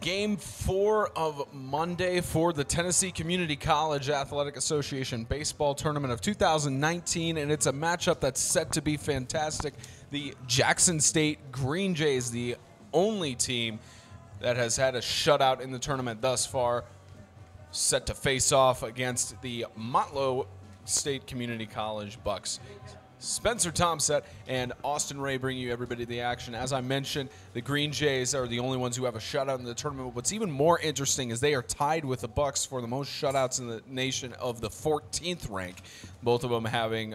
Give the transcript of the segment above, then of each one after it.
Game 4 of Monday for the Tennessee Community College Athletic Association Baseball Tournament of 2019, and it's a matchup that's set to be fantastic. The Jackson State Green Jays, the only team that has had a shutout in the tournament thus far, set to face off against the Motlow State Community College Bucs. Spencer Tomset and Austin Ray bring you everybody the action. As I mentioned, the Green Jays are the only ones who have a shutout in the tournament. What's even more interesting is they are tied with the Bucs for the most shutouts in the nation of the 14th rank. Both of them having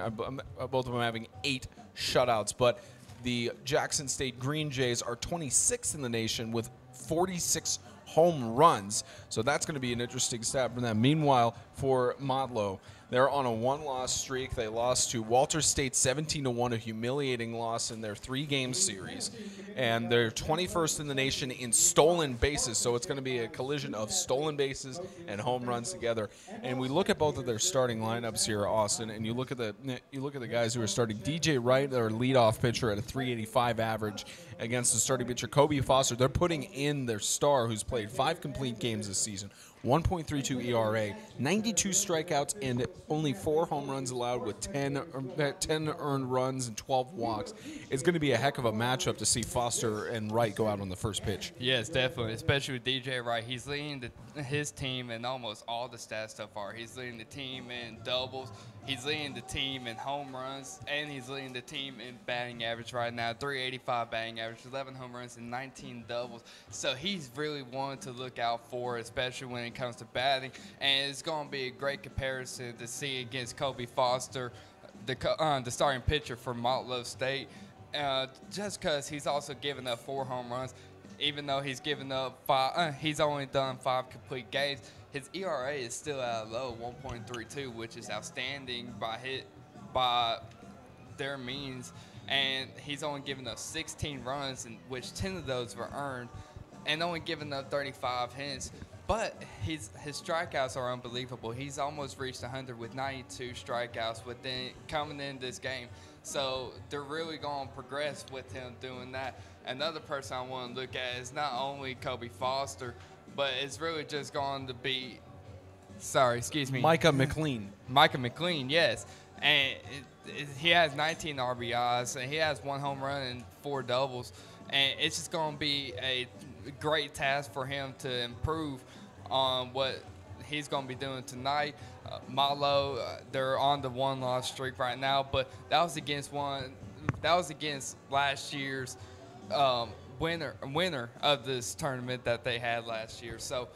8 shutouts. But the Jackson State Green Jays are 26th in the nation with 46 home runs. So that's going to be an interesting stat from them. Meanwhile, for Motlow, they're on a 1-loss streak. They lost to Walter State 17-1, a humiliating loss in their 3-game series. And they're 21st in the nation in stolen bases. So it's going to be a collision of stolen bases and home runs together. And we look at both of their starting lineups here, Austin, and you look at the guys who are starting. DJ Wright, their leadoff pitcher, at a 385 average against the starting pitcher Kobe Foster. They're putting in their star, who's played 5 complete games this season. 1.32 ERA, 92 strikeouts, and only 4 home runs allowed with 10 earned runs and 12 walks. It's going to be a heck of a matchup to see Foster and Wright go out on the first pitch. Yes, definitely, especially with DJ Wright. He's leading his team in almost all the stats so far. He's leading the team in doubles, he's leading the team in home runs, and he's leading the team in batting average right now. 385 batting average, 11 home runs, and 19 doubles. So he's really one to look out for, especially when it comes to batting. And it's going to be a great comparison to see against Kobe Foster, the starting pitcher for Motlow State, just because he's also given up 4 home runs. Even though he's given up 5, he's only done 5 complete games. His ERA is still at a low 1.32, which is outstanding by their means. And he's only given up 16 runs, in which 10 of those were earned, and only given up 35 hits. But his strikeouts are unbelievable. He's almost reached 100 with 92 strikeouts coming in this game. So they're really going to progress with him doing that. Another person I want to look at is not only Kobe Foster, but it's really just going to be, Micah McLean. Micah McLean, yes. And he has 19 RBIs, and he has 1 home run and 4 doubles. And it's just going to be a great task for him to improve on what he's going to be doing tonight. Motlow, they're on the 1-loss streak right now, but that was against last year's winner of this tournament that they had last year. So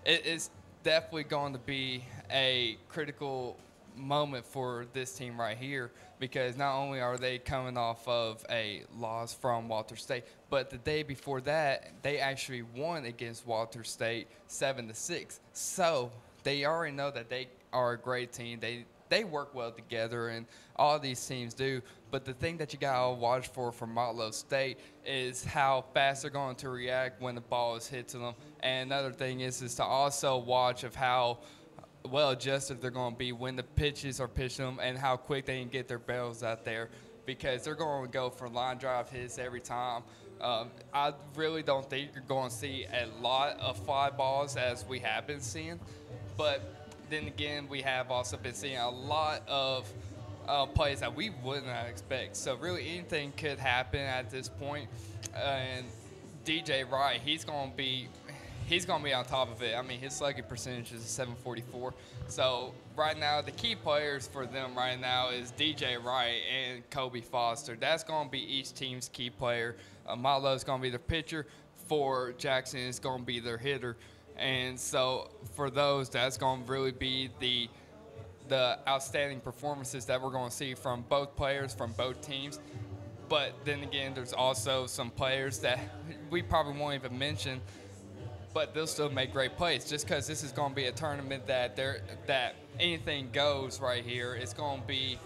it's definitely going to be a critical moment for this team right here, because not only are they coming off of a loss from Walter State, but the day before that they actually won against Walter State 7-6. So they already know that they are a great team. They work well together, and all these teams do. But the thing that you got to watch for from Motlow State is how fast they're going to react when the ball is hit to them. And another thing is to also watch of how well adjusted they're going to be when the pitches are pitched to them, and how quick they can get their barrels out there, because they're going to go for line drive hits every time. I really don't think you're going to see a lot of fly balls as we have been seeing, but then again, we have also been seeing a lot of plays that we would not expect. So really anything could happen at this point. And DJ Wright, he's going to be on top of it. I mean, his slugging percentage is 744. So right now, the key players for them right now is DJ Wright and Kobe Foster. That's going to be each team's key player. Motlow is going to be their pitcher. For Jackson, it's going to be their hitter. And so for those, that's going to really be the outstanding performances that we're going to see from both players, from both teams. But then again, there's also some players that we probably won't even mention, but they'll still make great plays, just because this is going to be a tournament that anything goes right here. It's going to be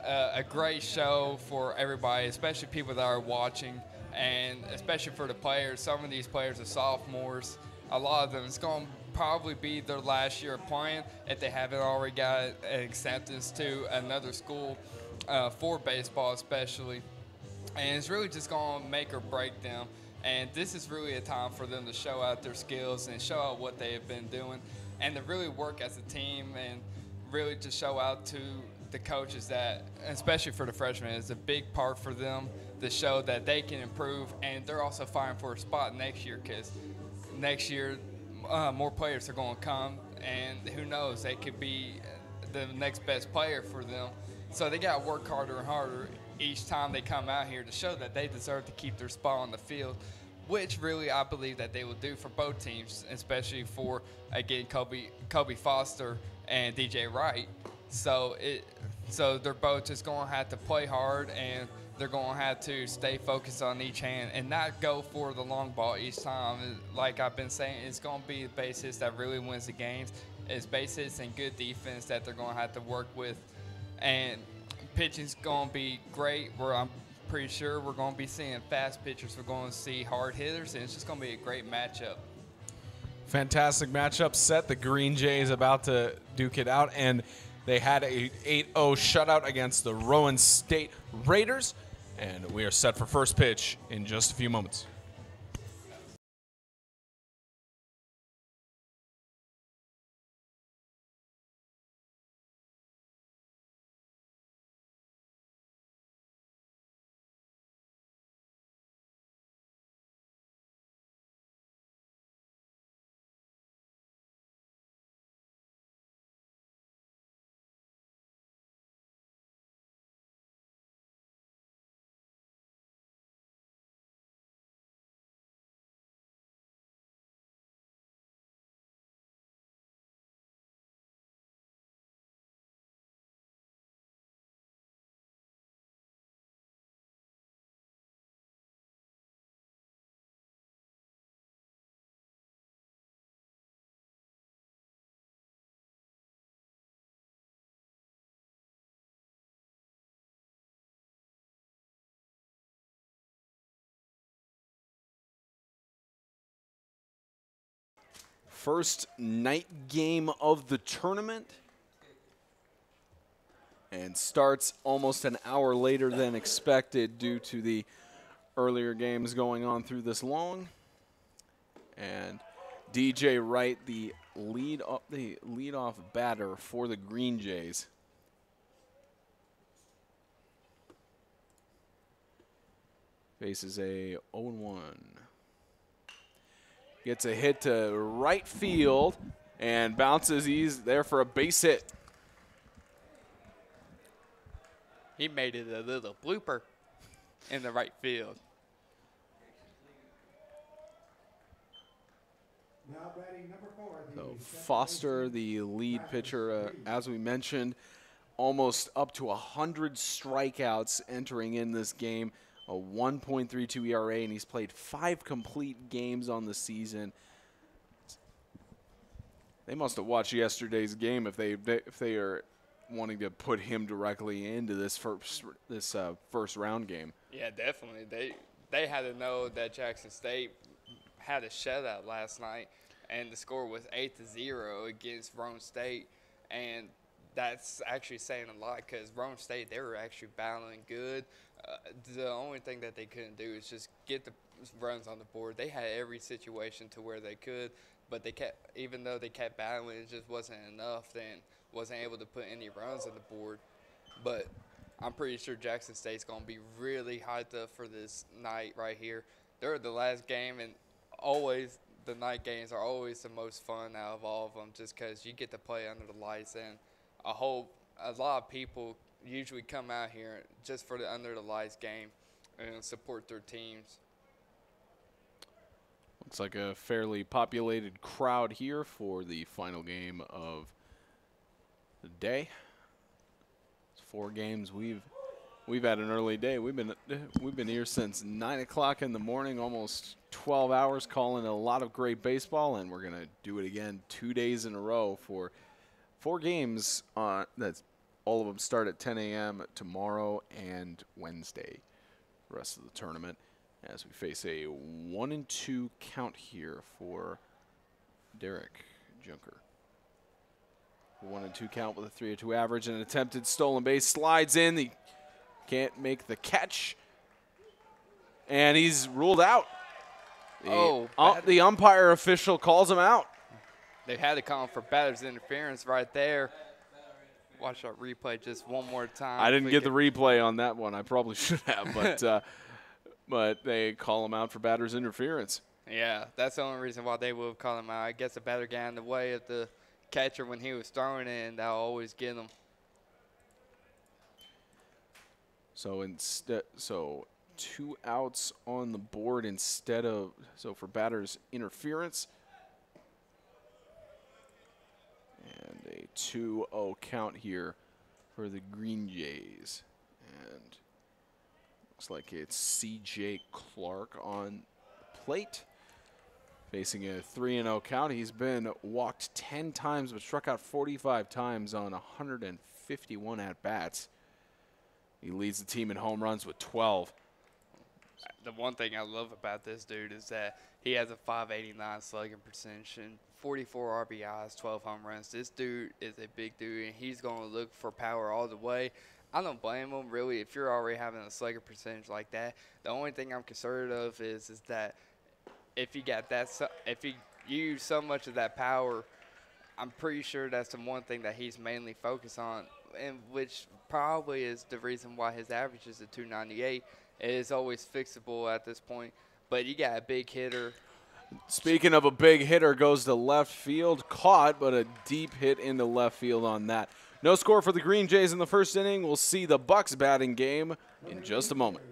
a great show for everybody, especially people that are watching, and especially for the players. Some of these players are sophomores. A lot of them, it's going to probably be their last year of playing if they haven't already got an acceptance to another school for baseball especially. And it's really just going to make or break them. And this is really a time for them to show out their skills and show out what they have been doing and to really work as a team and really to show out to the coaches that, especially for the freshmen, is a big part for them to show that they can improve. And they're also fighting for a spot next year because next year more players are going to come, and who knows, they could be the next best player for them. So they got to work harder and harder each time they come out here to show that they deserve to keep their spot on the field, which really I believe that they will do for both teams, especially for, again, Kobe Foster and DJ Wright. So they're both just going to have to play hard, and they're going to have to stay focused on each hand and not go for the long ball each time. Like I've been saying, it's going to be the base hits that really wins the games. It's base hits and good defense that they're going to have to work with. And pitching's going to be great, where I'm pretty sure we're going to be seeing fast pitchers. We're going to see hard hitters, and it's just going to be a great matchup. Fantastic matchup set. The Green Jays about to duke it out, and they had a 8-0 shutout against the Rowan State Raiders, and we are set for first pitch in just a few moments. First night game of the tournament, and starts almost an hour later than expected due to the earlier games going on through this long. And DJ Wright, the leadoff batter for the Green Jays. Faces a 0-1. Gets a hit to right field and bounces. He's there for a base hit. He made it a little blooper in the right field. Now batting number 4. So Foster, the lead pitcher, as we mentioned, almost up to 100 strikeouts entering in this game. A 1.32 ERA, and he's played 5 complete games on the season. They must have watched yesterday's game if they are wanting to put him directly into this first round game. Yeah, definitely. They had to know that Jackson State had a shutout last night, and the score was 8-0 against Rome State, and that's actually saying a lot because Rome State, they were actually battling good. The only thing that they couldn't do is just get the runs on the board. They had every situation to where they could, but even though they kept battling, it just wasn't enough. Then wasn't able to put any runs on the board. But I'm pretty sure Jackson State's going to be really hyped up for this night right here. They're the last game, and always the night games are always the most fun out of all of them, just because you get to play under the lights, and a lot of people usually come out here just for the under the lights game and support their teams. Looks like a fairly populated crowd here for the final game of the day. It's 4 games. We've had an early day. We've been here since 9 o'clock in the morning, almost 12 hours, calling a lot of great baseball, and we're gonna do it again 2 days in a row for 4 games. That's all of them start at 10 a.m. tomorrow and Wednesday. The rest of the tournament, as we face a 1-2 count here for Derek Junker. 1-2 count with a 3-2 average, and an attempted stolen base. Slides in. He can't make the catch, and he's ruled out. The umpire official calls him out. They had to call him for batter's interference right there. Watch that replay just one more time. I didn't get the replay on that one. I probably should have, but they call him out for batter's interference. Yeah, that's the only reason why they would have called him out. I guess the batter got in the way of the catcher when he was throwing it, and that'll always get him. So 2 outs on the board for batter's interference. And a 2-0 count here for the Green Jays. And looks like it's C.J. Clark on the plate. Facing a 3-0 count. He's been walked 10 times but struck out 45 times on 151 at-bats. He leads the team in home runs with 12. The one thing I love about this dude is that he has a .589 slugging percentage and 44 RBIs, 12 home runs. This dude is a big dude, and he's going to look for power all the way. I don't blame him, really. If you're already having a slugging percentage like that, the only thing I'm concerned of is that if you use so much of that power, I'm pretty sure that's the one thing that he's mainly focused on, and which probably is the reason why his average is at 298. It is always fixable at this point, but you got a big hitter. Speaking of a big hitter, goes to left field, caught, but a deep hit into left field on that. No score for the Green Jays in the first inning. We'll see the Bucs batting game in just a moment.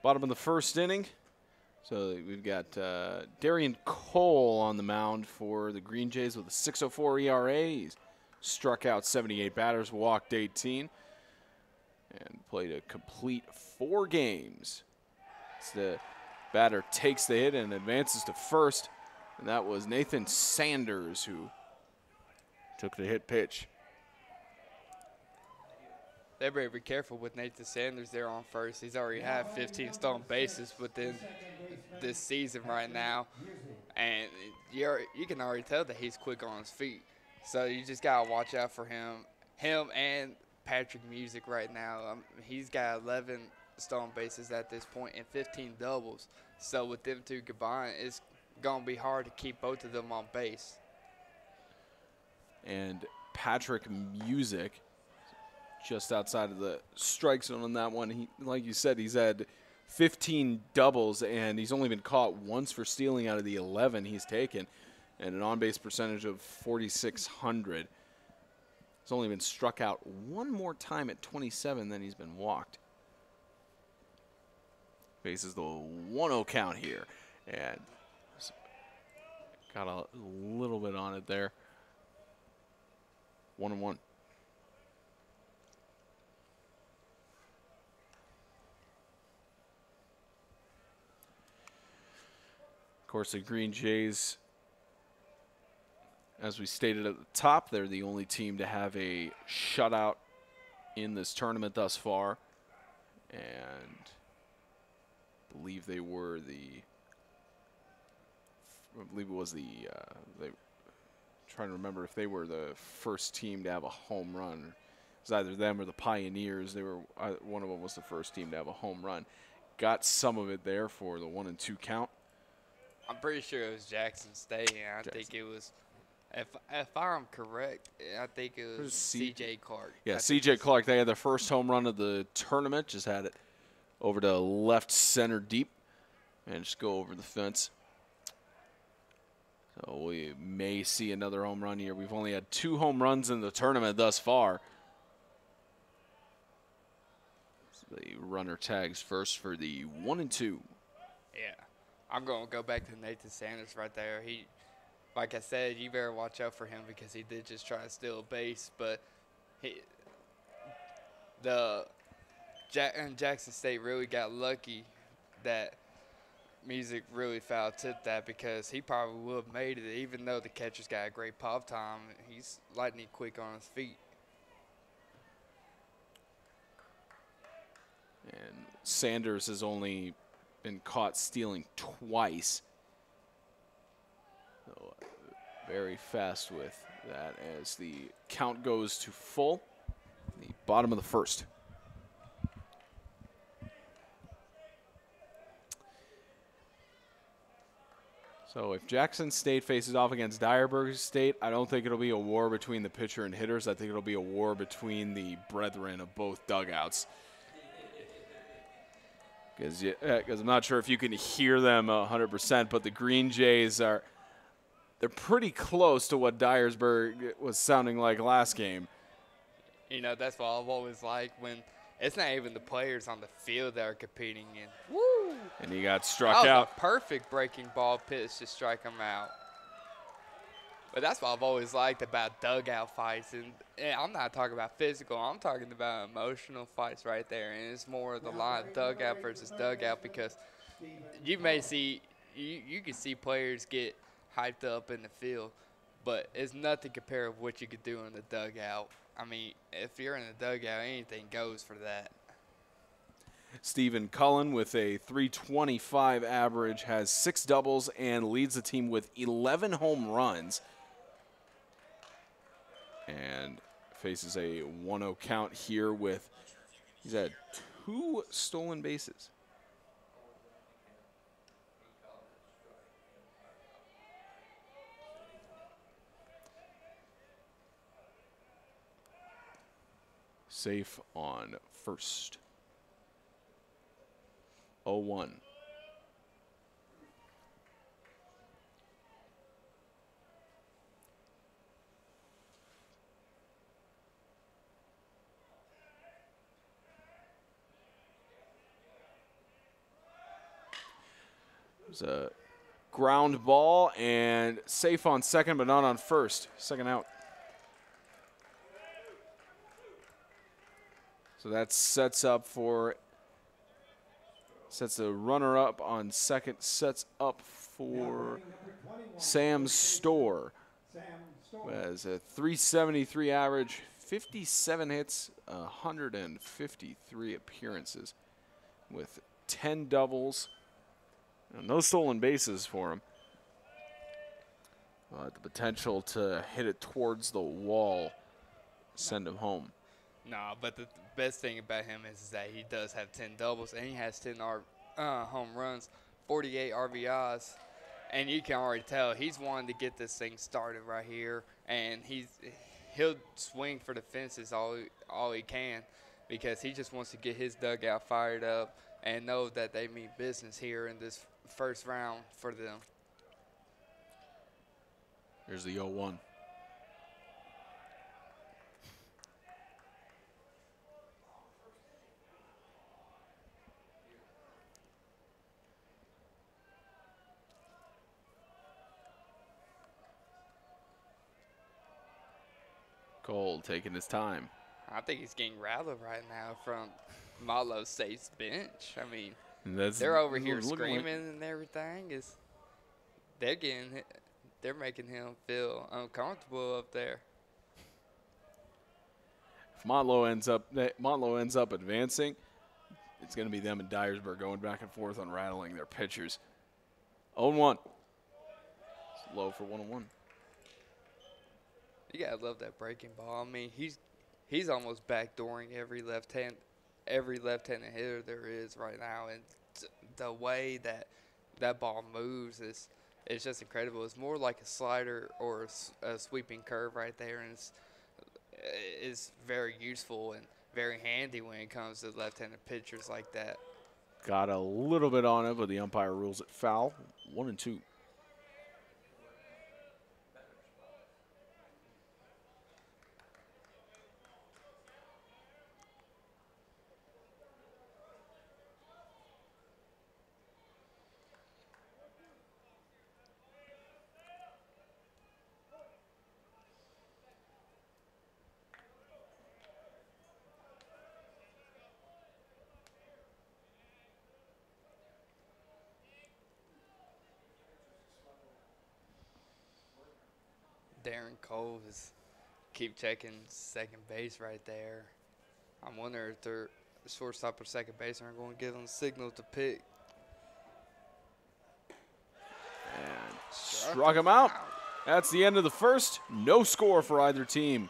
Bottom of the first inning. So we've got Darian Cole on the mound for the Green Jays with a 6.04 ERA. He's struck out 78 batters, walked 18, and played a complete 4 games. So the batter takes the hit and advances to first, and that was Nathan Sanders who took the hit pitch. They better be careful with Nathan Sanders there on first. He's already had 15 stolen bases within this season right now. And you can already tell that he's quick on his feet. So you just got to watch out for him and Patrick Music right now. He's got 11 stolen bases at this point and 15 doubles. So with them two combined, it's going to be hard to keep both of them on base. And Patrick Music just outside of the strike zone on that one. He, like you said, he's had 15 doubles, and he's only been caught once for stealing out of the 11 he's taken, and an on-base percentage of 4,600. He's only been struck out one more time at 27, then he's been walked. Faces the 1-0 count here, and got a little bit on it there. 1-1. Of course, the Green Jays, as we stated at the top, they're the only team to have a shutout in this tournament thus far. And I believe they were trying to remember if they were the first team to have a home run. It was either them or the Pioneers. They were, one of them was the first team to have a home run. Got some of it there for the 1-2 count. I'm pretty sure it was Jackson State, and I think it was, if I'm correct, I think it was C.J. Clark. Yeah, C.J. Clark. They had their first home run of the tournament. Just had it over to left center deep and just go over the fence. So we may see another home run here. We've only had 2 home runs in the tournament thus far. So the runner tags first for the 1-2. Yeah. I'm going to go back to Nathan Sanders right there. He, like I said, you better watch out for him because he did just try to steal a base. But Jackson State really got lucky that Music really foul-tipped that, because he probably would have made it even though the catcher's got a great pop time. He's lightning quick on his feet. And Sanders has only been caught stealing twice. So very fast with that as the count goes to full. The bottom of the first. So if Jackson State faces off against Dyersburg State, I don't think it'll be a war between the pitcher and hitters. I think it'll be a war between the brethren of both dugouts. Because I'm not sure if you can hear them 100%, but the Green Jays they're pretty close to what Dyersburg was sounding like last game. You know, that's what I've always liked, when it's not even the players on the field that are competing in. Woo! And he got struck out. A perfect breaking ball pitch to strike him out. But that's what I've always liked about dugout fights. And I'm not talking about physical. I'm talking about emotional fights right there. And it's more of the line dugout versus dugout, because you may see you can see players get hyped up in the field, but it's nothing compared to what you could do in the dugout. I mean, if you're in the dugout, anything goes for that. Stephen Cullen with a .325 average has 6 doubles and leads the team with 11 home runs. And faces a 1-0 count here with, he's had 2 stolen bases. Safe on first. 0-1. There's a ground ball and safe on second, but not on first. Second out. So that sets the runner up on second, sets up for Sam Storr, who has a .373 average, 57 hits, 153 appearances with 10 doubles. No stolen bases for him. The potential to hit it towards the wall, send him home. No, but the best thing about him is that he does have 10 doubles, and he has 10 home runs, 48 RBIs, and you can already tell he's wanting to get this thing started right here, and he'll swing for the fences all he can because he just wants to get his dugout fired up and know that they mean business here in this first round for them. Here's the 0-1. Cole taking his time. I think he's getting rattled right now from Malo State's bench. I mean, they're over here screaming and everything. They're making him feel uncomfortable up there. If Montlow ends up advancing, it's going to be them and Dyersburg going back and forth on rattling their pitchers. 0-1. It's low for 1-1. You gotta love that breaking ball. I mean, he's almost backdooring every left-handed hitter there is right now, and the way that ball moves is just incredible. It's more like a slider or a sweeping curve right there, and it's very useful and very handy when it comes to left-handed pitchers like that. Got a little bit on it, but the umpire rules it foul. 1-2. Darren Cole keep checking second base right there. I'm wondering if their shortstop or second base aren't going to give them a signal to pick. And struck him out. That's the end of the first. No score for either team.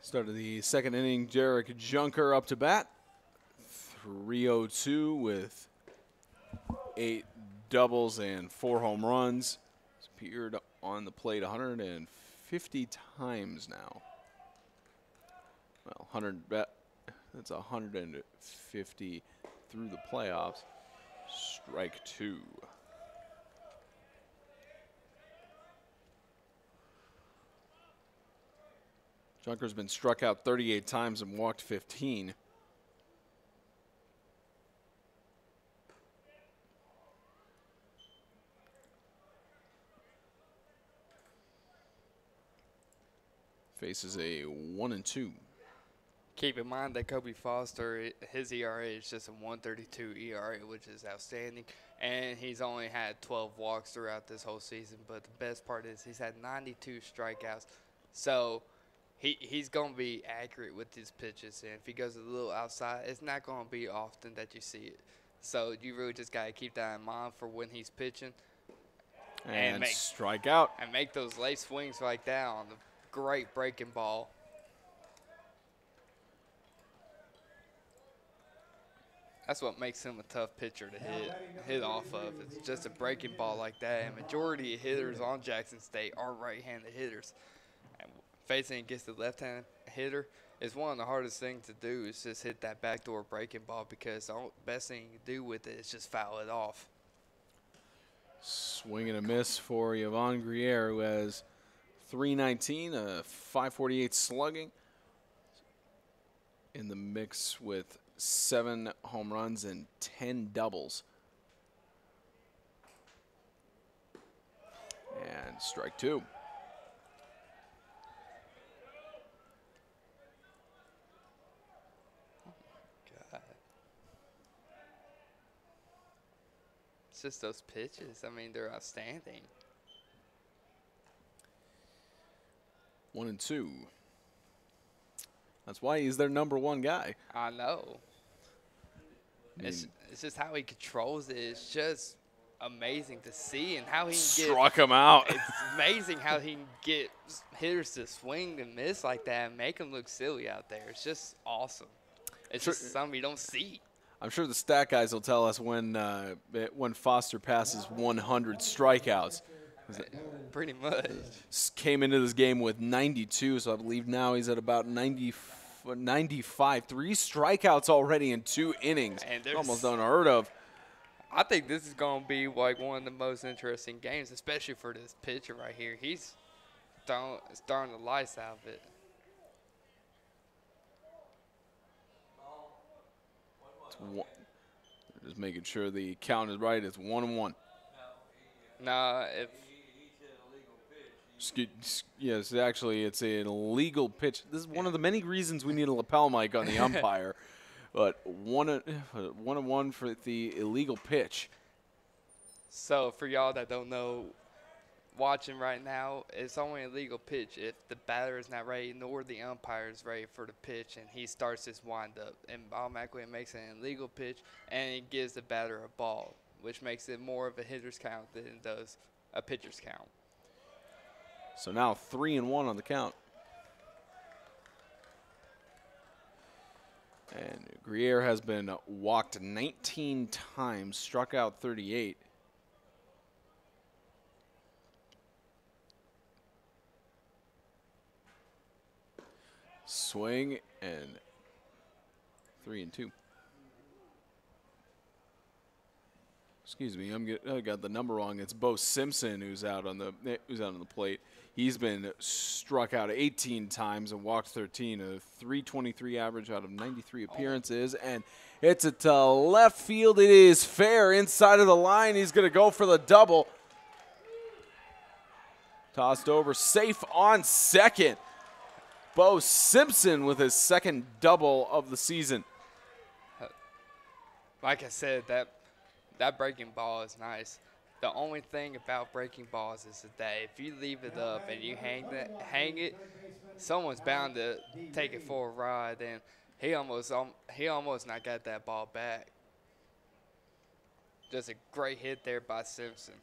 Start of the second inning, Jarek Junker up to bat. 3-0-2 with 8 doubles and 4 home runs. He's appeared on the plate 150 times now. Well, that's 150 through the playoffs. Strike 2. Junker's been struck out 38 times and walked 15. Faces a 1-2. Keep in mind that Kobe Foster, his ERA is just a 1.32 ERA, which is outstanding. And he's only had 12 walks throughout this whole season. But the best part is he's had 92 strikeouts. So he's going to be accurate with his pitches. And if he goes a little outside, it's not going to be often that you see it. So you really just got to keep that in mind for when he's pitching. And strike out. And make those late swings like that on the great breaking ball. That's what makes him a tough pitcher to hit off of. It's just a breaking ball like that. And majority of hitters on Jackson State are right-handed hitters. And facing against the left-handed hitter is one of the hardest things to do is just hit that backdoor breaking ball because the best thing you can do with it is just foul it off. Swing and a miss for Yvonne Grier, who has .319, a .548 slugging. In the mix with 7 home runs and 10 doubles. And strike 2. God. It's just those pitches. I mean, they're outstanding. 1-2. That's why he's their #1 guy. I know. It's just how he controls it. It's just amazing to see, and how he can struck him out. It's amazing how he can get hitters to swing and miss like that and make them look silly out there. It's just awesome. It's just something you don't see. I'm sure the stat guys will tell us when Foster passes 100 strikeouts. Pretty much. Came into this game with 92, so I believe now he's at about 95. 3 strikeouts already in 2 innings. And almost unheard of. I think this is going to be like one of the most interesting games, especially for this pitcher right here. He's throwing the lights out of it. Just making sure the count is right. It's 1-1. Nah, if yes, actually, it's an illegal pitch. This is one of the many reasons we need a lapel mic on the umpire. But 1-1 for the illegal pitch. So for y'all that don't know, watching right now, it's only a legal pitch if the batter is not ready nor the umpire is ready for the pitch and he starts his windup. And automatically it makes it an illegal pitch and it gives the batter a ball, which makes it more of a hitter's count than it does a pitcher's count. So now 3-1 on the count. And Grier has been walked 19 times, struck out 38. Swing and 3-2. Excuse me, I got the number wrong. It's Bo Simpson who's out on the plate. He's been struck out 18 times and walked 13, a .323 average out of 93 appearances, and it's it to left field. It is fair inside of the line. He's going to go for the double. Tossed over, safe on second. Bo Simpson with his second double of the season. Like I said, that breaking ball is nice. The only thing about breaking balls is that if you leave it up and you hang it, someone's bound to take it for a ride, and he almost not got that ball back. Just a great hit there by Simpson.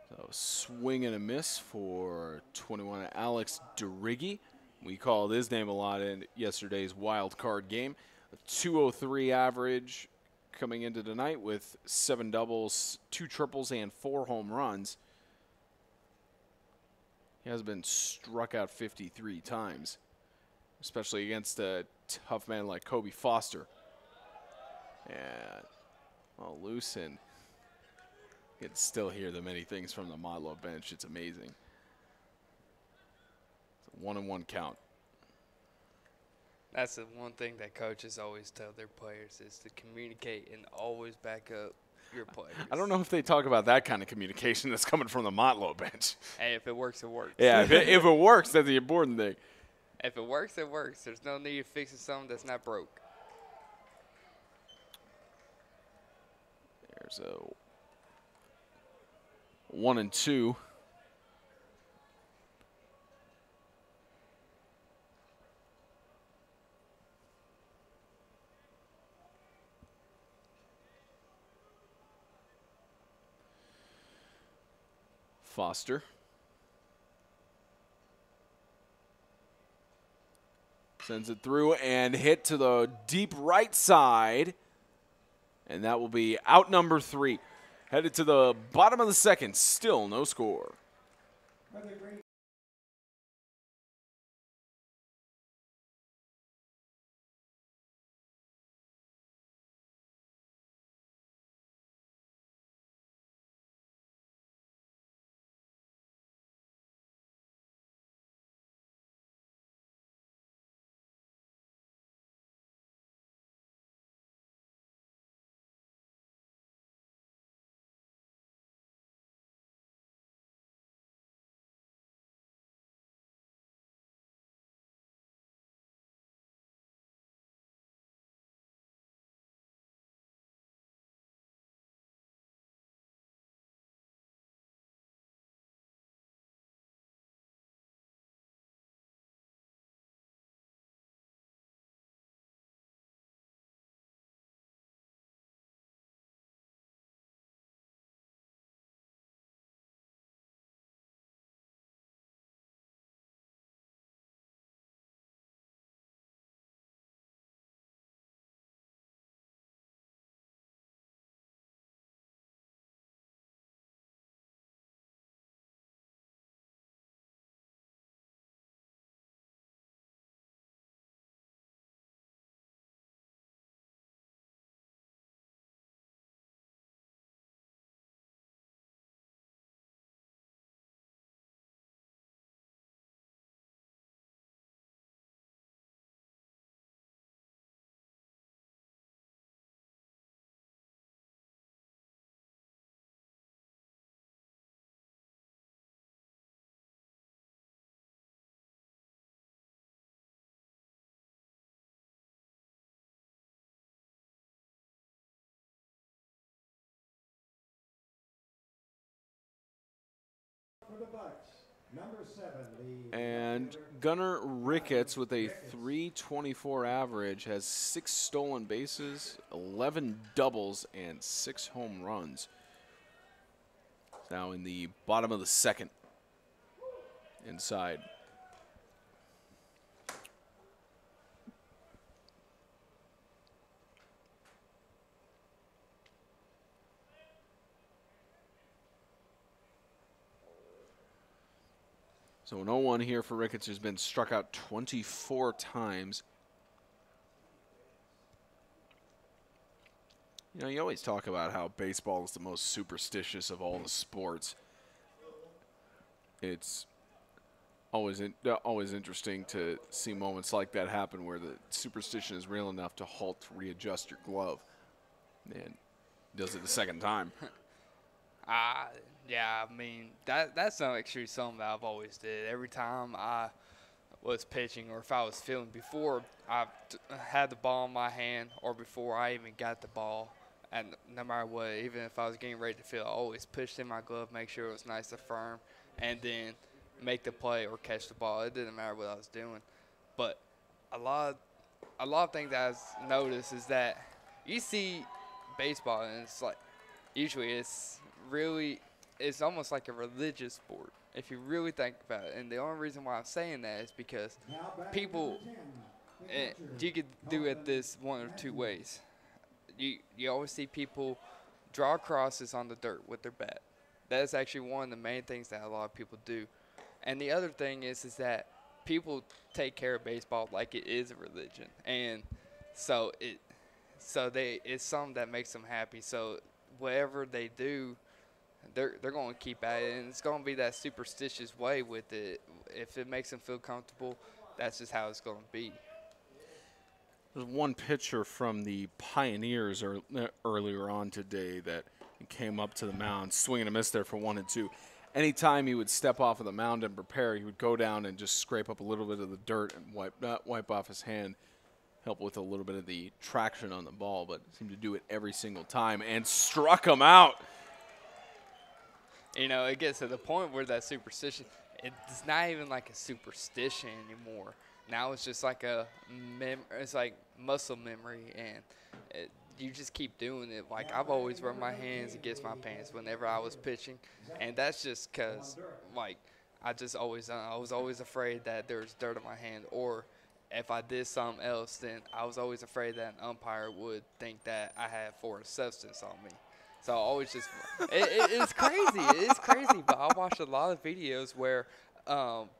So swing and a miss for 21 Alex DeRiggi. We called his name a lot in yesterday's wild card game. A .203 average coming into tonight with 7 doubles, 2 triples, and 4 home runs. He has been struck out 53 times, especially against a tough man like Kobe Foster. And well, loose, and you can still hear the many things from the Modelo bench. It's amazing. It's a 1-1 count. That's the one thing that coaches always tell their players is to communicate and always back up your players. I don't know if they talk about that kind of communication that's coming from the Motlow bench. Hey, if it works, it works. Yeah, if it works, that's the important thing. If it works, it works. There's no need of fixing something that's not broke. There's a 1-2. Foster. Sends it through and hit to the deep right side. And that will be out number 3. Headed to the bottom of the second. Still no score. For the Bucs, number 7, the And Gunnar Ricketts with a 324 average has 6 stolen bases, 11 doubles, and 6 home runs. Now in the bottom of the second. Inside. So an 0-1 here for Ricketts, who's been struck out 24 times. You know, you always talk about how baseball is the most superstitious of all the sports. It's always interesting to see moments like that happen where the superstition is real enough to halt to readjust your glove. And does it the second time. Yeah, I mean, that's not actually something that I've always did. Every time I was pitching or if I was feeling before I had the ball in my hand or before I even got the ball, and no matter what, even if I was getting ready to field, I always pushed in my glove, make sure it was nice and firm, and then make the play or catch the ball. It didn't matter what I was doing. But a lot of things that I've noticed is that you see baseball, and it's like usually it's almost like a religious sport if you really think about it. And the only reason why I'm saying that is because people, you could do it this one or two ways. You always see people draw crosses on the dirt with their bat. That is actually one of the main things that a lot of people do. And the other thing is that people take care of baseball like it is a religion, and so it's something that makes them happy. So whatever they do, they're going to keep at it, and it's going to be that superstitious way with it. If it makes them feel comfortable, that's just how it's going to be. There's one pitcher from the Pioneers earlier on today that came up to the mound, swing and a miss there for 1 and 2. Anytime he would step off of the mound and prepare, he would go down and just scrape up a little bit of the dirt and wipe off his hand, help with a little bit of the traction on the ball, but seemed to do it every single time and struck him out. You know, it gets to the point where that superstition, it's not even like a superstition anymore. Now it's just like it's like muscle memory, and you just keep doing it. Like, I've always run my hands against my pants whenever I was pitching, and that's just because, like, I was always afraid that there was dirt on my hand, or if I did something else, then I was always afraid that an umpire would think that I had foreign substance on me. So I always just it's crazy. It's crazy, but I watched a lot of videos where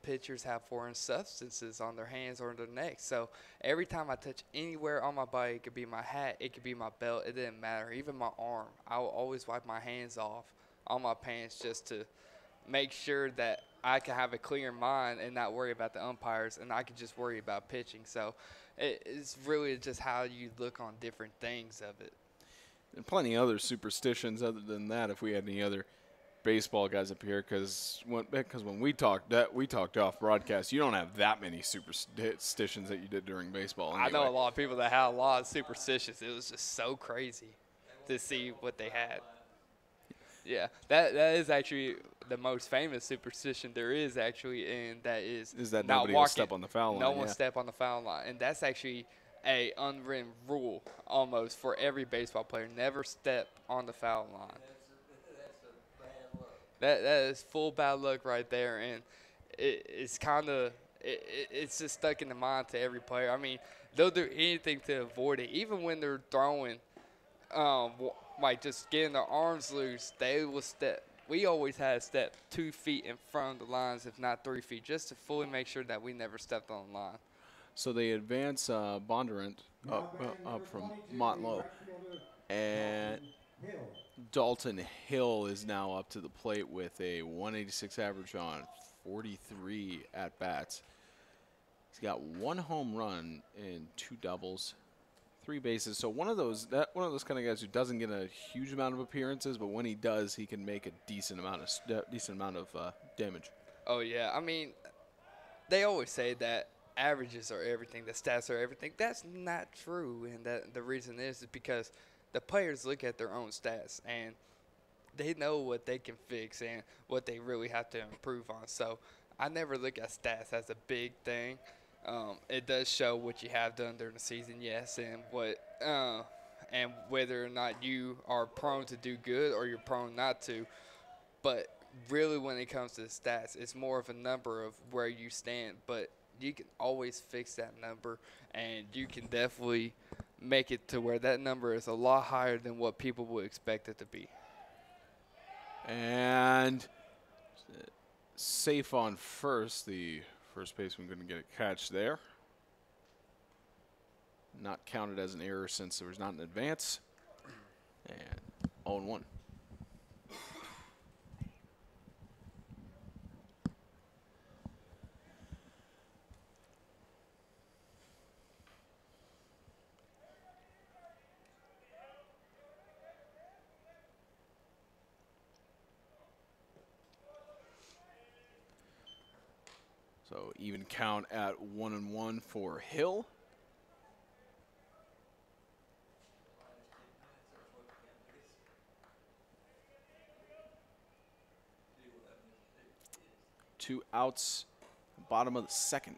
pitchers have foreign substances on their hands or their necks. So every time I touch anywhere on my body, it could be my hat, it could be my belt, it didn't matter, even my arm, I will always wipe my hands off on my pants just to make sure that I can have a clear mind and not worry about the umpires, and I can just worry about pitching. So it's really just how you look on different things of it. And plenty of other superstitions other than that, if we had any other baseball guys up here, because when we talked off broadcast, you don't have that many superstitions that you did during baseball. Anyway. I know a lot of people that had a lot of superstitions. It was just so crazy to see what they had. Yeah, that is actually the most famous superstition there is actually, and that is that not nobody walking, will step on the foul line. No one step on the foul line, and that's actually a unwritten rule almost for every baseball player. Never step on the foul line. That is full bad luck right there, and it's kind of it's just stuck in the mind to every player. I mean, they'll do anything to avoid it, even when they're throwing, like just getting their arms loose. They will step. We always had to step 2 feet in front of the lines, if not 3 feet, just to fully make sure that we never stepped on the line. So they advance Bondurant up from Montlow, and Dalton Hill is now up to the plate with a 186 average on 43 at-bats. He's got 1 home run and 2 doubles, 3 bases. So one of those kind of guys who doesn't get a huge amount of appearances, but when he does, he can make a decent amount of damage. Oh yeah, I mean, they always say that averages are everything, the stats are everything. That's not true, and the reason is because the players look at their own stats, and they know what they can fix and what they really have to improve on. So I never look at stats as a big thing. It does show what you have done during the season, yes, and and whether or not you are prone to do good or you're prone not to. But really, when it comes to the stats, it's more of a number of where you stand. But you can always fix that number, and you can definitely make it to where that number is a lot higher than what people would expect it to be. And safe on first, the first baseman going to get a catch there. Not counted as an error since there was not an advance. And 0-1. So even count at 1-1 for Hill. Two outs, bottom of the second.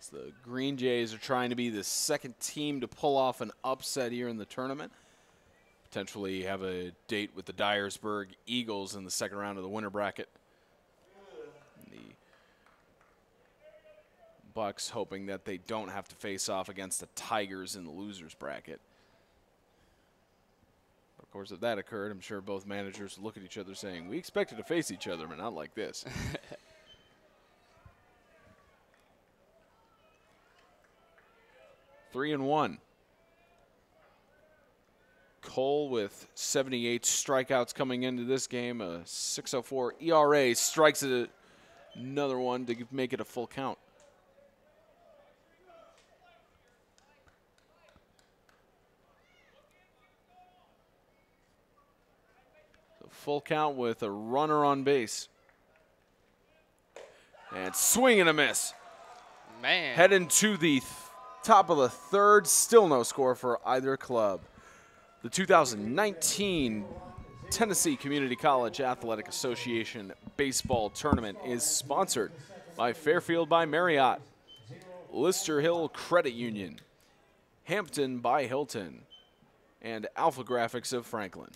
So the Green Jays are trying to be the second team to pull off an upset here in the tournament. Potentially have a date with the Dyersburg Eagles in the second round of the winter bracket. Bucs hoping that they don't have to face off against the Tigers in the losers bracket. Of course, if that occurred, I'm sure both managers would look at each other saying, we expected to face each other, but not like this. 3-1. Cole with 78 strikeouts coming into this game, a 6.04 ERA, strikes it another one to make it a full count. full count with a runner on base. And swing and a miss. Man. Heading to the top of the third, still no score for either club. The 2019 Tennessee Community College Athletic Association Baseball Tournament is sponsored by Fairfield by Marriott, Lister Hill Credit Union, Hampton by Hilton, and Alpha Graphics of Franklin.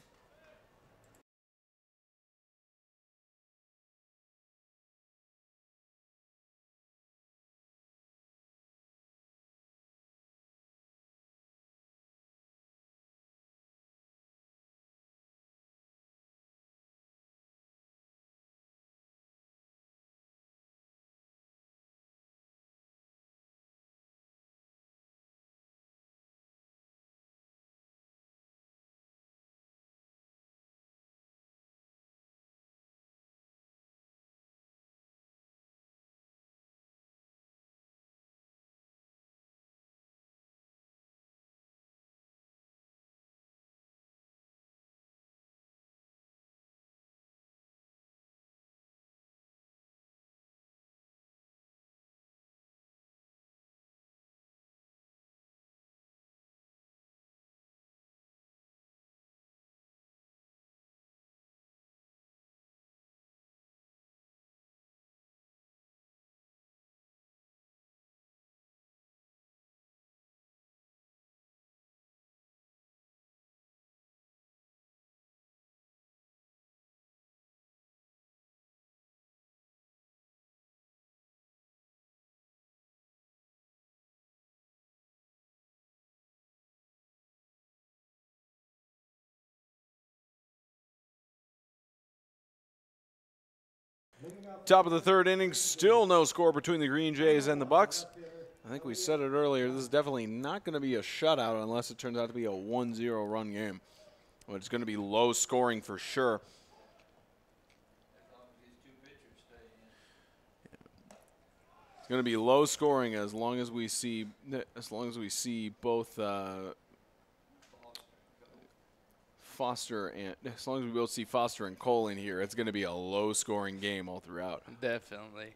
Top of the third inning, still no score between the Green Jays and the Bucs. I think we said it earlier, this is definitely not going to be a shutout unless it turns out to be a 1-0 run game. Well, it's going to be low scoring for sure. It's going to be low scoring as long as we see both Foster and as long as we both see Foster and Cole in here, it's going to be a low-scoring game all throughout. Definitely.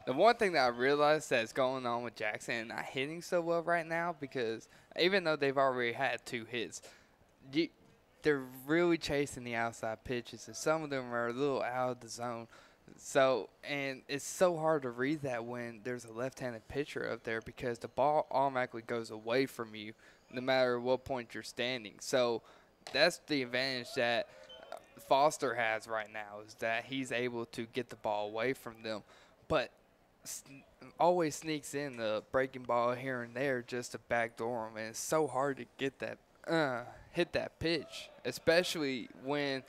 The one thing that I realized that's going on with Jackson not hitting so well right now, because even though they've already had 2 hits, they're really chasing the outside pitches, and some of them are a little out of the zone. So, and it's so hard to read that when there's a left-handed pitcher up there, because the ball automatically goes away from you no matter what point you're standing. So that's the advantage that Foster has right now, is that he's able to get the ball away from them, but always sneaks in the breaking ball here and there just to backdoor him, and it's so hard to get that hit that pitch, especially when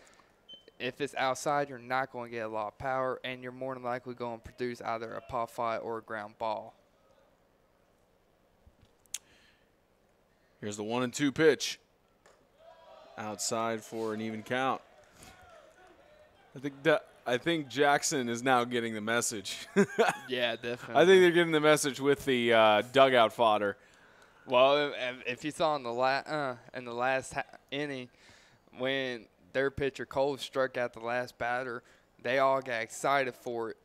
if it's outside, you're not going to get a lot of power, and you're more than likely going to produce either a pop fly or a ground ball. Here's the 1-2 pitch. Outside for an even count. I think Jackson is now getting the message. Yeah, definitely. I think they're getting the message with the dugout fodder. Well, if you saw in the last inning when their pitcher Cole struck out the last batter, they all got excited for it.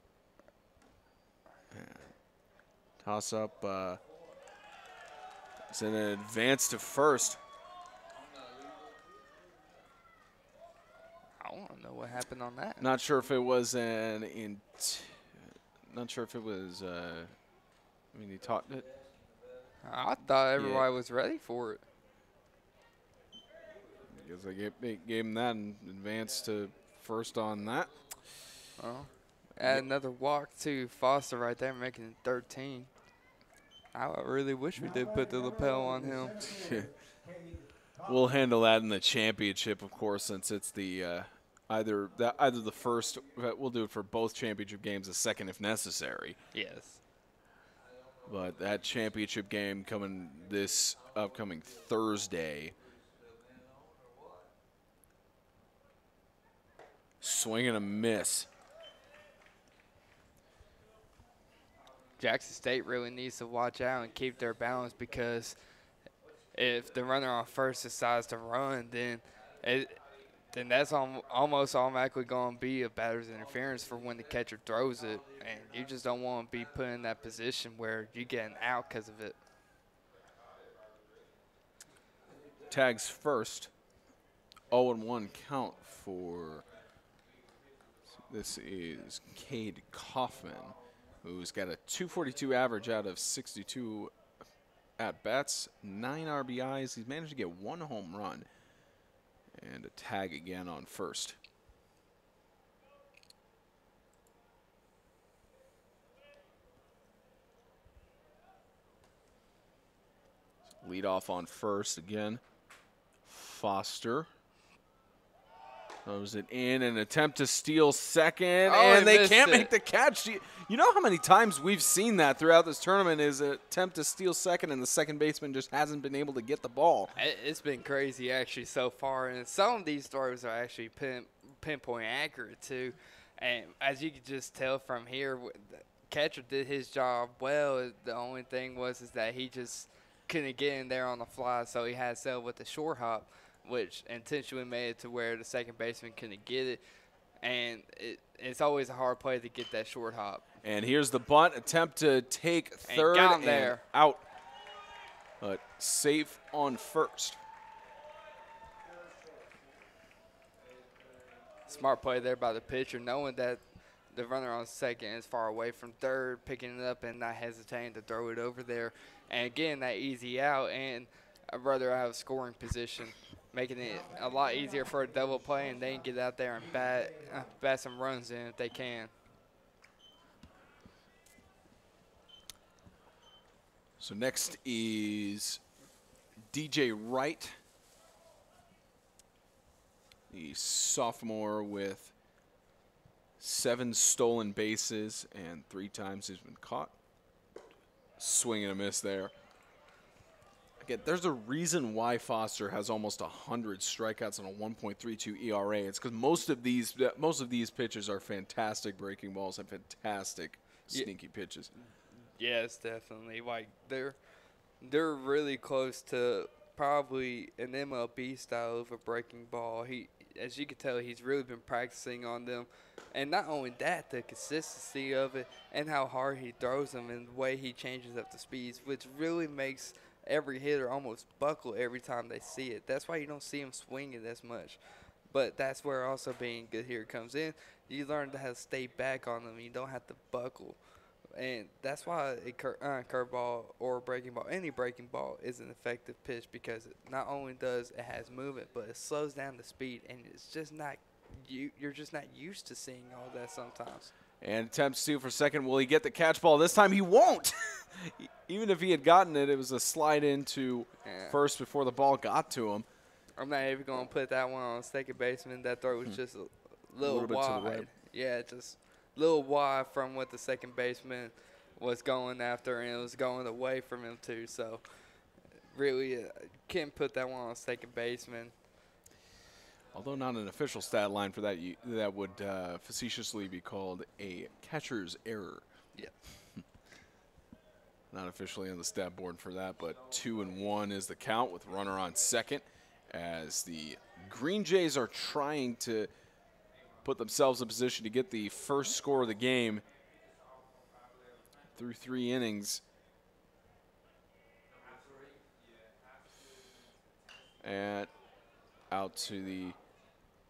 Toss up. It's an advance to first. I want to know what happened on that. Not sure if it was not sure if it was. I mean, he talked it. I thought everybody was ready for it. Because they gave him that and advanced to first on that. Well, add another walk to Foster right there, making it 13. I really wish we did put the lapel on him. We'll handle that in the championship, of course, since it's the either the first. We'll do it for both championship games, the second if necessary. Yes. But that championship game coming this upcoming Thursday. Swing and a miss. Jackson State really needs to watch out and keep their balance, because if the runner on first decides to run, then then that's almost automatically going to be a batter's interference for when the catcher throws it. And you just don't want to be put in that position where you get an out because of it. Tags first. 0-1 count for, this is Cade Kaufman, who's got a 242 average out of 62 at-bats, 9 RBIs. He's managed to get 1 home run. And a tag again on first. Lead off on first again. Foster throws it in an attempt to steal second, and they can't make the catch. You know how many times we've seen that throughout this tournament is an attempt to steal second, and the second baseman just hasn't been able to get the ball. It's been crazy, actually, so far. And some of these throws are actually pinpoint accurate, too. And as you can just tell from here, the catcher did his job well. The only thing was that he just couldn't get in there on the fly, so he had to settle with the short hop, which intentionally made it to where the second baseman couldn't get it. And it's always a hard play to get that short hop. And here's the bunt attempt to take third and out. But safe on first. Smart play there by the pitcher, knowing that the runner on second is far away from third, picking it up and not hesitating to throw it over there. And getting that easy out and a runner out of scoring position, making it a lot easier for a double play, and they can get out there and bat some runs in if they can. So next is DJ Wright, the sophomore with 7 stolen bases, and 3 times he's been caught. Swing and a miss there. Again, there's a reason why Foster has almost 100 strikeouts and a 1.32 ERA. It's because most of these pitches are fantastic breaking balls and fantastic sneaky pitches. Yes, definitely. Like they're really close to probably an MLB style of a breaking ball. As you can tell, he's really been practicing on them. And not only that, the consistency of it and how hard he throws them and the way he changes up the speeds, which really makes every hitter almost buckle every time they see it. That's why you don't see him swinging as much. But that's where also being good here comes in. You learn to have to stay back on them. You don't have to buckle. And that's why a curveball or a breaking ball, any breaking ball, is an effective pitch, because it not only does it has movement, but it slows down the speed, and it's just not you're just not used to seeing all that sometimes. And attempts to for second. Will he get the catch ball? This time he won't. Even if he had gotten it, it was a slide into first before the ball got to him. I'm not even going to put that one on second baseman. That throw was just a little bit wide. to the right. Yeah, just a little wide from what the second baseman was going after, and it was going away from him too. So really can't put that one on second baseman. Although not an official stat line for that, that would facetiously be called a catcher's error. Yeah. Not officially on the stat board for that, but 2-1 is the count with runner on second, as the Green Jays are trying to put themselves in position to get the first score of the game through 3 innings. And out to the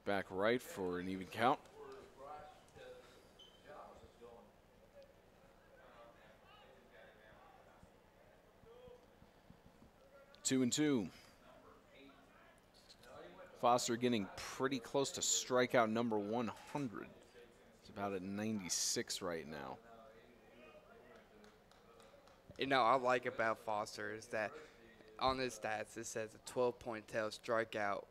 back right for an even count. Two and two. Foster getting pretty close to strikeout number 100. It's about at 96 right now. You know, I like about Foster is that on his stats it says a 12-point tail strikeout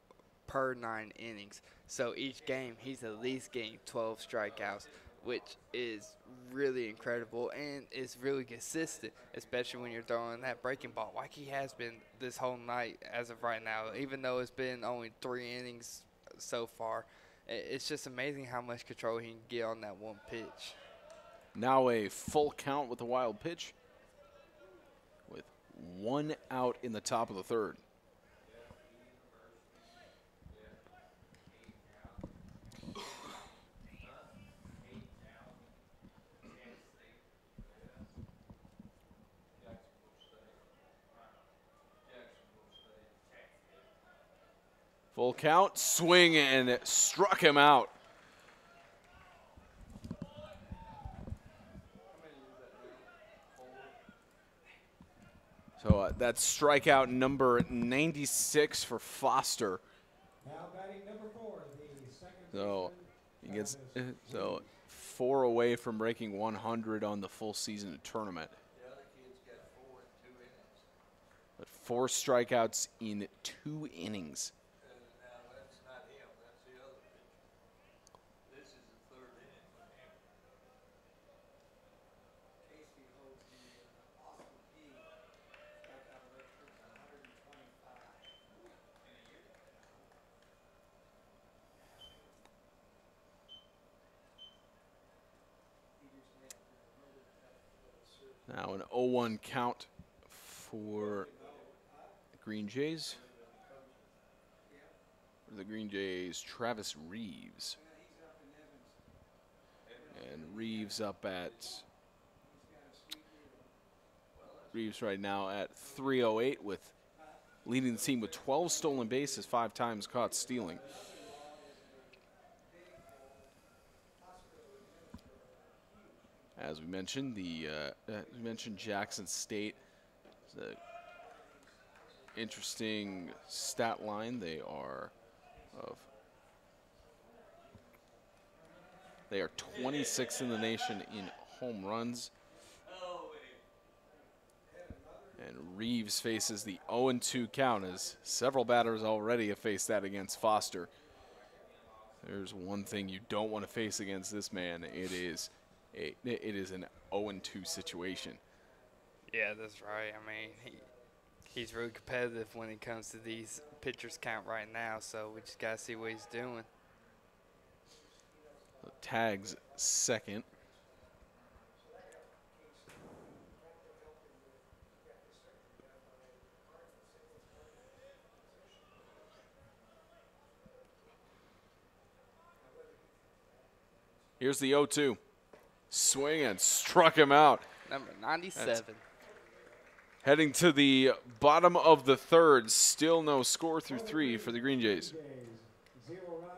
per 9 innings. So each game he's at least getting 12 strikeouts, which is really incredible and it's really consistent, especially when you're throwing that breaking ball like he has been this whole night as of right now. Even though it's been only 3 innings so far, it's just amazing how much control he can get on that one pitch. Now a full count with a wild pitch with 1 out in the top of the 3rd. Full count, swing, and it struck him out. So that's strikeout number 96 for Foster. Now batting number 4, the second So he baseman, gets Travis 4 away from breaking 100 on the full season tournament. The other kid's got 4 in 2 innings. But 4 strikeouts in 2 innings. Now that's not him, that's the other pitcher. This is the 3rd inning for him. Casey holds the Austin P. strikeout record 125 in a year. He just had another tough Now an 0-1 count for the Green Jays. For the Green Jays, Travis Reeves. And Reeves right now at 308 with leading the team with 12 stolen bases, 5 times caught stealing. As we mentioned, Jackson State. It's an interesting stat line. They are 26th in the nation in home runs. And Reeves faces the 0-2 count, as several batters already have faced that against Foster. There's one thing you don't want to face against this man. It is an 0-2 situation. Yeah, that's right. I mean, he's really competitive when it comes to these pitchers count right now, so we just got to see what he's doing. Tags second. Here's the 0-2. Swing and struck him out. Number 97. Heading to the bottom of the 3rd. Still no score through 3 for the Green Jays. 0 runs.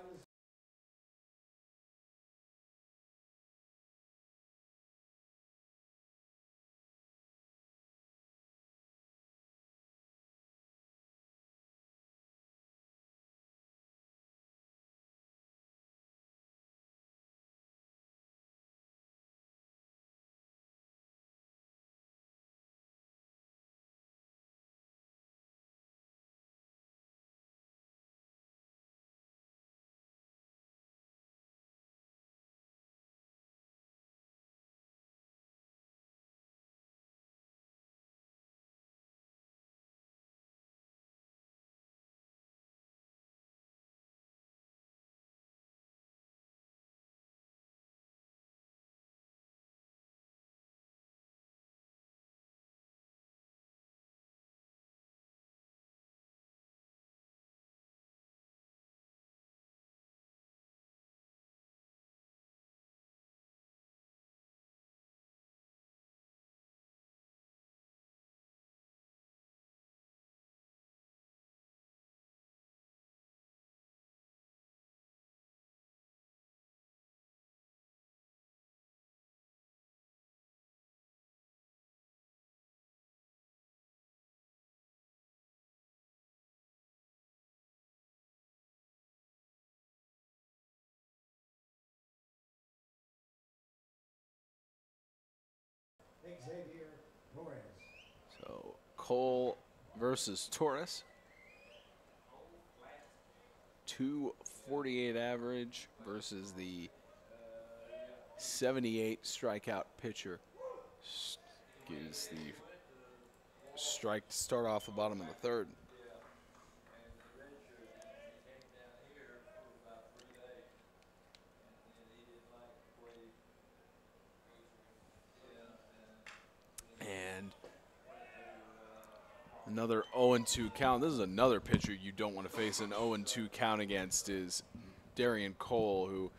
Xavier Torres. So Cole versus Torres. 248 average versus the 78 strikeout pitcher. Gives the strike to start off the bottom of the 3rd. And another 0-2 count. This is another pitcher you don't want to face an 0-2 count against is Darian Cole, who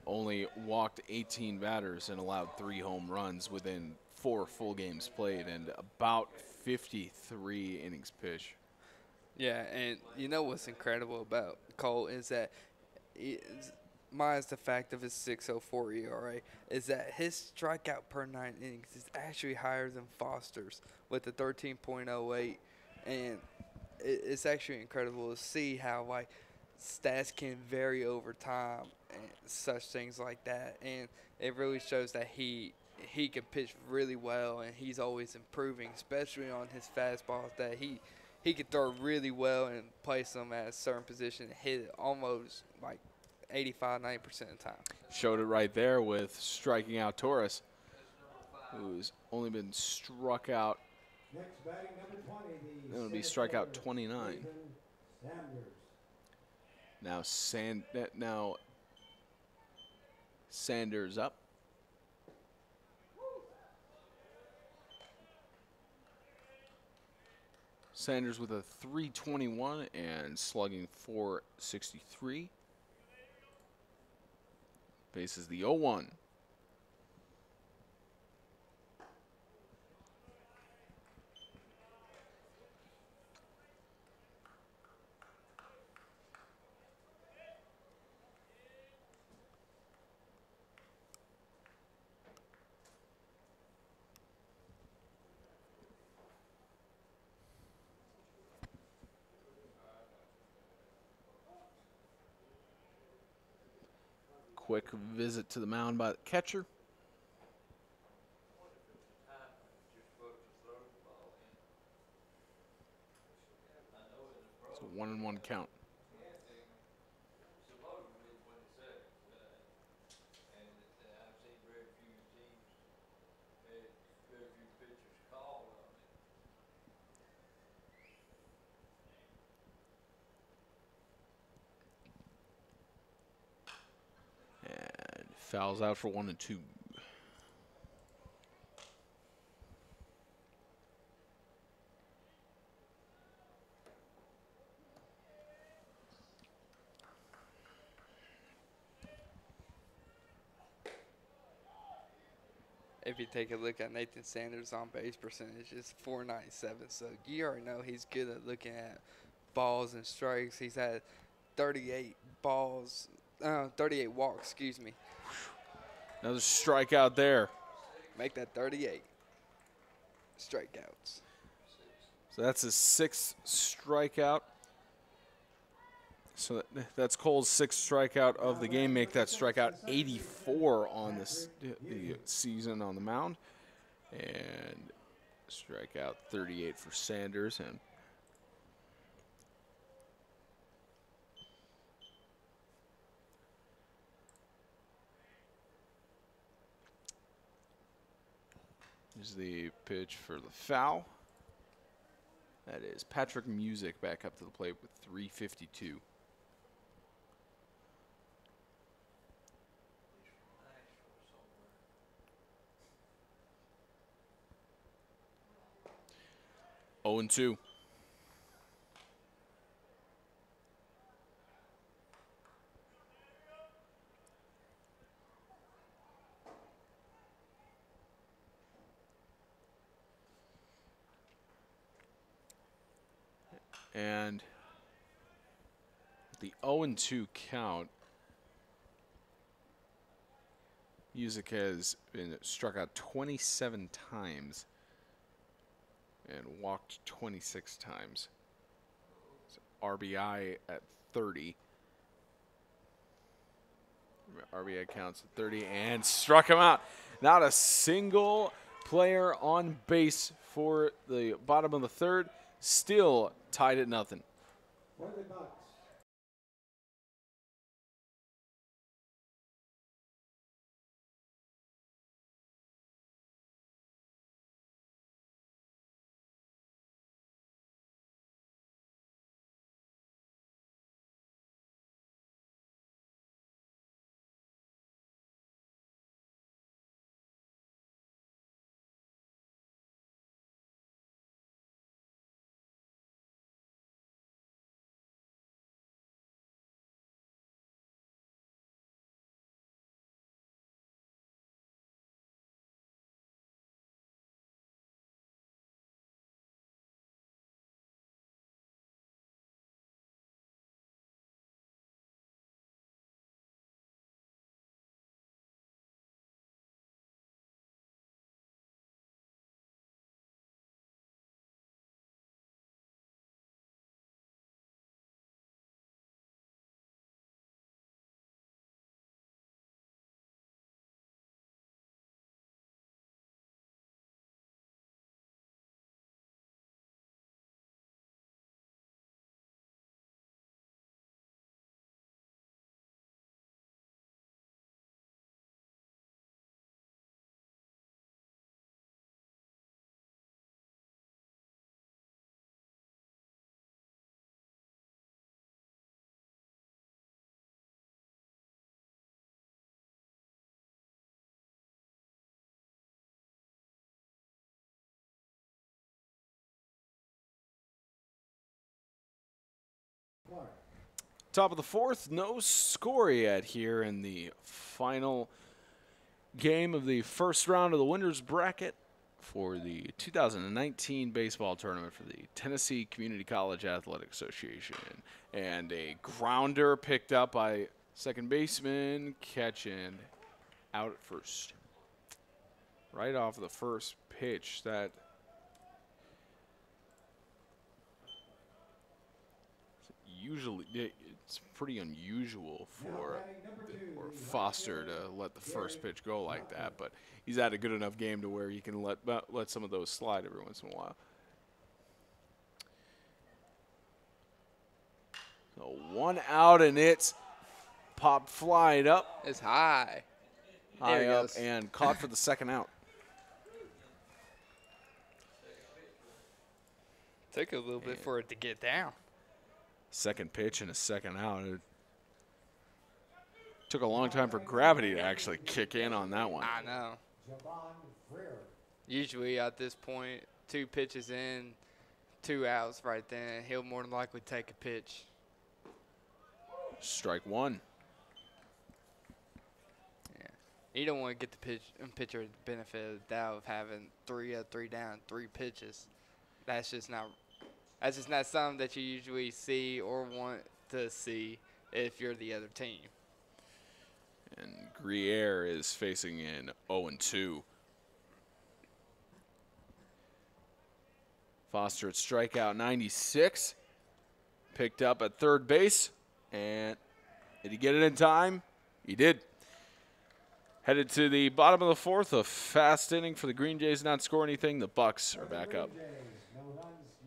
only walked 18 batters and allowed 3 home runs within 4 full games played and about 53 innings pitched. Yeah, and you know what's incredible about Cole is that minus the fact of his 6.04 ERA, is that his strikeout per 9 innings is actually higher than Foster's with a 13.08, and it's actually incredible to see how like stats can vary over time and such things like that, and it really shows that he can pitch really well and he's always improving, especially on his fastballs that he can throw really well and place them at a certain position and hit it almost like 85-90% of the time. Showed it right there with striking out Torres, who's only been struck out. Next batting number 20, the That would be center strikeout fielder, 29. Nathan Sanders. Now Sanders up. Sanders with a 321 and slugging 463. Faces the 0-1. Quick visit to the mound by the catcher. It's a 1-1 count. And fouls out for 1-2. If you take a look at Nathan Sanders' on base percentage, it's 497. So you already know he's good at looking at balls and strikes. He's had 38 walks, excuse me. Another strikeout there. Make that 38 strikeouts. So that's his 6th strikeout. So that's Cole's 6th strikeout of the game. Make that strikeout 84 on the season on the mound. And strikeout 38 for Sanders. And here's the pitch for the foul. That is Patrick Music back up to the plate with 352. Oh and 2. And the 0-2 count, Music has been struck out 27 times and walked 26 times. So RBI at 30. RBI counts at 30 and struck him out. Not a single player on base for the bottom of the 3rd. Still tied at 0. For the Bucs, Top of the fourth, no score yet here in the final game of the first round of the winners bracket for the 2019 baseball tournament for the Tennessee Community College Athletic Association. And a grounder picked up by second baseman, catching out at first. Right off the first pitch, that usually it's pretty unusual for Foster to let the first pitch go like that, but he's had a good enough game to where he can let some of those slide every once in a while. So 1 out, and it's popped flying up. It's high. High up and caught for the second out. Took a little bit for it to get down. Second pitch and a second out. It took a long time for gravity to actually kick in on that one. I know. Usually at this point, 2 pitches in, 2 outs right then, he'll more than likely take a pitch. Strike one. Yeah. You don't want to get the pitcher the benefit of the doubt of having 3 up, 3 down, 3 pitches. That's just not something that you usually see or want to see if you're the other team. And Gruyere is facing in 0-2. Foster at strikeout 96. Picked up at third base. And did he get it in time? He did. Headed to the bottom of the fourth, a fast inning for the Green Jays, not score anything. The Bucs are back up.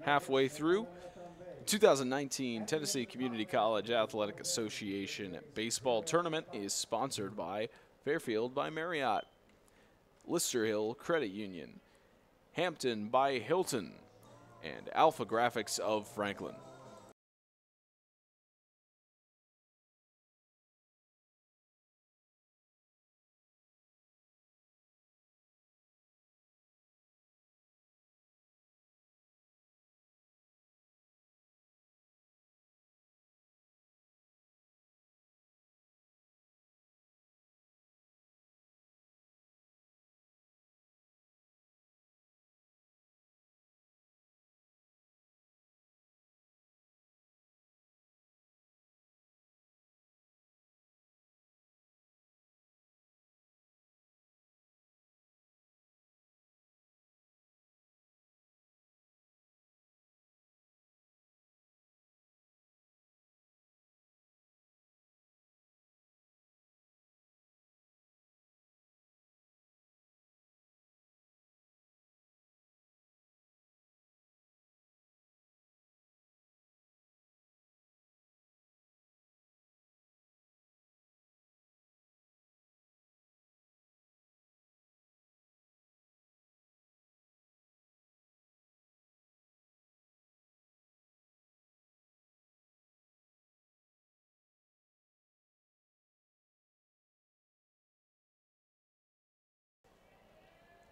Halfway through, 2019 Tennessee Community College Athletic Association baseball tournament is sponsored by Fairfield by Marriott, Lister Hill Credit Union, Hampton by Hilton, and Alpha Graphics of Franklin.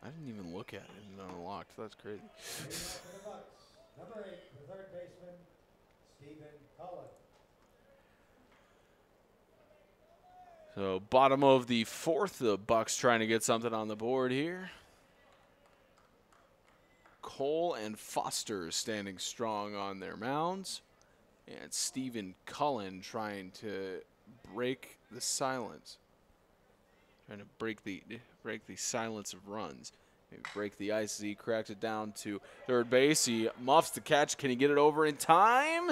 I didn't even look at it and unlocked. That's crazy. Number 8, the third baseman, Stephen Cullen. So bottom of the fourth, the Bucs trying to get something on the board here. Cole and Foster standing strong on their mounds. And Stephen Cullen trying to break the silence. Trying to break the silence of runs. Maybe break the ice as he cracked it down to third base. He muffs the catch. Can he get it over in time?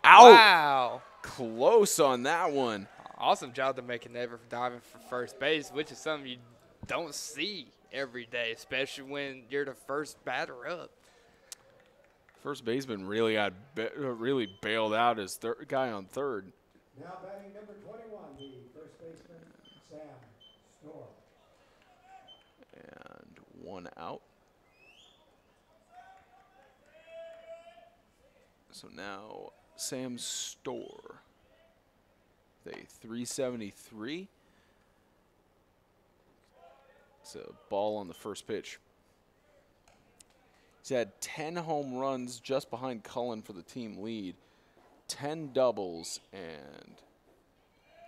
Out! Wow. Close on that one. Awesome job to make a never diving for first base, which is something you don't see every day, especially when you're the first batter up. First baseman really really bailed out his guy on third. Now batting number 21, the first baseman, Sam Storr. And 1 out. So now Sam Storr, a 373. It's a ball on the first pitch. He's had 10 home runs just behind Cullen for the team lead. 10 doubles and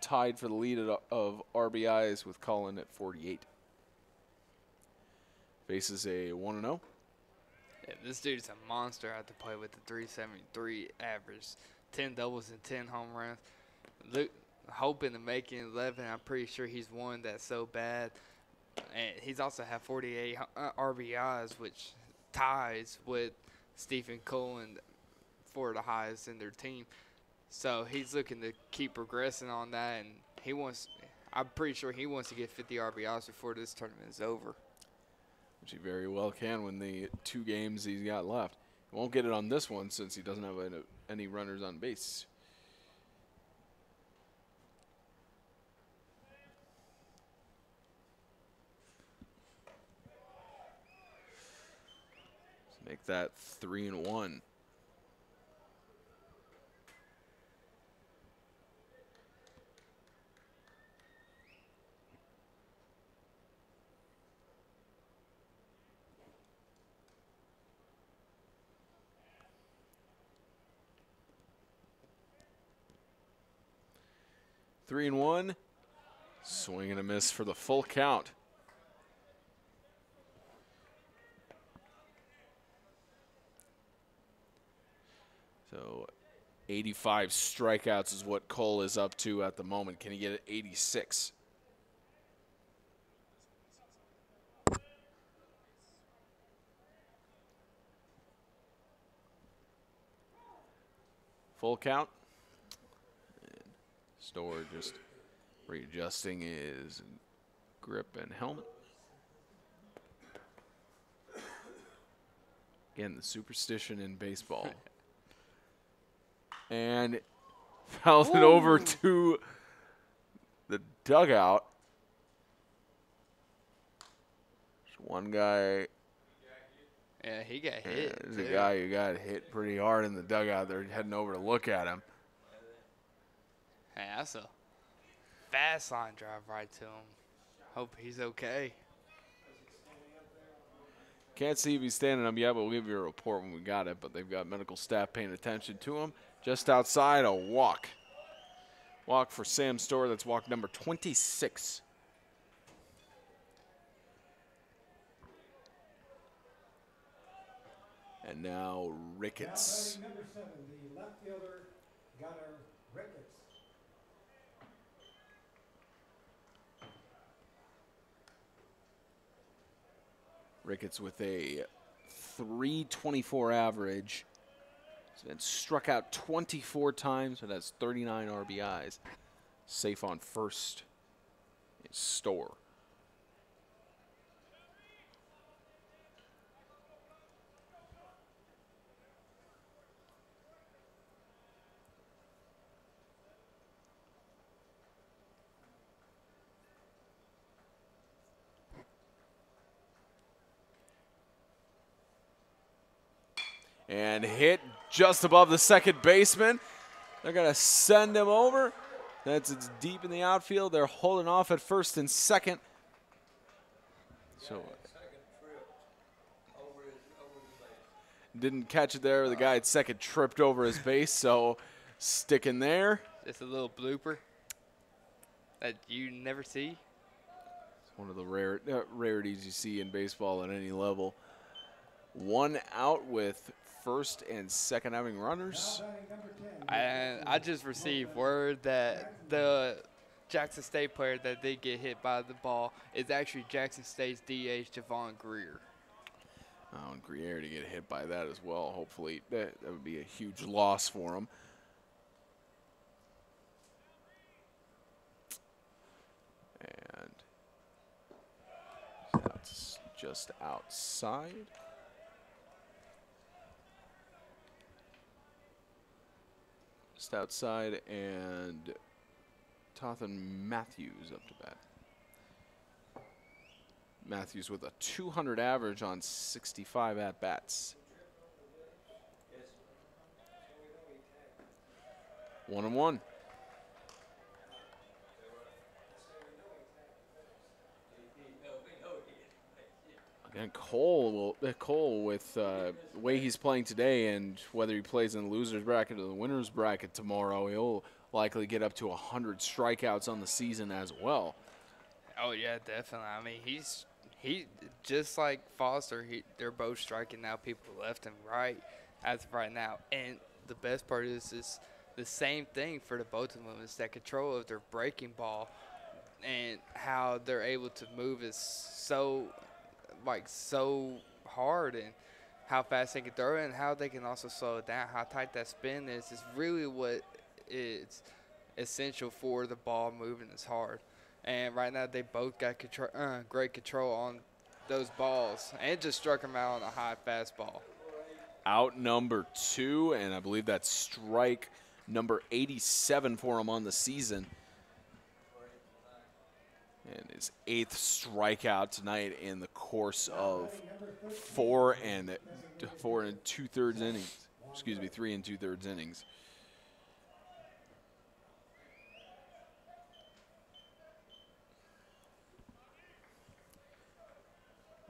tied for the lead of RBIs with Cullen at 48. Faces a 1-0. Yeah, this dude's a monster out to play with the 373 average, 10 doubles and 10 home runs. Look, hoping to make it 11. I'm pretty sure he's one that's so bad. And he's also had 48 RBIs, which ties with Stephen Cullen for the highest in their team. So he's looking to keep progressing on that, and I'm pretty sure he wants to get 50 RBIs before this tournament is over. Which he very well can when the 2 games he's got left. He won't get it on this one since he doesn't have any runners on base. Let's make that 3-1. Three and one. Swing and a miss for the full count. So 85 strikeouts is what Cole is up to at the moment. Can he get it 86? Full count. And Storer just readjusting his grip and helmet. Again, the superstition in baseball. And fouled it over to the dugout. There's one guy. Yeah, he got hit. There's a guy who got hit pretty hard in the dugout. They're heading over to look at him. Hey, that's a fast line drive right to him. Hope he's okay. Can't see if he's standing up yet, but we'll give you a report when we got it. But they've got medical staff paying attention to him. Just outside, a walk. Walk for Sam Storer. That's walk number 26. And now Ricketts. Now batting number 7, the left fielder, Gunnar Ricketts. Ricketts with a 324 average. He's been struck out 24 times, but has 39 RBIs. Safe on first is Storer. And hit just above the second baseman. They're going to send him over. It's deep in the outfield. They're holding off at first and second. So didn't catch it there. The guy at second tripped over his base, so sticking there. Just a little blooper that you never see. It's one of the rarities you see in baseball at any level. One out with first and second having runners. And I just received word that the Jackson State player that did get hit by the ball is actually Jackson State's DH, Javon Greer. Oh, and Greer to get hit by that as well. Hopefully that would be a huge loss for him. And that's just outside. Just outside, and Tothan Matthews up to bat. Matthews with a 200 average on 65 at-bats. 1-1. And Cole with the way he's playing today, and whether he plays in the loser's bracket or the winner's bracket tomorrow, he'll likely get up to 100 strikeouts on the season as well. Oh yeah, definitely. I mean, he just like Foster. They're both striking out people left and right as of right now. And the best part is the same thing for the both of them. Is that control of their breaking ball and how they're able to move is so hard, and how fast they can throw it and how they can also slow it down. How tight that spin is really what is essential for the ball moving as hard. And right now they both got great control on those balls and just struck them out on a high fastball. Out number 2, and I believe that's strike number 87 for him on the season. And his 8th strikeout tonight in the course of 4 and 2/3 innings. Excuse me, 3 and 2/3 innings.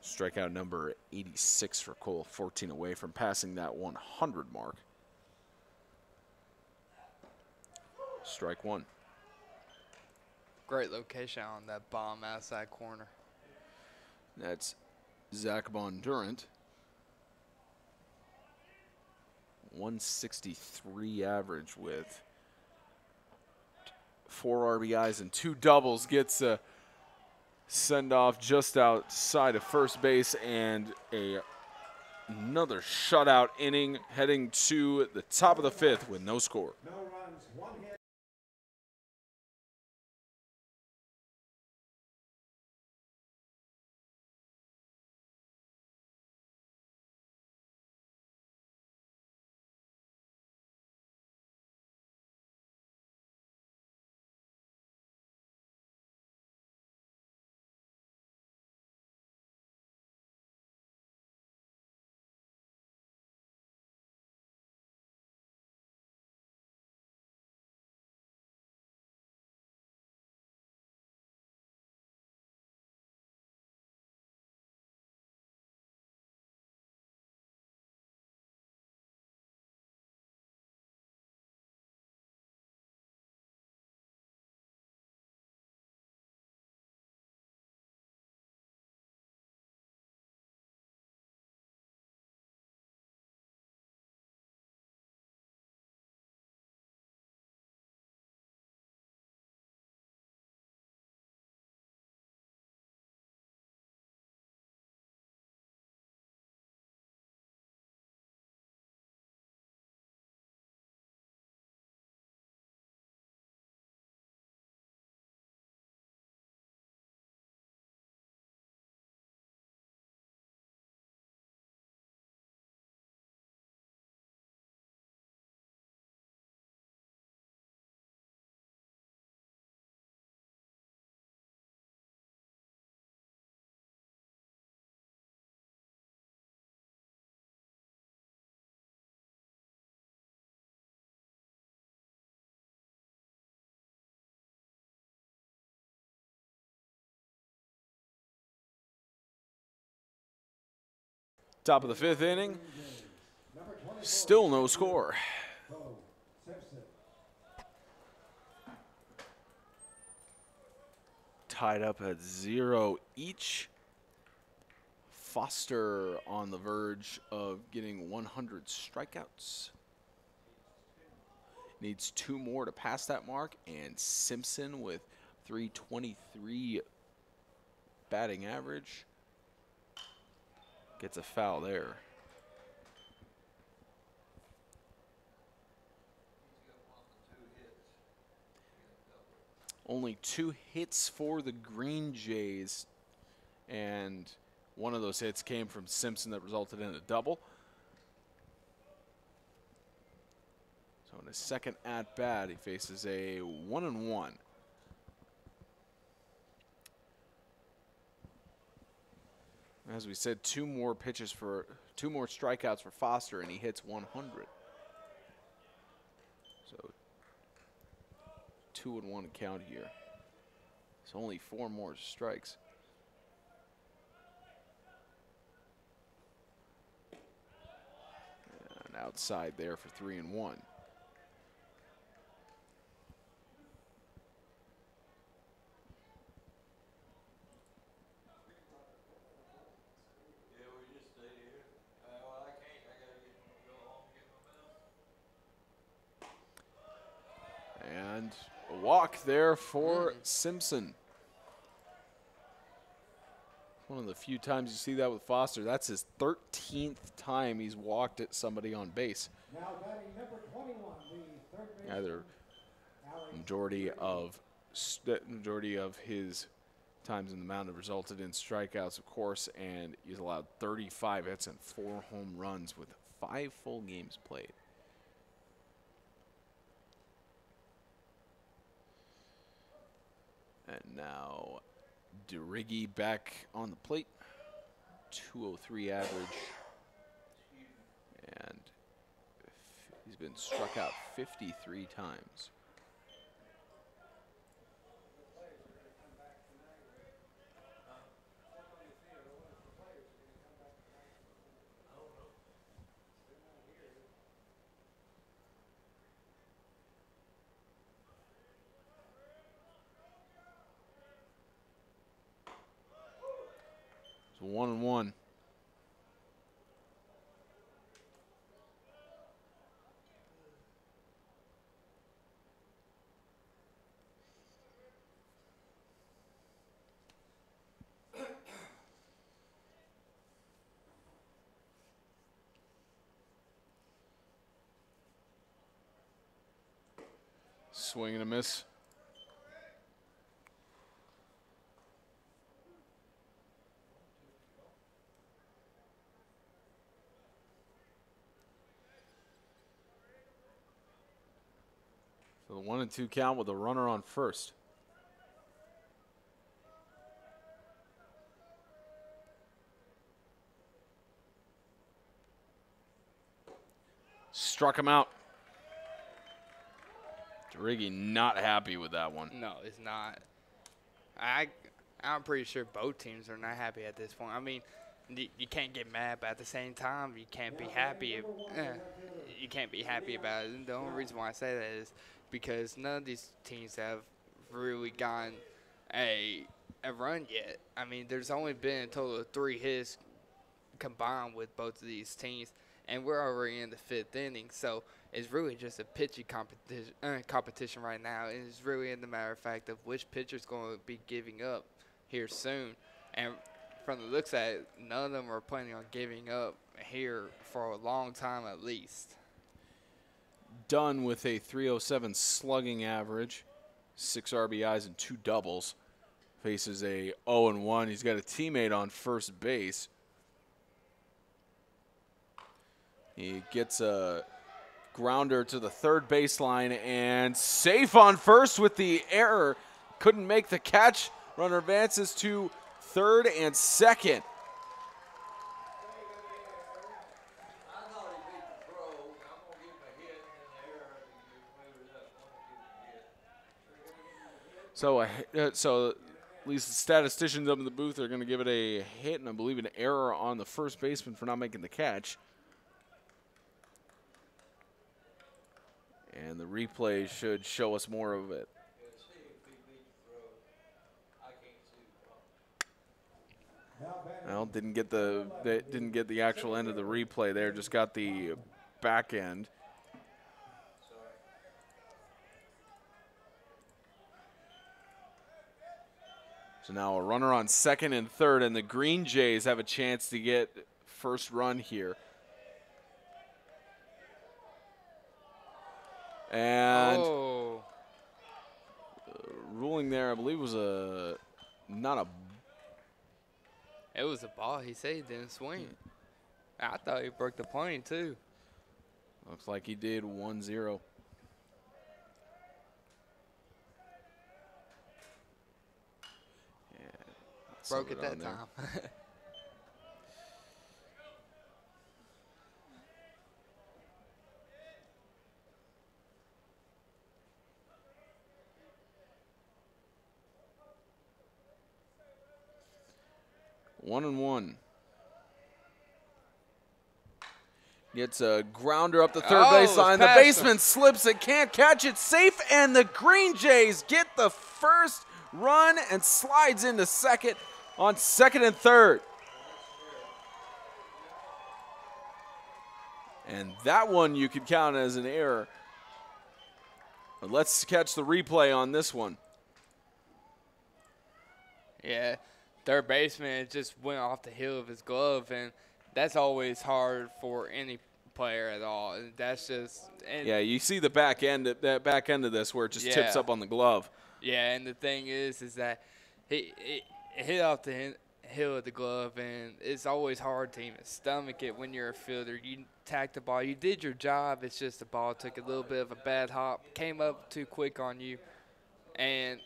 Strikeout number 86 for Cole, 14 away from passing that 100 mark. Strike 1. Great location on that bomb outside corner. That's Zach Bondurant. 163 average with 4 RBIs and 2 doubles. Gets a send off just outside of first base, and another shutout inning heading to the top of the 5th with no score. No runs, 1 hit. Top of the 5th inning, still no score. Tied up at 0 each. Foster on the verge of getting 100 strikeouts. Needs 2 more to pass that mark, and Simpson with 323 batting average gets a foul there. Only 2 hits for the Green Jays, and one of those hits came from Simpson that resulted in a double. So in his second at-bat, he faces a 1-1. As we said, 2 more strikeouts for Foster, and he hits 100. So 2-1 count here. So only 4 more strikes. outside there for 3-1. Yeah, we just stay here. Well, I can't. I gotta go home and get my mail. And a walk there for Simpson. One of the few times you see that with Foster. That's his 13th time he's walked at somebody on base. Now batting number 21, the third baseman. Either majority of his times in the mound have resulted in strikeouts, of course, and he's allowed 35 hits and 4 home runs with 5 full games played. And now DeRiggi back on the plate. 203 average. And he's been struck out 53 times. So 1-1. Swing and a miss. So the 1-2 count with a runner on first. Struck him out. DeRiggi not happy with that one. No, it's not. I'm pretty sure both teams are not happy at this point. I mean, you can't get mad, but at the same time, you can't be happy. You can't be happy about it. And the only reason why I say that is because none of these teams have really gotten a run yet. I mean, there's only been a total of 3 hits combined with both of these teams, and we're already in the 5th inning. So it's really just a pitching competition right now. And it's really in the matter of fact of which pitcher's going to be giving up here soon. And from the looks at it, none of them are planning on giving up here for a long time at least. Done with a 307 slugging average, 6 RBIs and 2 doubles. Faces a 0-1. He's got a teammate on first base. He gets a grounder to the third baseline and safe on first with the error. Couldn't make the catch. Runner advances to third and second. I thought he beat the throw. I'm gonna give him a hit and the error and move it up. I'm gonna give him a hit. So at least the statisticians up in the booth are going to give it a hit and I believe an error on the first baseman for not making the catch. And the replay should show us more of it. Yeah, see if he beat the throw. I can't see the problem. Now batting Well, didn't get the actual end of the replay there, just got the back end. Sorry. So now a runner on second and third, and the Green Jays have a chance to get first run here. And ruling there, I believe, was not a. It was a ball. He said he didn't swing. I thought he broke the plane too. Looks like he did 1-0. Yeah, Broke it on that there. time. 1-1. Gets a grounder up the third Oh, it's baseline. The past him. baseman slips it, can't catch it. Safe, and the Green Jays get the first run and slides into second on second and third. And that one you could count as an error. But let's catch the replay on this one. Yeah, third baseman just went off the heel of his glove, and that's always hard for any player at all. That's just Yeah, you see the back end of this where it just tips Yeah. up on the glove. Yeah, and the thing is that he hit off the heel of the glove, and it's always hard to even stomach it when you're a fielder. You tacked the ball, you did your job. It's just the ball took a little bit of a bad hop, came up too quick on you, and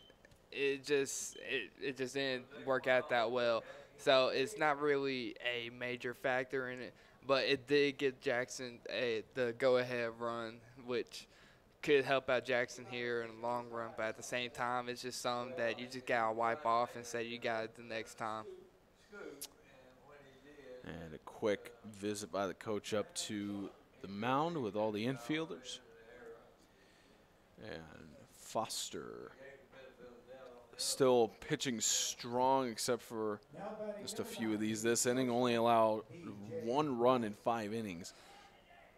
it just didn't work out that well. So it's not really a major factor in it, but it did get Jackson the go-ahead run, which could help out Jackson here in the long run. But at the same time, it's just something that you just gotta wipe off and say you got it the next time. And a quick visit by the coach up to the mound with all the infielders. And Foster still pitching strong except for just a few of these this inning. Only allowed 1 run in 5 innings.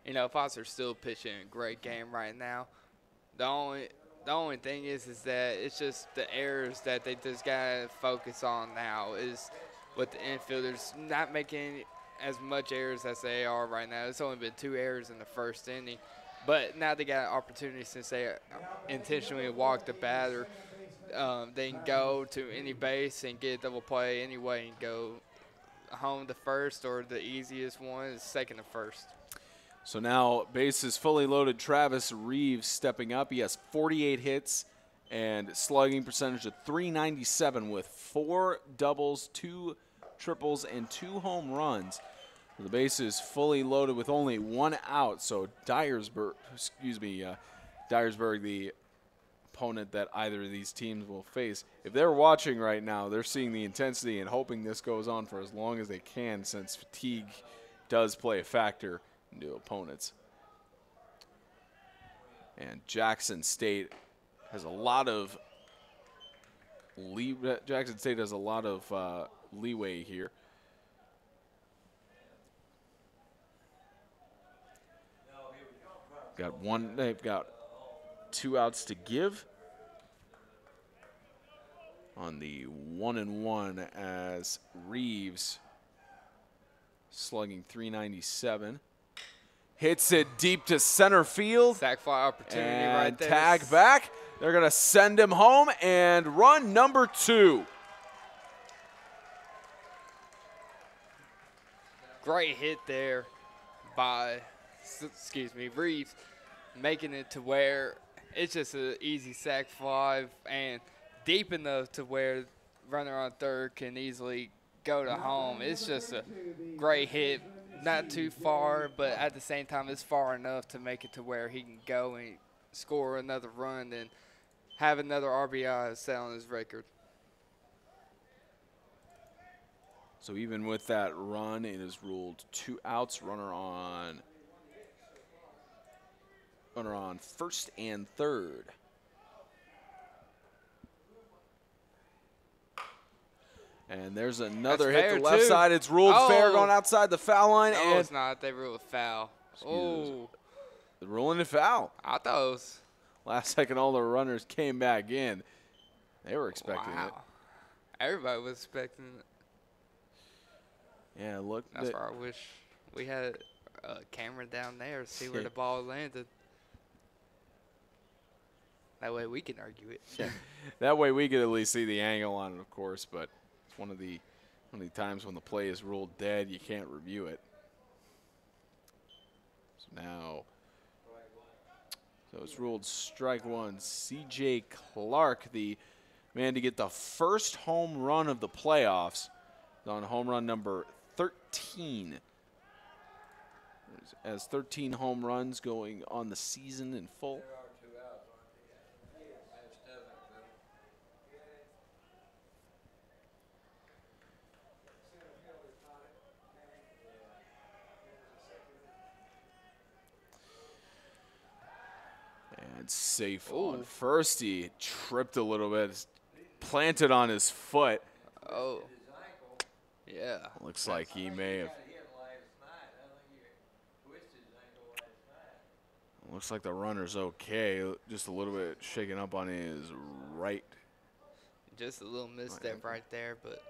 You know, Foster's still pitching a great game right now. The only thing is that it's just the errors that they just gotta focus on now is with the infielders not making as much errors as they are right now. It's only been 2 errors in the first inning, but now they got an opportunity since they intentionally walked the batter. They can go to any base and get a double play anyway and go home to first, or the easiest one is second to first. So now bases fully loaded. Travis Reeves stepping up. He has 48 hits and slugging percentage of .397 with 4 doubles, 2 triples, and 2 home runs. The bases fully loaded with only 1 out. So Dyersburg, the opponent that either of these teams will face. If they're watching right now, they're seeing the intensity and hoping this goes on for as long as they can, since fatigue does play a factor into opponents. And Jackson State has a lot of leeway here. They've got 2 outs to give on the 1-1 as Reeves slugging .397. Hits it deep to center field. Sack fly opportunity and right there. Tag back. They're going to send him home and run number 2. Great hit there by, Reeves, making it to where it's just an easy sack fly and deep enough to where runner on third can easily go to home. It's just a great hit. Not too far, but at the same time, it's far enough to make it to where he can go and score another run and have another RBI set on his record. So even with that run, it is ruled 2 outs. Runner on first and third. And there's another hit to the left side. It's ruled fair going outside the foul line. No, and it's not. They ruled foul. Oh. They're ruling it foul. I thought it was. Last second, all the runners came back in. They were expecting it. Everybody was expecting it. Yeah, look. That's why I wish we had a camera down there to see where the ball landed. That way we can argue it. Yeah. That way we could at least see the angle on it, of course, but it's one of the times when the play is ruled dead, you can't review it. So it's ruled strike 1. C.J. Clark, the man to get the first home run of the playoffs, on home run number 13. Has 13 home runs going on the season in full. And safe on first. He tripped a little bit, planted on his foot. Oh, yeah. Looks like he may have. Looks like the runner's okay. Just a little bit shaken up on his right. Just a little misstep right there, but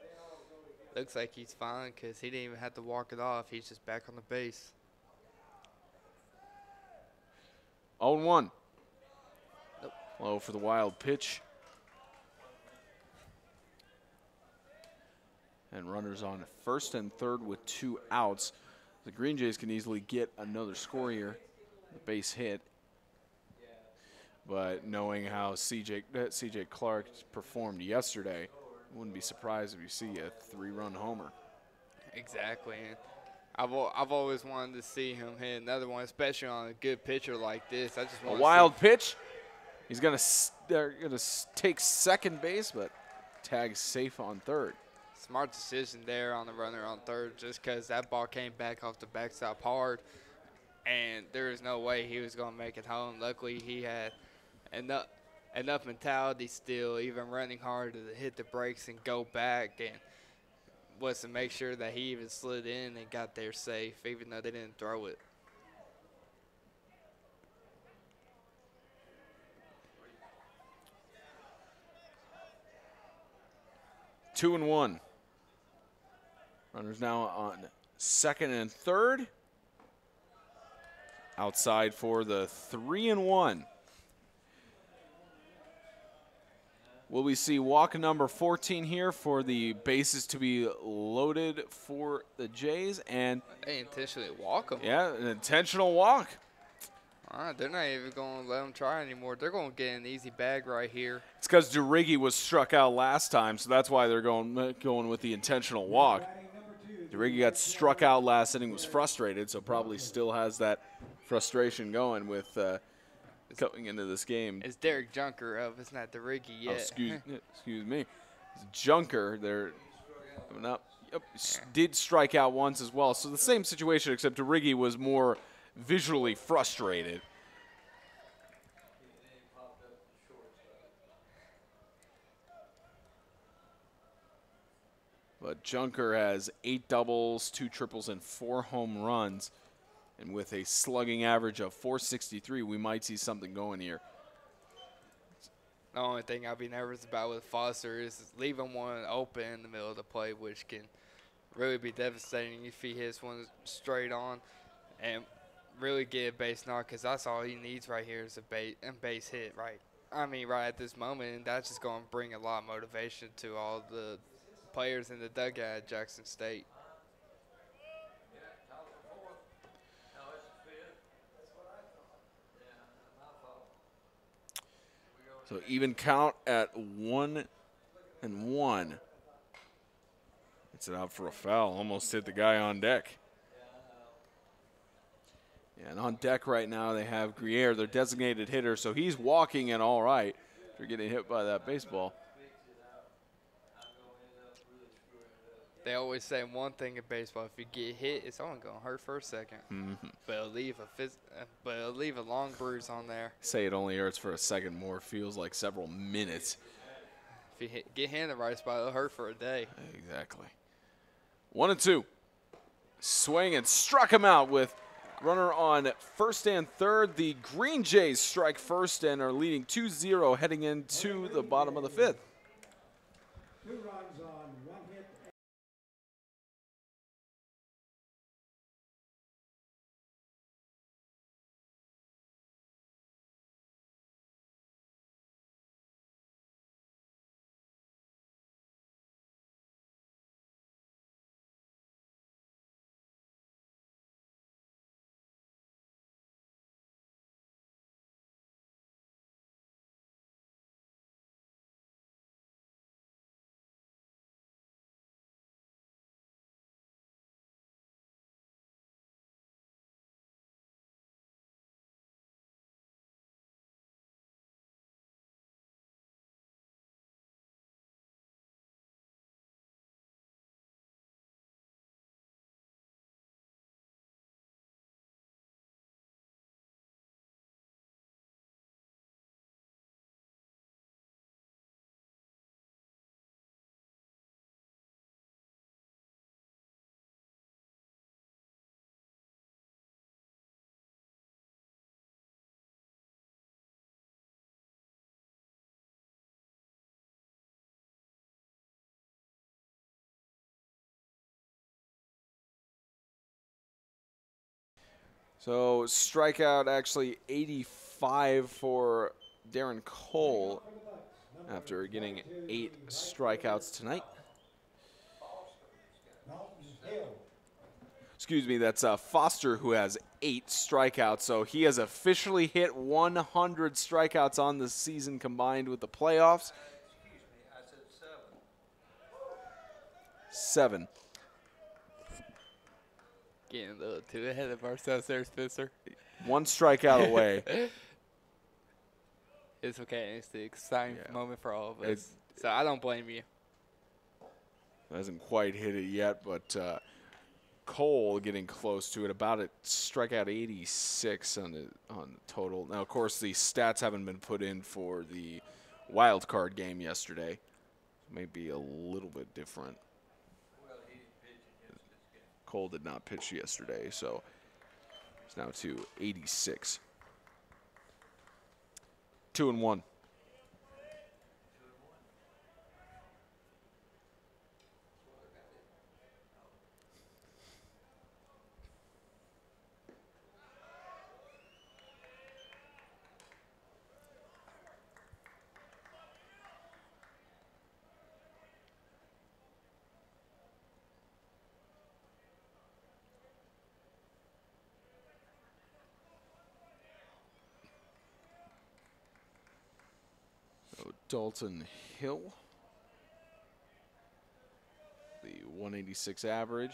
looks like he's fine because he didn't even have to walk it off. He's just back on the base. 0-1. Nope. Low for the wild pitch. And runners on first and third with 2 outs. The Green Jays can easily get another score here. The base hit. But knowing how CJ Clark performed yesterday, wouldn't be surprised if you see a 3-run homer. Exactly. And I've always wanted to see him hit another one, especially on a good pitcher like this. I just want A wild pitch. He's they're gonna take second base, but tags safe on third. Smart decision there on the runner on third, just because that ball came back off the backstop hard, and there is no way he was going to make it home. Luckily, he had enough mentality still, even running hard, to hit the brakes and go back, and was to make sure that he even slid in and got there safe, even though they didn't throw it. Two and one. Runners now on second and third. Outside for the 3-1. Will we see walk number 14 here for the bases to be loaded for the Jays? And They intentionally walk him. yeah, an intentional walk. All right, they're not even going to let him try anymore. They're going to get an easy bag right here. It's because Duriggi was struck out last time, so that's why they're going with the intentional walk. Duriggi got struck out last inning, was frustrated, so probably still has that frustration going with coming into this game. It's Derek Junker of, it's not Duriggi yet. Oh, excuse me. It's Junker, they're coming up. Yep, did strike out once as well. So the same situation, except Duriggi was more visually frustrated. But Junker has 8 doubles, 2 triples, and 4 home runs. And with a slugging average of .463, we might see something going here. The only thing I'd be nervous about with Foster is leaving one open in the middle of the plate, which can really be devastating if he hits one straight on and really get a base knock, because that's all he needs right here is a base hit right at this moment, and that's just going to bring a lot of motivation to all the players in the dugout at Jackson State. So even count at 1-1. It's it out for a foul. Almost hit the guy on deck. Yeah, and on deck right now they have Grier, their designated hitter, so he's walking in all right after getting hit by that baseball. They always say one thing in baseball: if you get hit, it's only going to hurt for a second, but it'll leave a long bruise on there. Say it only hurts for a second, more feels like several minutes. If you get hit in the right spot, it'll hurt for a day. Exactly. 1-2. Swing and struck him out with runner on first and third. The Green Jays strike first and are leading 2-0 heading into the bottom of the 5th. 2 runs on 1 hit. So strikeout actually 85 for Darren Cole after getting 8 strikeouts tonight. Excuse me, that's Foster who has 8 strikeouts. So he has officially hit 100 strikeouts on the season combined with the playoffs. Excuse me, I said 7. 7. Getting a little too ahead of ourselves there, Spencer. 1 strikeout away. It's okay. It's the exciting Yeah. moment for all of us. So I don't blame you. Hasn't quite hit it yet, but Cole getting close to it, about at strikeout 86 on the total. Now, of course, the stats haven't been put in for the wild card game yesterday. Maybe a little bit different. Well, he didn't pitch in yesterday's game. Cole did not pitch yesterday, so it's now to 86. 2-1. So Dalton Hill, the 186 average,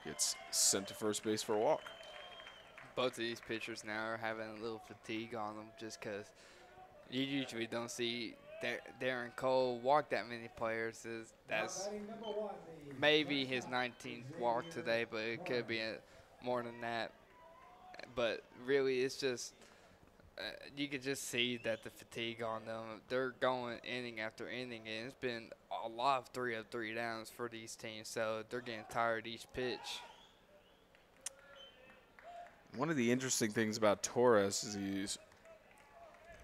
gets sent to first base for a walk. Both of these pitchers now are having a little fatigue on them just because you usually don't see Darren Cole walk that many players. That's maybe his 19th walk today, but it could be more than that. But really, it's just you could just see that the fatigue on them. They're going inning after inning, and it's been a lot of 3 of 3 downs for these teams, so they're getting tired each pitch. One of the interesting things about Torres is he's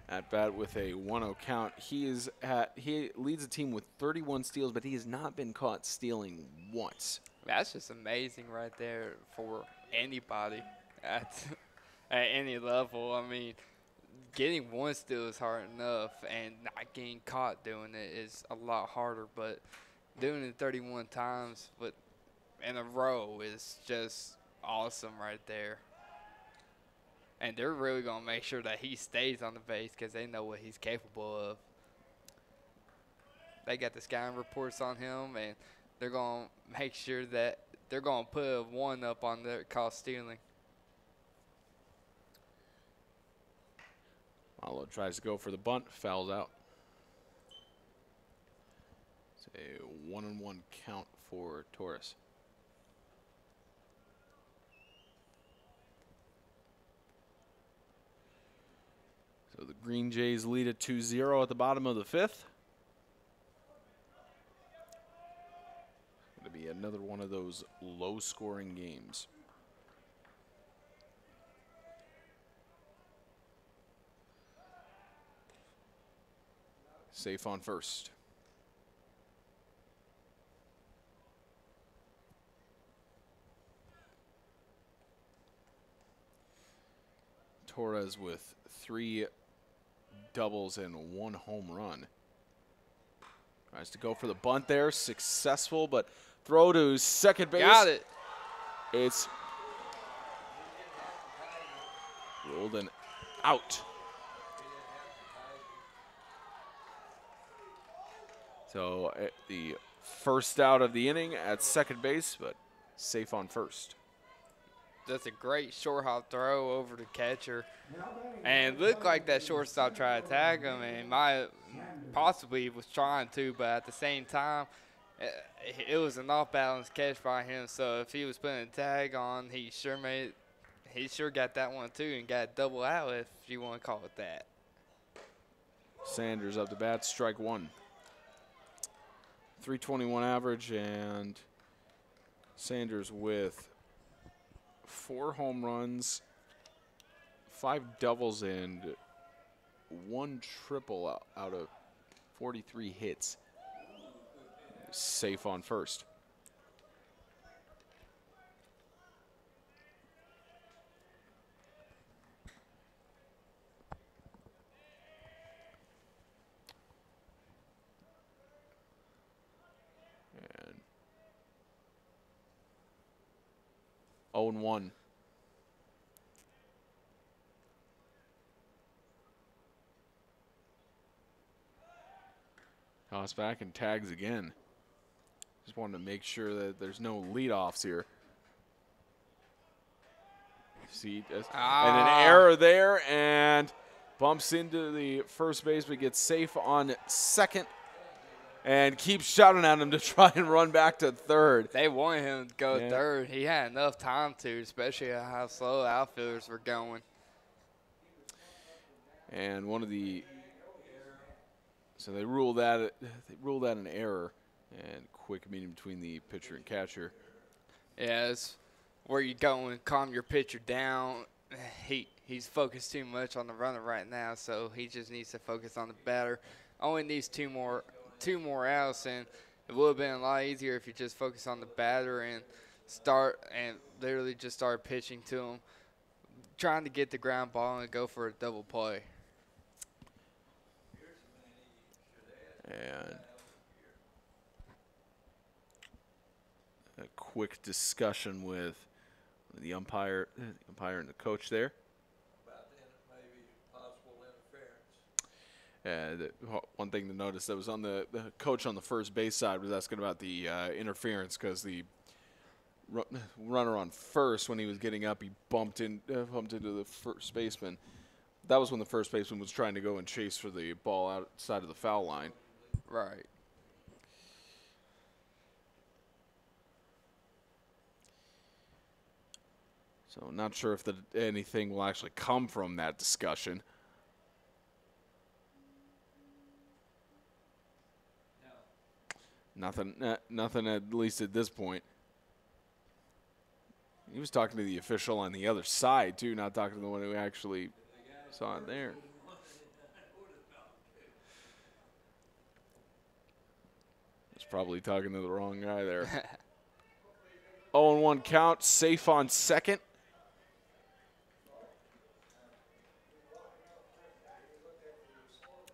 at bat with a 1-0 count. He leads the team with 31 steals, but he has not been caught stealing once. That's just amazing right there for anybody at any level. I mean, getting 1 steal is hard enough, and not getting caught doing it is a lot harder. But doing it 31 times in a row is just awesome right there. And they're really going to make sure that he stays on the base because they know what he's capable of. They got the scouting reports on him, and they're going to make sure that they're going to put a 1 up on their call stealing. Malo tries to go for the bunt, fouls out. It's a 1-1 count for Torres. So the Green Jays lead at 2-0 at the bottom of the 5th. Going to be another one of those low-scoring games. Safe on first. Torres with 3 doubles and 1 home run. Tries to go for the bunt there. Successful, but throw to second base. Got it. It's rolled and out. So the first out of the inning at second base, but safe on first. That's a great short hop throw over the catcher. And it looked like that shortstop tried to tag him, and possibly was trying to, but at the same time, it was an off-balance catch by him. So if he was putting a tag on, he sure got that one too, and got a double out if you want to call it that. Sanders up to bat, strike 1. 321 average, and Sanders with 4 home runs, 5 doubles, and 1 triple out of 43 hits. Safe on first. 0-1. Toss back and tags again. Just wanted to make sure that there's no leadoffs here. See, and an error there, and bumps into the first base, but gets safe on second, and keeps shouting at him to try and run back to third. They wanted him to go third. He had enough time to, especially how slow outfielders were going. And one of the so they ruled that an error, and quick meeting between the pitcher and catcher. Yeah, it's where you go and calm your pitcher down. He's focused too much on the runner right now, so he just needs to focus on the batter. Only needs two more outs, and it would have been a lot easier if you just focus on the batter and literally just start pitching to him, trying to get the ground ball and go for a double play. And a quick discussion with the umpire and the coach there. About maybe possible interference. One thing to notice that was on the coach on the first base side was asking about the interference, because the runner on first, when he was getting up, he bumped into the first baseman. That was when the first baseman was trying to go and chase for the ball outside of the foul line. Right. So not sure if anything will actually come from that discussion. Nothing at least at this point. He was talking to the official on the other side too, not talking to the one who actually saw it there. He's probably talking to the wrong guy there. 0-1 count, safe on second.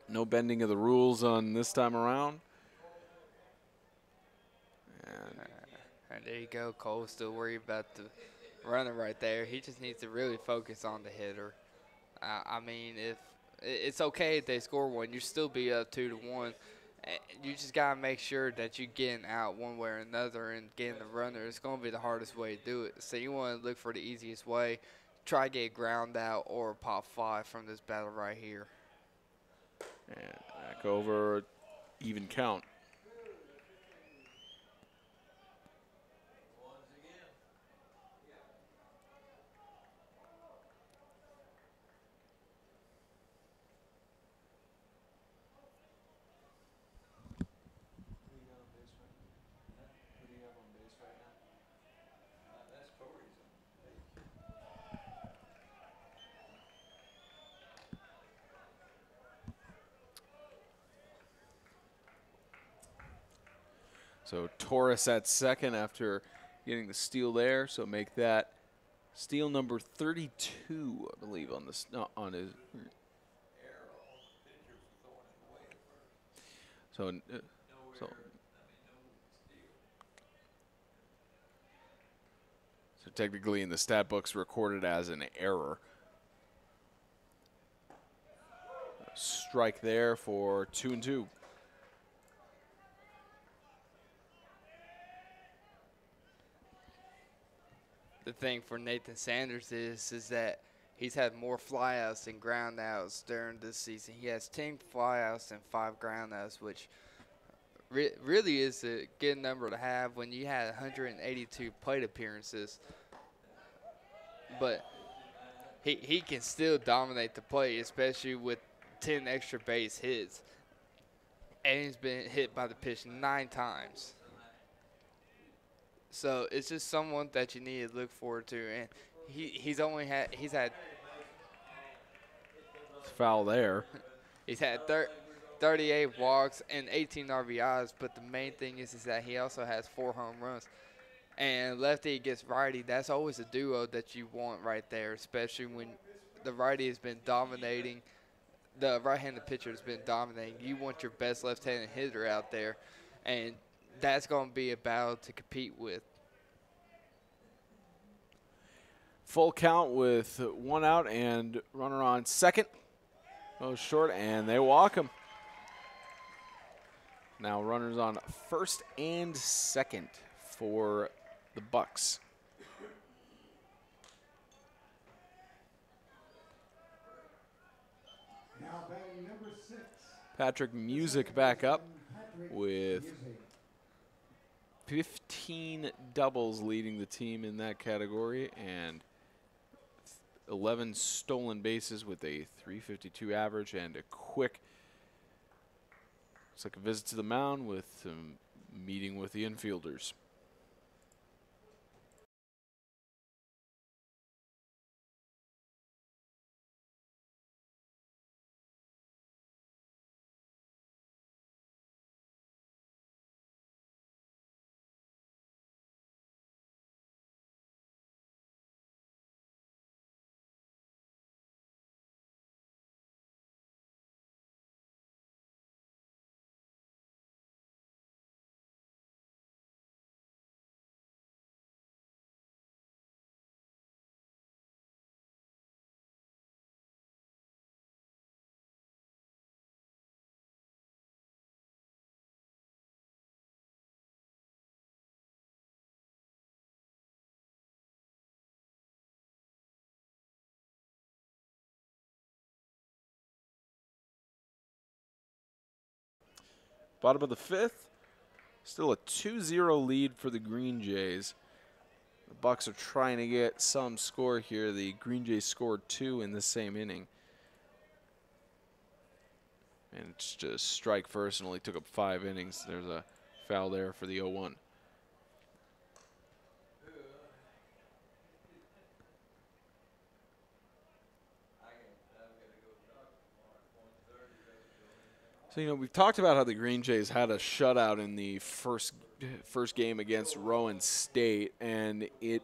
No bending of the rules on this time around. And there you go. Cole's still worried about the runner right there. He just needs to really focus on the hitter. I mean, if it's okay if they score one, you still be up 2-1. You just got to make sure that you're getting out one way or another and getting the runner. It's going to be the hardest way to do it. So you want to look for the easiest way. Try to get ground out or pop fly from this battle right here. And back over, even count. So Torres at second after getting the steal there. So make that steal number 32, I believe, on this on his. So technically in the stat books recorded as an error. Strike there for 2-2. The thing for Nathan Sanders is that he's had more flyouts than groundouts during this season. He has 10 flyouts and 5 groundouts, which really is a good number to have when you had 182 plate appearances. But he can still dominate the plate, especially with 10 extra base hits. And he's been hit by the pitch 9 times. So it's just someone that you need to look forward to, and he's had foul there. He's had 38 walks and 18 RBIs, but the main thing is that he also has 4 home runs. And lefty against righty, that's always a duo that you want right there, especially when the righty has been dominating. The right-handed pitcher has been dominating. You want your best left-handed hitter out there, and that's going to be a battle to compete with. Full count with 1 out and runner on second. Goes short, and they walk him. Now runners on first and second for the Bucs. Now batting number 6. Patrick Music back up with 15 doubles, leading the team in that category, and 11 stolen bases with a .352 average and a quick, looks like a visit to the mound with some meeting with the infielders. Bottom of the 5th, still a 2-0 lead for the Green Jays. The Bucs are trying to get some score here. The Green Jays scored 2 in the same inning. And it's just strike first and only took up 5 innings. There's a foul there for the 0-1. So, you know, we've talked about how the Green Jays had a shutout in the first game against Rowan State, and it,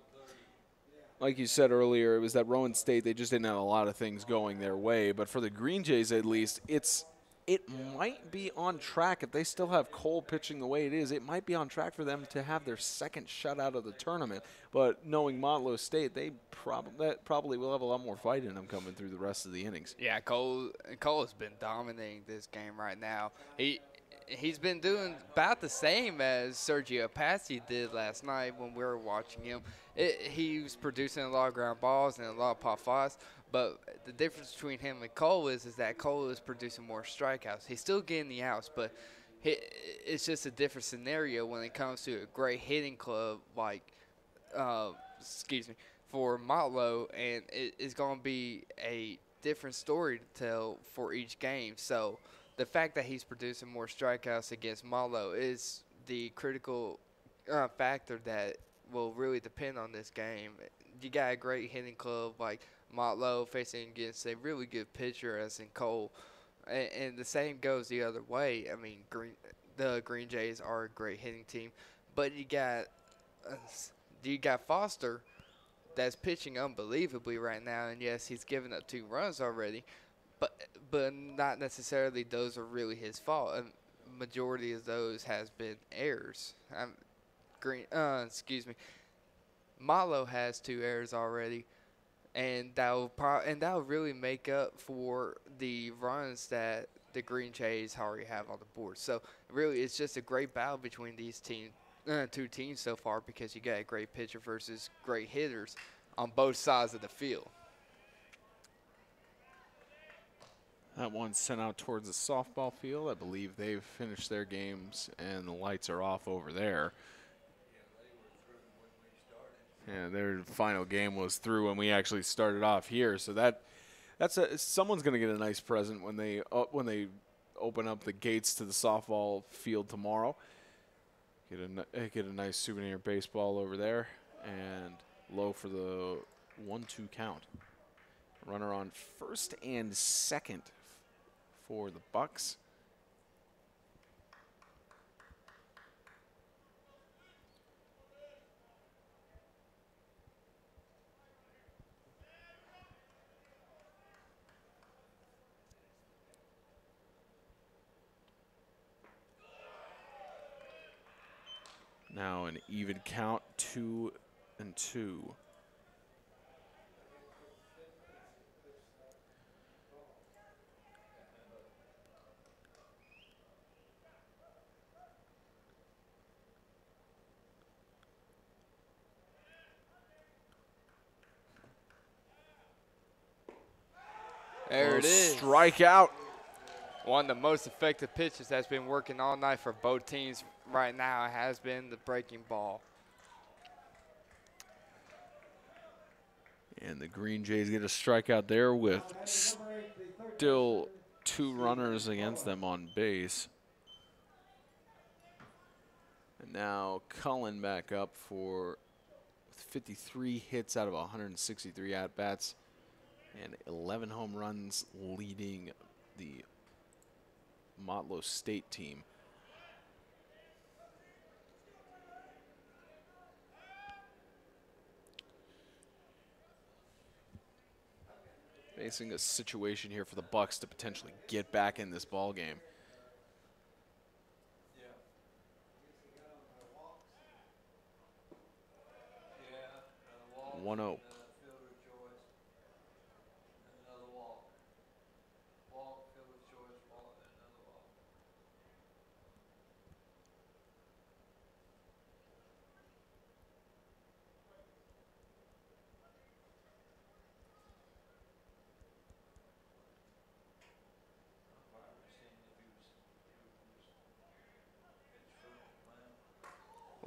like you said earlier, it was that Rowan State, they just didn't have a lot of things going their way. But for the Green Jays, at least, it might be on track. If they still have Cole pitching the way it is, it might be on track for them to have their second shutout of the tournament. But knowing Motlow State, they probably will have a lot more fight in them coming through the rest of the innings. Yeah, Cole has been dominating this game right now. He's been doing about the same as Sergio Passi did last night when we were watching him. He was producing a lot of ground balls and a lot of pop flies, but the difference between him and Cole is that Cole is producing more strikeouts. He's still getting the outs, but it's just a different scenario when it comes to a great hitting club like, for Motlow, and it's going to be a different story to tell for each game. So the fact that he's producing more strikeouts against Motlow is the critical factor that will really depend on this game. You got a great hitting club like Motlow facing against a really good pitcher as in Cole, and the same goes the other way. I mean, the Green Jays are a great hitting team, but you got Foster that's pitching unbelievably right now, and yes, he's given up 2 runs already, but not necessarily those are really his fault. A majority of those has been errors. Motlow has 2 errors already, and that'll really make up for the runs that the Green Jays already have on the board. So really, it's just a great battle between these 2 teams so far, because you got a great pitcher versus great hitters on both sides of the field. That one's sent out towards the softball field. I believe they've finished their games and the lights are off over there. Yeah, their final game was through when we actually started off here. So someone's going to get a nice present when they open up the gates to the softball field tomorrow. Get a nice souvenir baseball over there, and low for the 1-2 count. Runner on first and second for the Bucs. Now an even count, 2-2. There it is. Strikeout. One of the most effective pitches that's been working all night for both teams right now has been the breaking ball. And the Green Jays get a strikeout there with still 2 runners against them on base. And now Cullen back up for 53 hits out of 163 at-bats and 11 home runs, leading the Motlow State team. Facing a situation here for the Bucs to potentially get back in this ball game. 1-0.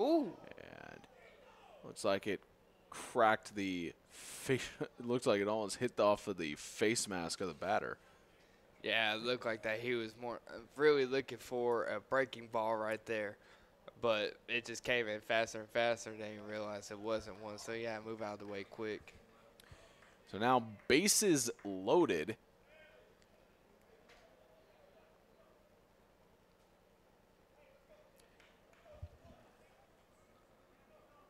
Ooh. And looks like it cracked the face. It looks like it almost hit off of the face mask of the batter. Yeah, it looked like that he was more really looking for a breaking ball right there. But it just came in faster and faster. They didn't realize it wasn't one. So, yeah, move out of the way quick. So now bases loaded.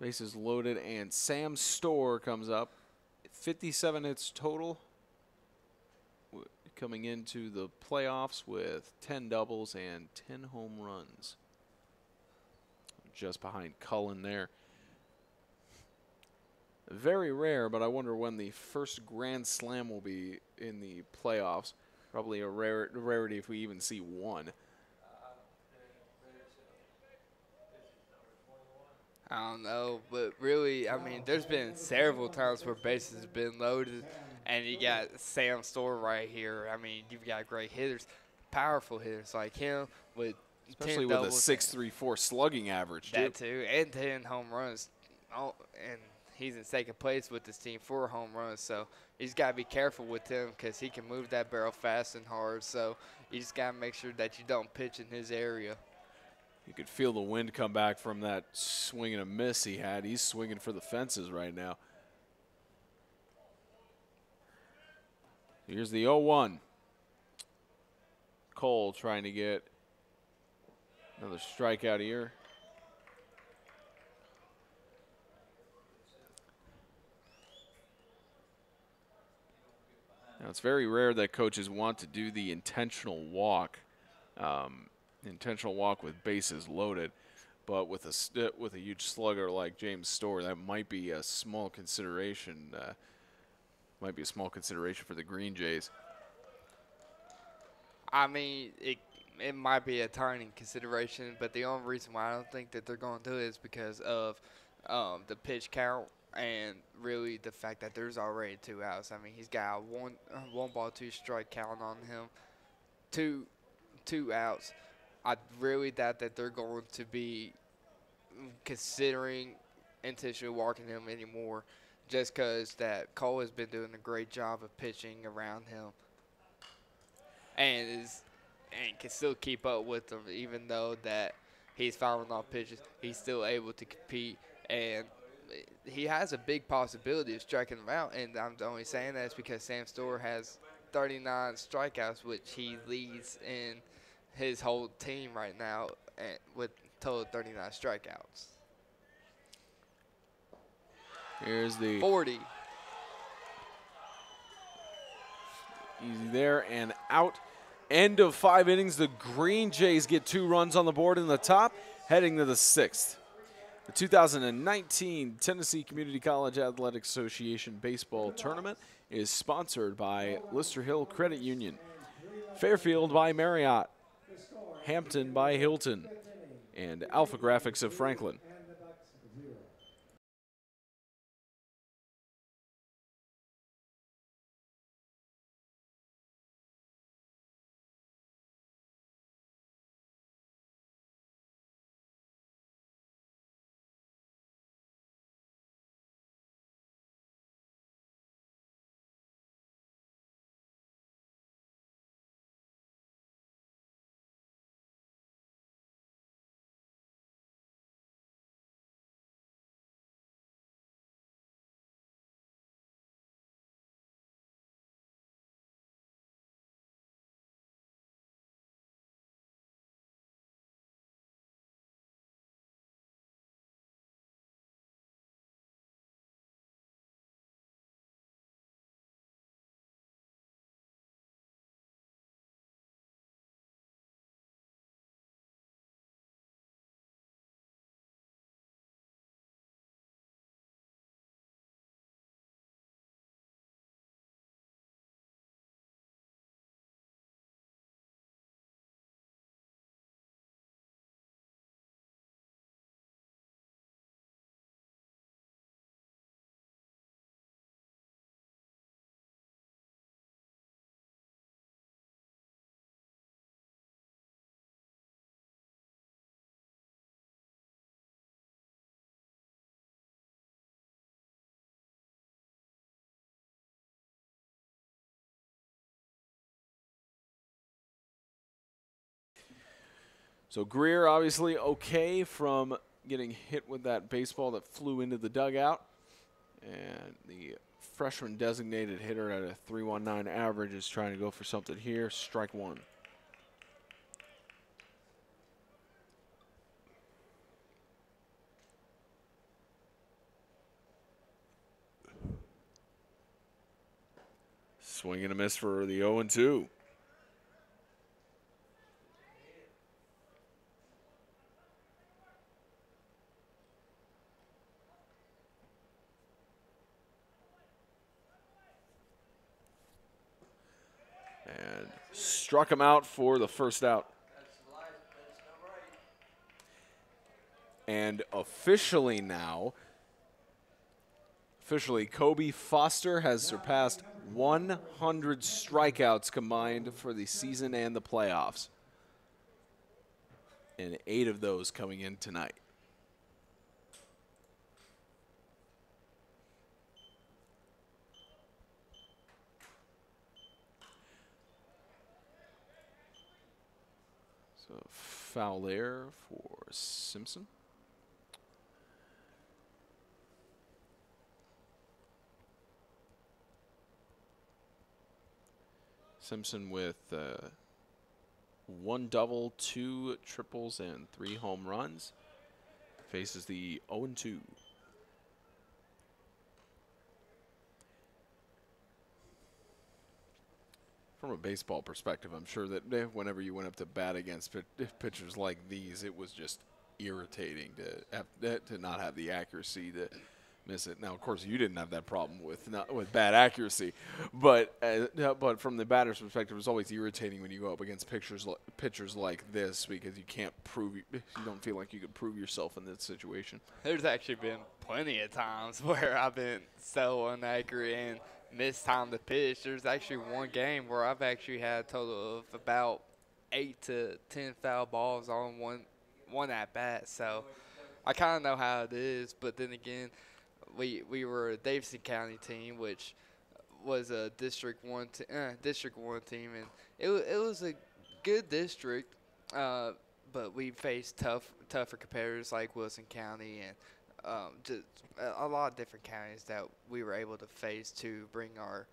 Bases loaded, and Sam Storr comes up. 57 hits total. Coming into the playoffs with 10 doubles and 10 home runs. Just behind Cullen there. Very rare, but I wonder when the first Grand Slam will be in the playoffs. Probably a rarity if we even see one. I don't know, but really, I mean, there's been several times where bases have been loaded, and you got Sam Storr right here. I mean, you've got great hitters, powerful hitters like him with especially 10 with a doubles, 6.34 slugging average. that too, and 10 home runs. Oh, and he's in second place with his team for home runs, so you just got to be careful with him because he can move that barrel fast and hard. So you just got to make sure that you don't pitch in his area. You could feel the wind come back from that swing and a miss he had. He's swinging for the fences right now. Here's the 0-1. Cole trying to get another strikeout here. Now, it's very rare that coaches want to do the intentional walk. Intentional walk with bases loaded, but with a huge slugger like James Storr, that might be a small consideration. Might be a small consideration for the Green Jays. I mean, it might be a tiny consideration, but the only reason why I don't think that they're going to do it is because of the pitch count and really the fact that there's already 2 outs. I mean, he's got a 1 ball, 2 strike count on him, two outs. I really doubt that they're going to be considering intentionally walking him anymore, just because that Cole has been doing a great job of pitching around him, and can still keep up with them, even though that he's fouling off pitches. He's still able to compete, and he has a big possibility of striking them out. And I'm only saying that is because Sam Storr has 39 strikeouts, which he leads in his whole team right now with total 39 strikeouts. Here's the 40. Easy there and out. End of 5 innings. The Green Jays get 2 runs on the board in the top, heading to the 6th. The 2019 Tennessee Community College Athletic Association Baseball Tournament is sponsored by Lister Hill Credit Union, Fairfield by Marriott, Hampton by Hilton, and Alpha Graphics of Franklin. So Greer obviously okay from getting hit with that baseball that flew into the dugout. And the freshman designated hitter at a 3.19 average is trying to go for something here. Strike one. Swing and a miss for the 0-2. And struck him out for the first out. That's number 8. And officially now, Kobe Foster has surpassed 100 strikeouts combined for the season and the playoffs. And 8 of those coming in tonight. So foul there for Simpson. Simpson with 1 double, 2 triples, and 3 home runs. Faces the 0-2. From a baseball perspective, I'm sure that whenever you went up to bat against pitchers like these, it was just irritating to not have the accuracy to miss it. Now, of course, you didn't have that problem with bad accuracy, but from the batter's perspective, it's always irritating when you go up against pitchers like this because you don't feel like you can prove yourself in this situation. There's actually been plenty of times where I've been so inaccurate and mistimed the pitch. There's actually one game where I've actually had a total of about 8 to 10 foul balls on one at bat. So I kind of know how it is. But then again, we were a Davidson County team, which was a District 1 team, and it was a good district. But we faced tougher competitors like Wilson County and just a lot of different counties that we were able to face to bring our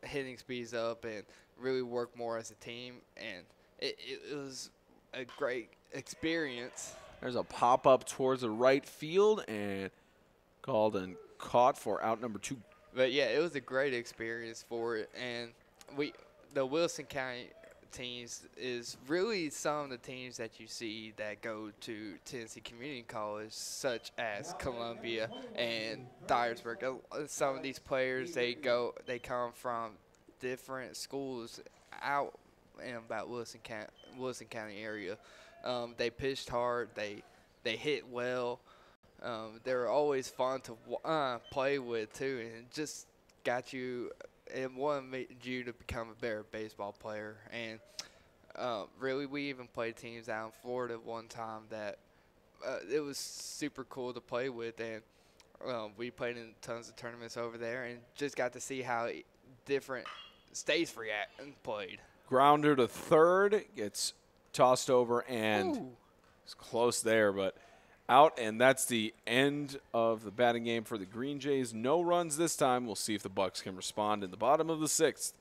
hitting speeds up and really work more as a team. And it was a great experience. There's a pop-up towards the right field and called and caught for out number 2. But, yeah, it was a great experience for it. And the Wilson County teams is really some of the teams that you see that go to Tennessee Community College, such as Columbia and Dyersburg. Some of these players, they come from different schools out in about Wilson County area. They pitched hard. They hit well. They're always fun to play with too, and it just got you. It wanted you to become a better baseball player. And really, we even played teams out in Florida one time that it was super cool to play with. And we played in tons of tournaments over there and just got to see how different states react and played. Grounder to third, gets tossed over, and it's close there, but out, and that's the end of the batting game for the Green Jays. No runs this time. We'll see if the Bucs can respond in the bottom of the 6th.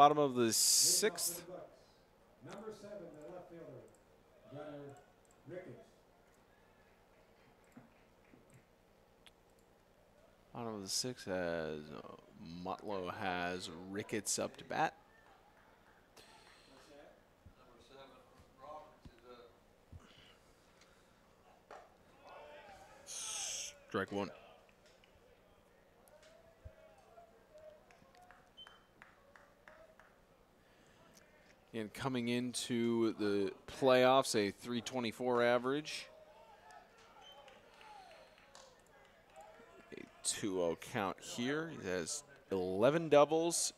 Bottom of the Leading off sixth. for the Bucs. Number 7, the left fielder, Gunnar Ricketts. Bottom of the sixth has Motlow has Ricketts up to bat. Number 7, Roberts is up. Strike one. And coming into the playoffs, a 324 average. A 2-0 count here. He has 11 doubles,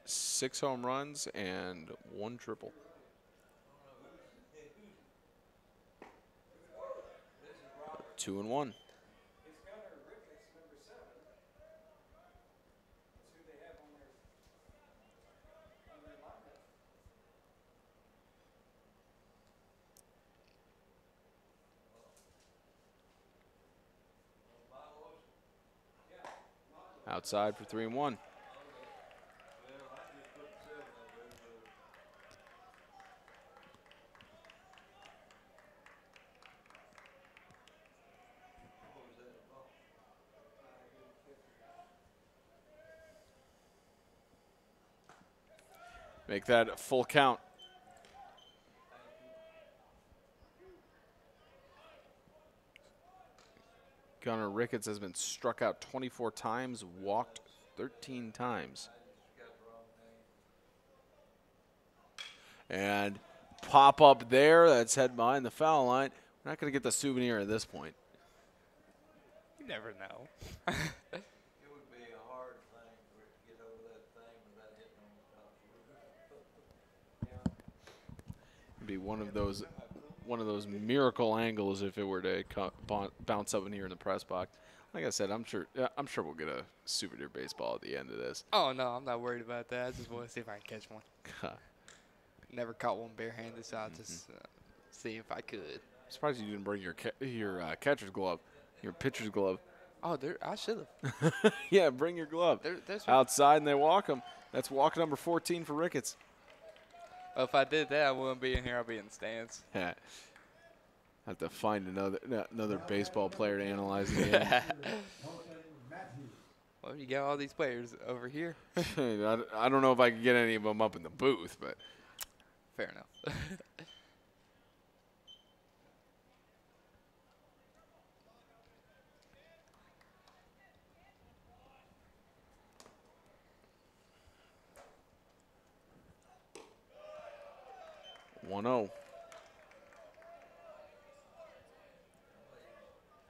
6 home runs, and 1 triple. Two and one. It's Gunnar Ricketts, number 7. That's who they have on their lineup. Outside for 3 and 1. Well, I just put 7 up there, but what was that about? Make that a full count. Gunnar Ricketts has been struck out 24 times, walked 13 times. And pop up there, that's head behind the foul line. We're not going to get the souvenir at this point. You never know. It would be a hard thing for it to get over that thing without hitting on the top. It'd be one of those miracle angles if it were to bounce up in here in the press box. Like I said, I'm sure we'll get a souvenir baseball at the end of this. Oh, no, I'm not worried about that. I just want to see if I can catch one. Never caught one barehanded, so I'll just see if I could. I'm surprised you didn't bring your catcher's glove, your pitcher's glove. Oh, I should have. Yeah, bring your glove. There's Outside and they walk him. That's walk number 14 for Ricketts. Well, if I did that, I wouldn't be in here. I'd be in the stands. Yeah. Have to find another baseball player to analyze the game. Well, you got all these players over here. I don't know if I can get any of them up in the booth, but Fair enough. one 0.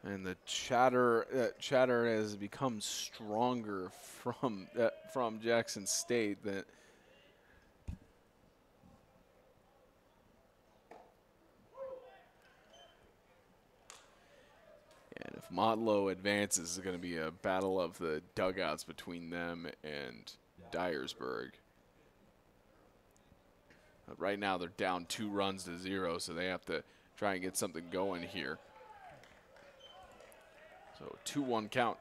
And the chatter has become stronger from Jackson State. That and if Motlow advances, it's going to be a battle of the dugouts between them and Dyersburg. But right now they're down 2-0, so they have to try and get something going here. So 2-1 count.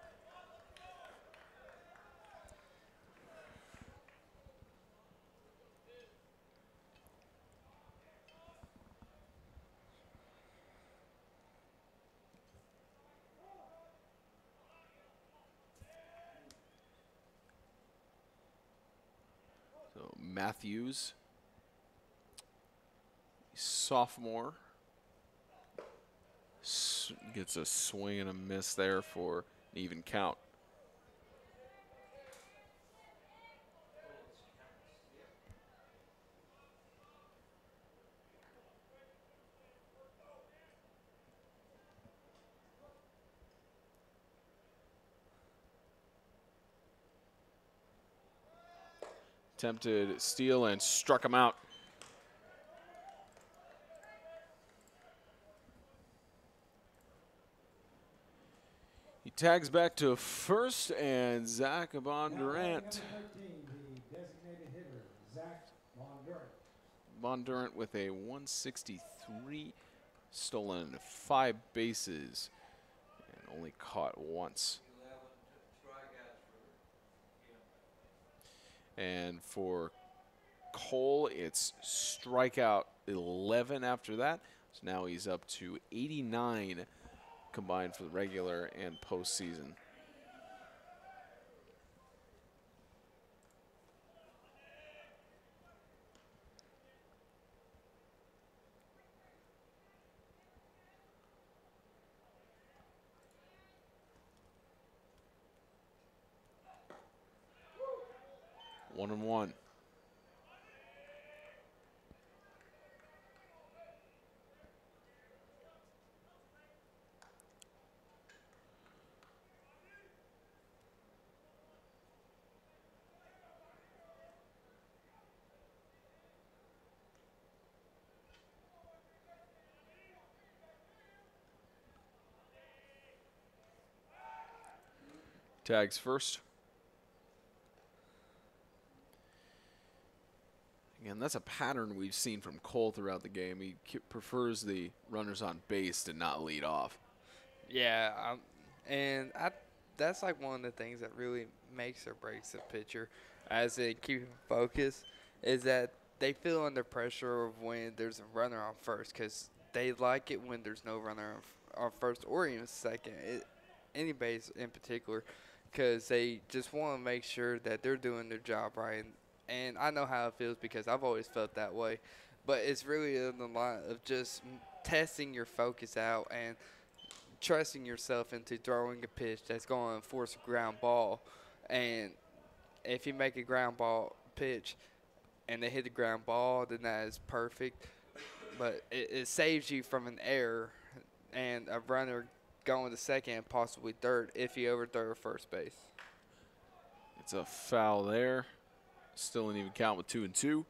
So Matthews, sophomore, gets a swing and a miss there for an even count. Attempted steal and struck him out. He tags back to first, and Zach Bondurant. The designated hitter, Zach Bondurant. Bondurant with a 163, stolen 5 bases, and only caught once. 11 strikeouts for him. And for Cole. It's strikeout 11 after that. So now he's up to 89 combined for the regular and postseason. One and one. Tags first. Again, that's a pattern we've seen from Cole throughout the game. He prefers the runners on base to not lead off. Yeah, that's like one of the things that really makes or breaks a pitcher as they keep focus is that they feel under pressure of when there's a runner on first because they like it when there's no runner on first or even second, any base in particular, because they just want to make sure that they're doing their job right. And I know how it feels because I've always felt that way. But it's really in the line of just testing your focus out and trusting yourself into throwing a pitch that's going to force a ground ball. And if you make a ground ball pitch and they hit the ground ball, then that is perfect. But it saves you from an error and a runner going to second and possibly third if you overthrow first base. It's a foul there. Still an even count with 2-2.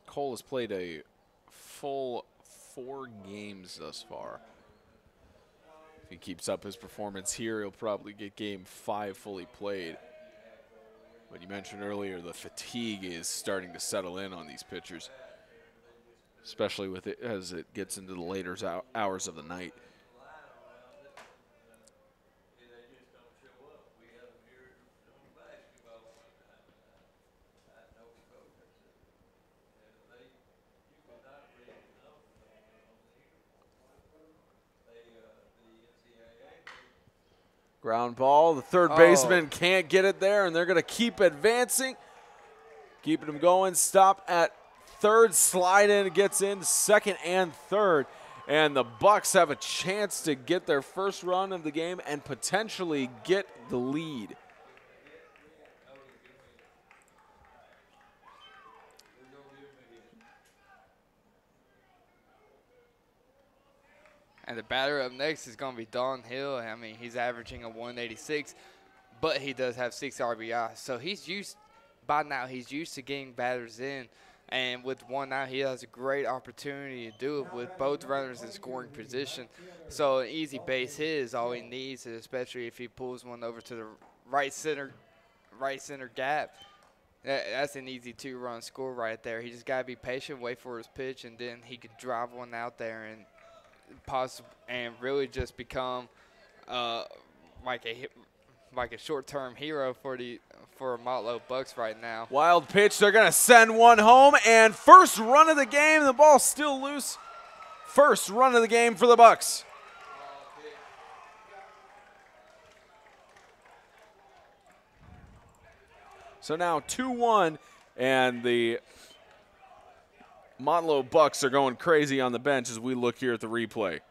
Cole has played a full 4 games thus far. If he keeps up his performance here, he'll probably get game 5 fully played. But you mentioned earlier the fatigue is starting to settle in on these pitchers, especially with it as it gets into the later hours of the night. Ground ball, the third baseman can't get it there, and they're going to keep advancing. Keeping them going, stop at third, slide in, gets in second and third. And the Bucs have a chance to get their first run of the game and potentially get the lead. And the batter up next is going to be Don Hill. I mean, he's averaging a 186, but he does have 6 RBI. So by now he's used to getting batters in. And with 1 out, he has a great opportunity to do it with both runners in scoring position. So an easy base hit is all he needs, especially if he pulls one over to the right center gap. That's an easy 2-run score right there. He just got to be patient, wait for his pitch, and then he could drive one out there and really just become like a short-term hero for Motlow Bucs right now. Wild pitch, they're going to send one home, and first run of the game, the ball's still loose. First run of the game for the Bucs. So now 2-1, and the Motlow Bucs are going crazy on the bench as we look here at the replay.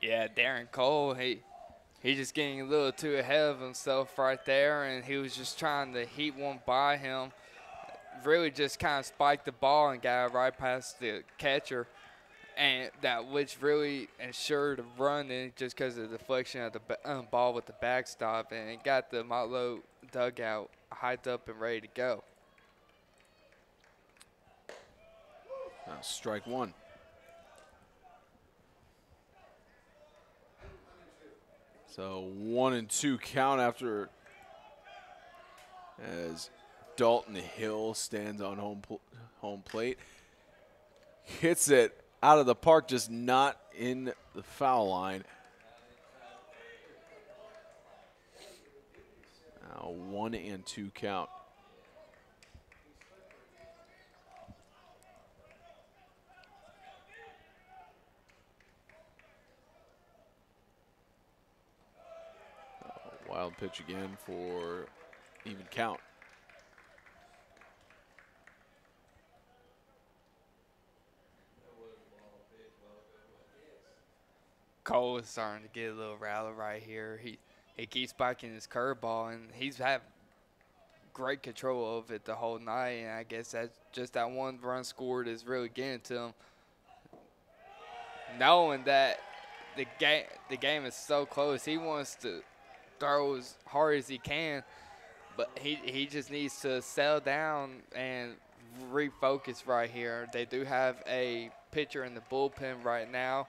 Yeah, Darren Cole, he's just getting a little too ahead of himself right there, and he was just trying to heat one by him. Really just kind of spiked the ball and got it right past the catcher, and which really ensured a run in just because of the deflection of the ball with the backstop, and it got the Motlow dugout hyped up and ready to go. Strike one. So 1-2 count after as Dalton Hill stands on home plate. Hits it out of the park, just not in the foul line. Now 1-2 count. Wild pitch again for even count. Cole is starting to get a little rattled right here. He keeps spiking his curveball, and he's had great control of it the whole night. And I guess that's just that one run scored is really getting to him. Knowing that the game is so close, he wants to throw as hard as he can, but he just needs to settle down and refocus right here. They do have a pitcher in the bullpen right now,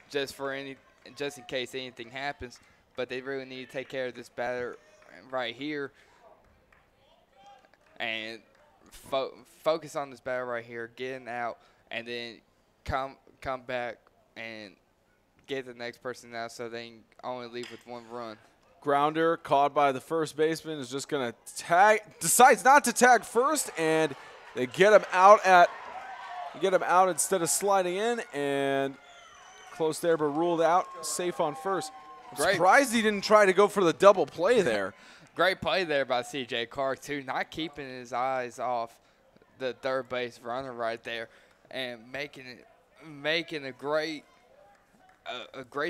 just in case anything happens, but they really need to take care of this batter right here and focus on this batter right here, getting out, and then come back and get the next person out so they can only leave with one run. Grounder caught by the first baseman is just going to tag, decides not to tag first, and they get him out instead of sliding in, and close there but ruled out, safe on first. I'm surprised he didn't try to go for the double play there. Great play there by C.J. Clark too, not keeping his eyes off the third base runner right there, and making a great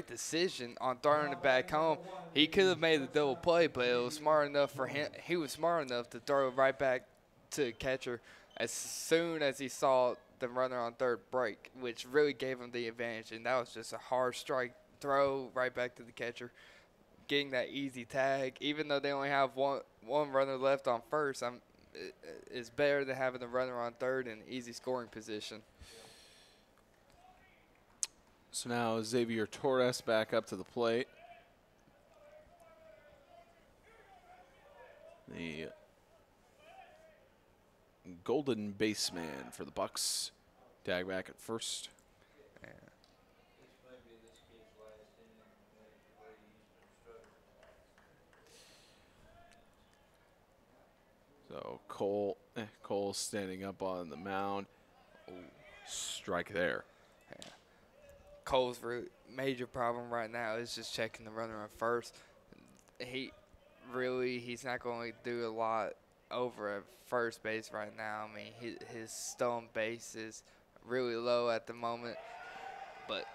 decision on throwing it back home. He could have made the double play, but it was smart enough for him. He was smart enough to throw it right back to the catcher as soon as he saw the runner on third break, which really gave him the advantage. And that was just a hard strike throw right back to the catcher, getting that easy tag. Even though they only have one runner left on first, it's better than having the runner on third in easy scoring position. So now Xavier Torres back up to the plate. The golden baseman for the Bucs. Tag back at first. So Cole standing up on the mound. Oh, strike there. Yeah. Cole's major problem right now is just checking the runner on first. He's not going to do a lot over at first base right now. I mean, his stolen base is really low at the moment, but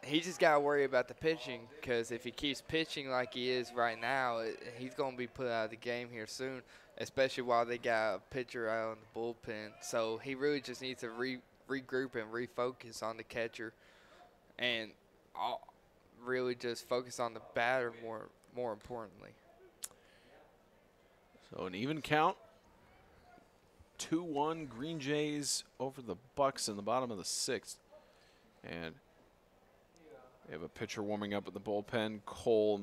he just got to worry about the pitching, because if he keeps pitching like he is right now, he's going to be put out of the game here soon, especially while they got a pitcher out in the bullpen. So he really just needs to regroup and refocus on the catcher, and really just focus on the batter more importantly. So an even count. 2-1 Green Jays over the Bucs in the bottom of the sixth. And we have a pitcher warming up at the bullpen. Cole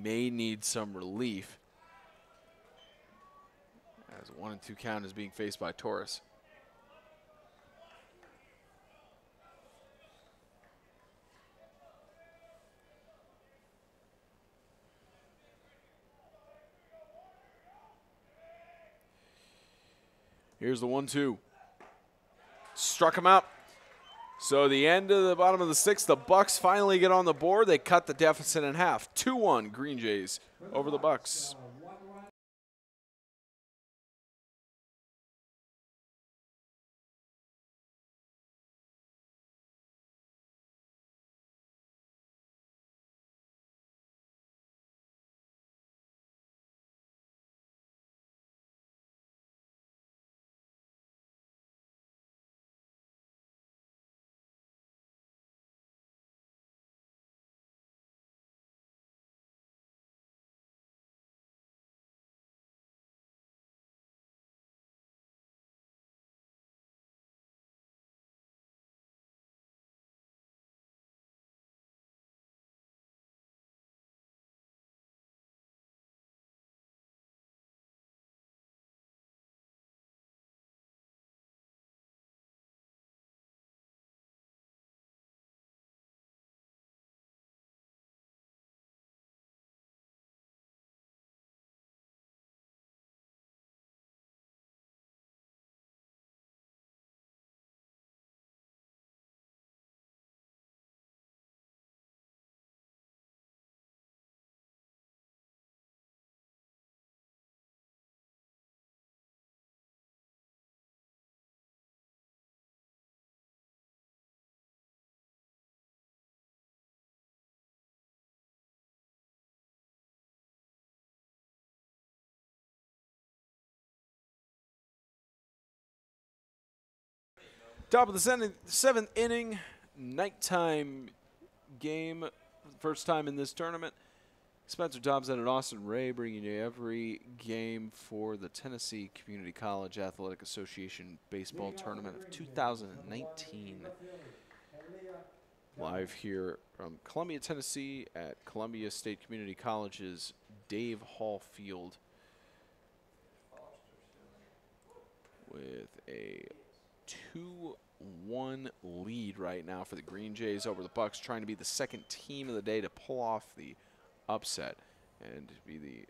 may need some relief, as a 1-2 count is being faced by Torres. Here's the 1-2. Struck him out. So the end of the bottom of the sixth, the Bucs finally get on the board. They cut the deficit in half. 2-1 Green Jays over the Bucs. Top of the seventh inning, nighttime game, first time in this tournament. Spencer Thompson and Austin Ray bringing you every game for the Tennessee Community College Athletic Association Baseball Tournament of 2019. Live here from Columbia, Tennessee at Columbia State Community College's Dave Hall Field with a 2-1 lead right now for the Green Jays over the Bucs, trying to be the second team of the day to pull off the upset and be the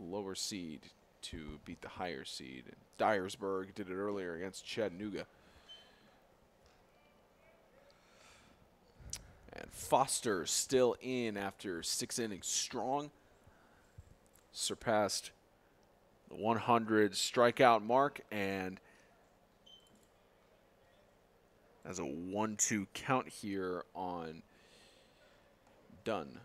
lower seed to beat the higher seed. Dyersburg did it earlier against Chattanooga. And Foster still in after 6 innings strong. Surpassed the 100 strikeout mark and has a 1-2 count here on Dunn.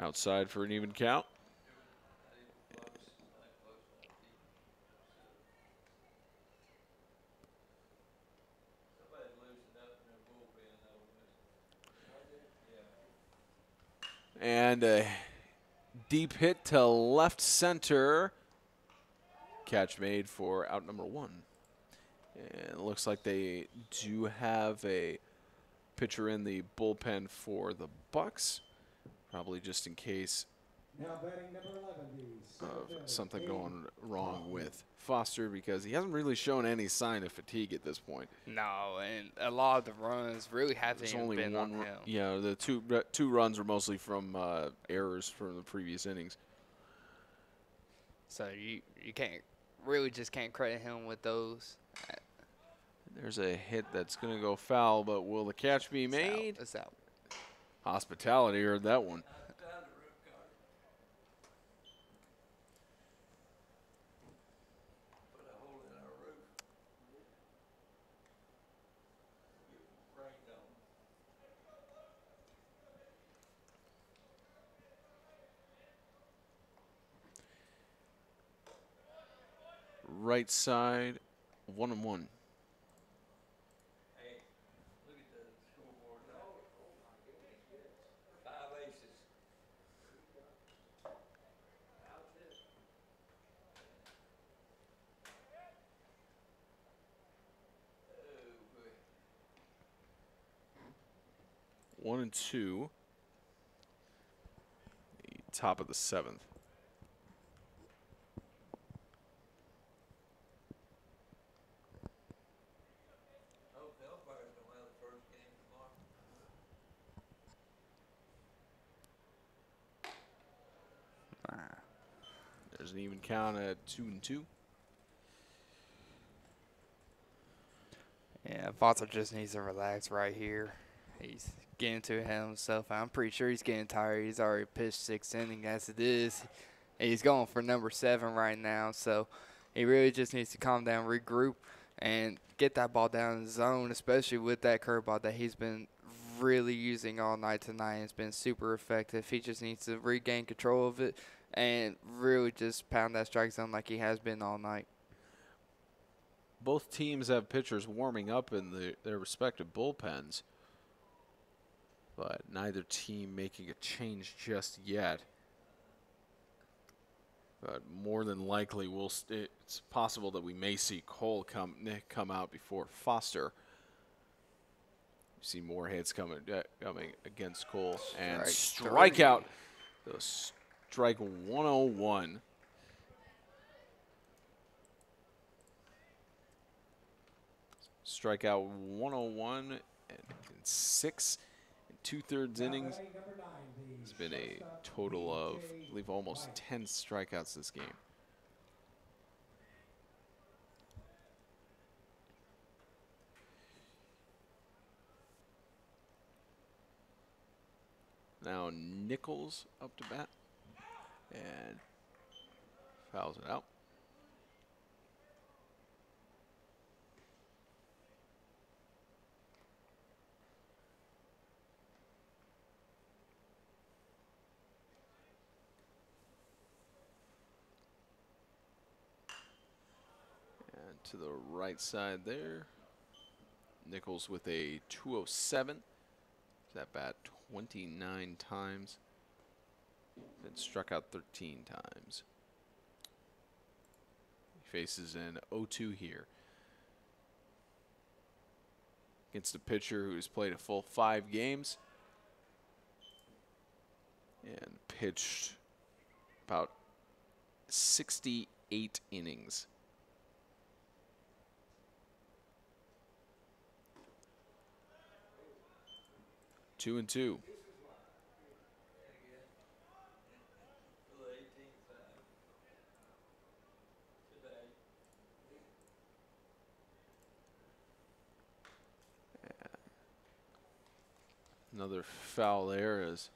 Outside for an even count. And a deep hit to left center. Catch made for out number 1. And it looks like they do have a pitcher in the bullpen for the Bucs. Probably just in case of something going wrong with Foster, because he hasn't really shown any sign of fatigue at this point. No, and a lot of the runs really haven't even been on him. Yeah, the two runs were mostly from errors from the previous innings. So you can't credit him with those. There's a hit that's going to go foul, but will the catch be made? It's out. Hospitality heard that one. Right side, 1-1. Hey, look at the scoreboard now. 5 aces. Oh, boy. 1-2. The top of the 7th. There's an even count at 2-2. Yeah, Foster just needs to relax right here. He's getting to himself. I'm pretty sure he's getting tired. He's already pitched 6 innings as it is. He's going for number 7 right now, so he really just needs to calm down, regroup, and get that ball down in the zone, especially with that curveball that he's been really using all night tonight. It's been super effective. He just needs to regain control of it and really just pound that strike zone like he has been all night. Both teams have pitchers warming up in their respective bullpens, but neither team making a change just yet. But more than likely, it's possible that we may see Cole come out before Foster. You see more hits coming against Cole. And strikeout. Strike 101. Strikeout 101 and 6 in 2/3 innings. It's been a total of, I believe, almost 10 strikeouts this game. Now Nichols up to bat and fouls it out. to the right side there. Nichols with a 207. That bat 29 times. Been struck out 13 times. He faces an 0-2 here. Against a pitcher who's played a full 5 games. And pitched about 68 innings. Two and two. Another foul there is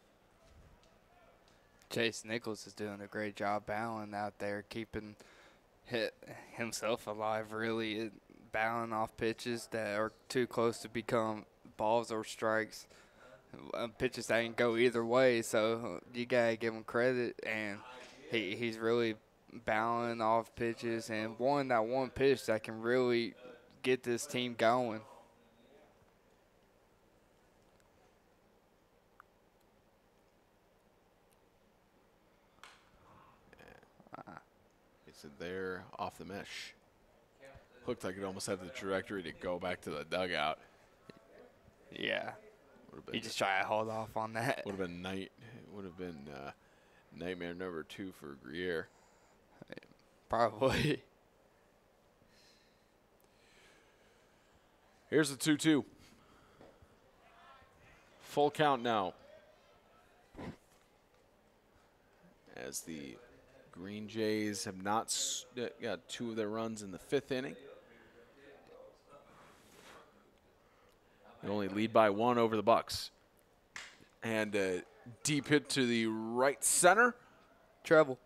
Chase Nichols is doing a great job battling out there, keeping himself alive, really, battling off pitches that are too close to become balls or strikes. Pitches that can go either way, so you got to give him credit, and he's really battling off pitches and that one pitch that can really get this team going. It's there off the mesh. Looked like it almost had the trajectory to go back to the dugout. Yeah. He just tried to hold off on that. Would have been nightmare number 2 for Grier. Probably. Here's the 2-2. Full count now. As the Green Jays have not got 2 of their runs in the 5th inning. They only lead by 1 over the Bucs. And a deep hit to the right center. Treble.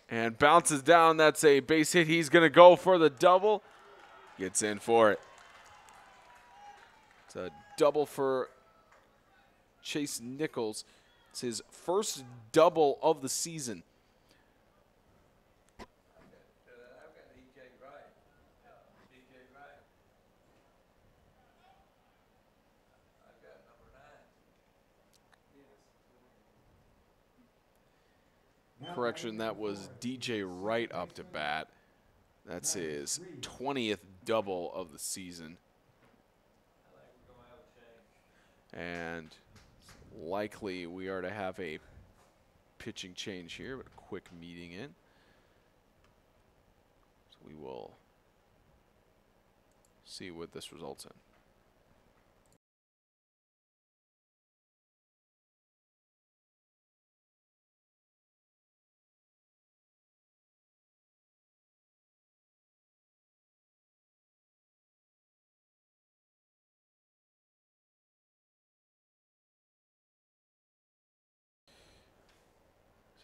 And bounces down. That's a base hit. He's going to go for the double. Gets in for it. It's a double for Chase Nichols. It's his first double of the season. Correction, that was DJ Wright up to bat. That's his 20th double of the season. And likely we are to have a pitching change here, but a quick meeting in. So we will see what this results in.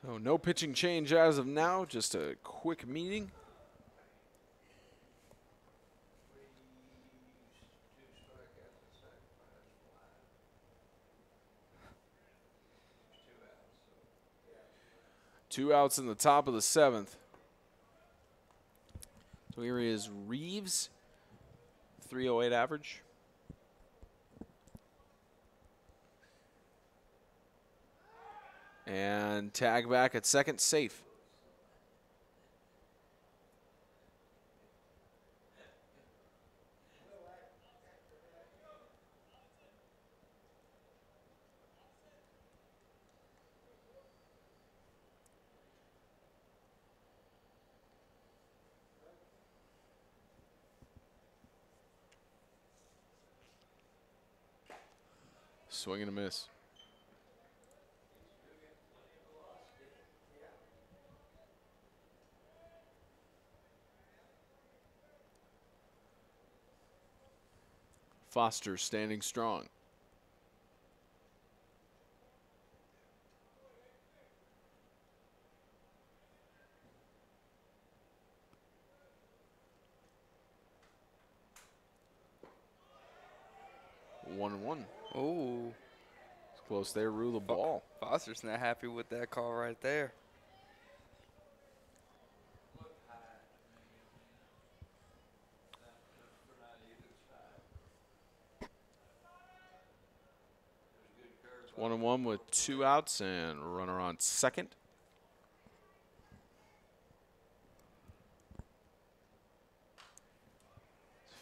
So no pitching change as of now, just a quick meeting. Two outs in the top of the 7th. So here is Reeves, 308 average. And tag back at second, safe. Swing and a miss. Foster standing strong. One and one. Ooh. It's close there, rule the ball. Foster's not happy with that call right there. 1-1 with 2 outs and runner on second.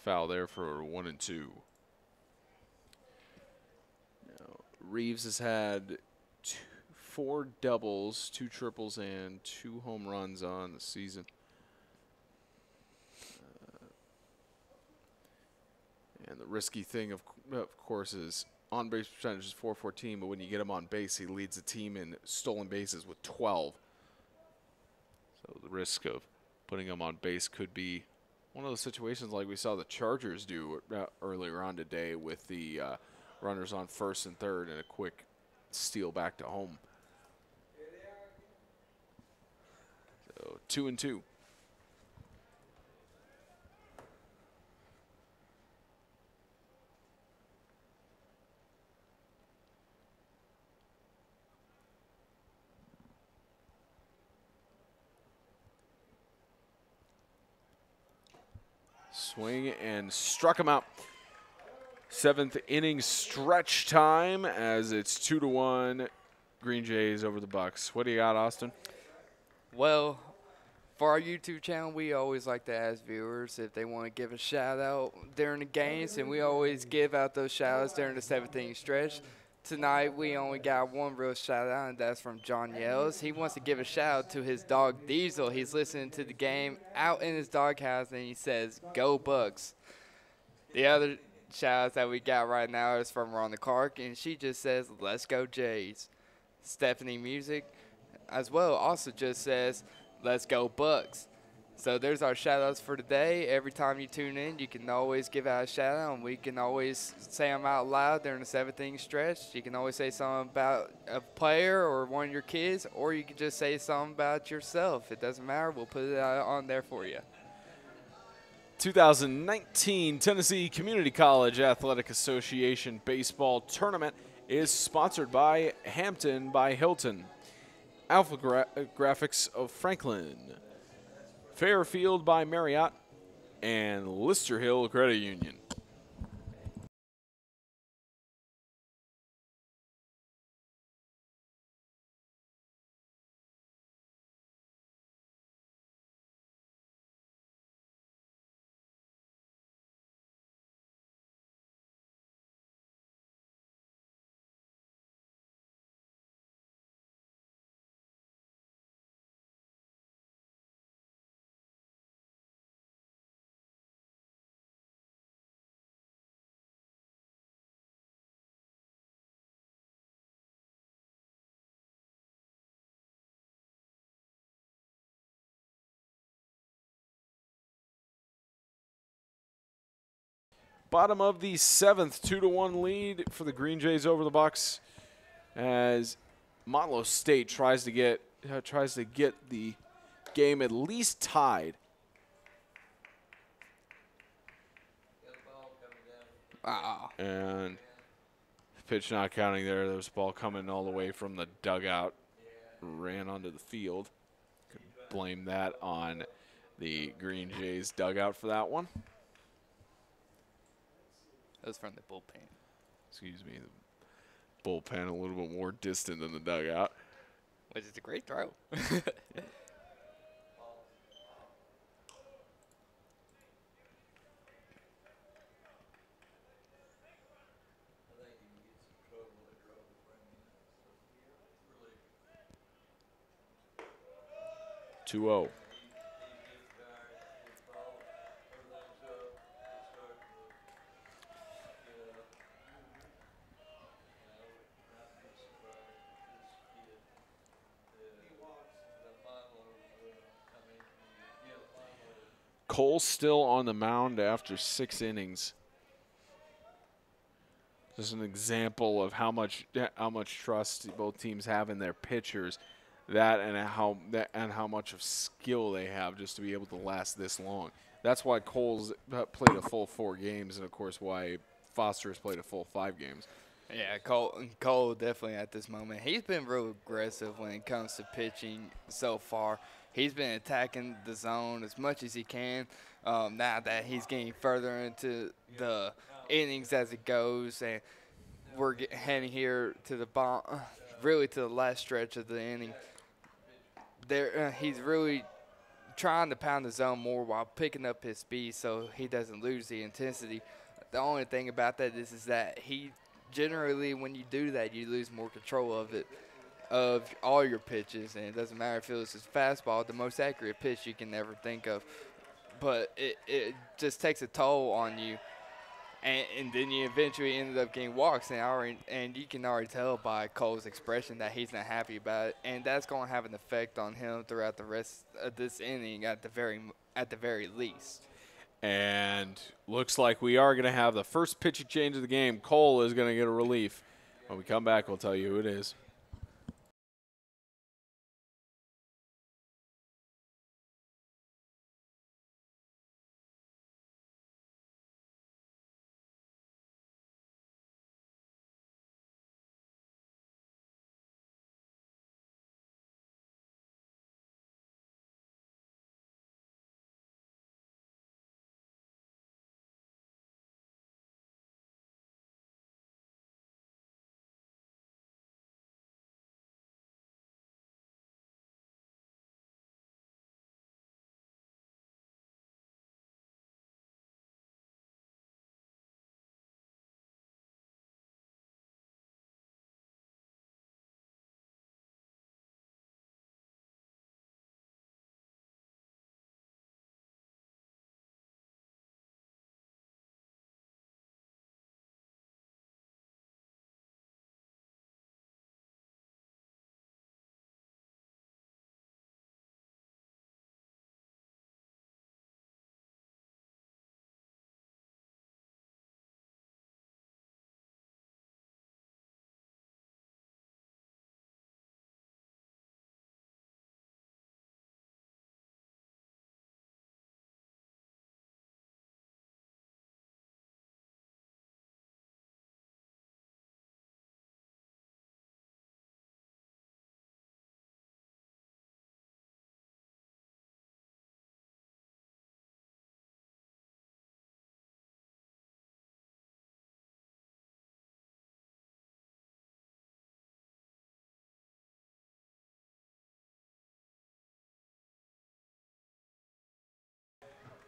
Foul there for 1-2. Now, Reeves has had 4 doubles, 2 triples, and 2 home runs on the season. And the risky thing, of course, is on-base percentage is .414, but when you get him on base, he leads the team in stolen bases with 12. So the risk of putting him on base could be one of those situations like we saw the Chargers do earlier on today with the runners on first and third and a quick steal back to home. So 2-2. Swing and struck him out. 7th inning stretch time as it's 2-1 Green Jays over the Bucs. What do you got, Austin? Well, for our YouTube channel, we always like to ask viewers if they want to give a shout out during the games, and we always give out those shout outs during the 7th inning stretch. Tonight, we only got one real shout out, and that's from John Yells. He wants to give a shout out to his dog Diesel. He's listening to the game out in his doghouse, and he says, "Go Bucs." The other shout outs that we got right now is from Rhonda Clark, and she just says, "Let's go Jays." Stephanie Music as well also just says, "Let's go Bucs." So there's our shout-outs for today. Every time you tune in, you can always give out a shout-out, and we can always say them out loud during the 7th inning stretch. You can always say something about a player or one of your kids, or you can just say something about yourself. It doesn't matter. We'll put it on there for you. 2019 Tennessee Community College Athletic Association Baseball Tournament is sponsored by Hampton by Hilton, Alpha Graphics of Franklin, Fairfield by Marriott, and Lister Hill Credit Union. Bottom of the 7th, 2-1 lead for the Green Jays over the Bucs, as Montville State tries to get the game at least tied. And pitch not counting there. There was a ball coming all the way from the dugout, ran onto the field. Could blame that on the Green Jays dugout for that one. That was from the bullpen. Excuse me, the bullpen a little bit more distant than the dugout. Which is a great throw. Two-0. Cole still on the mound after 6 innings. Just an example of how much trust both teams have in their pitchers, and how much of skill they have just to be able to last this long. That's why Cole's played a full 4 games, and of course why Foster has played a full 5 games. Yeah, Cole definitely at this moment. He's been real aggressive when it comes to pitching so far. He's been attacking the zone as much as he can. Now that he's getting further into the innings as it goes, and we're heading here to the really to the last stretch of the inning. He's really trying to pound the zone more while picking up his speed so he doesn't lose the intensity. The only thing about that is that he generally, when you do that, you lose more control of it, of all your pitches, and it doesn't matter if it was his fastball, the most accurate pitch you can ever think of. But it just takes a toll on you. And then you eventually ended up getting walks, and you can already tell by Cole's expression that he's not happy about it, and that's going to have an effect on him throughout the rest of this inning at the very least. And looks like we are going to have the first pitching change of the game. Cole is going to get a relief. When we come back, we'll tell you who it is.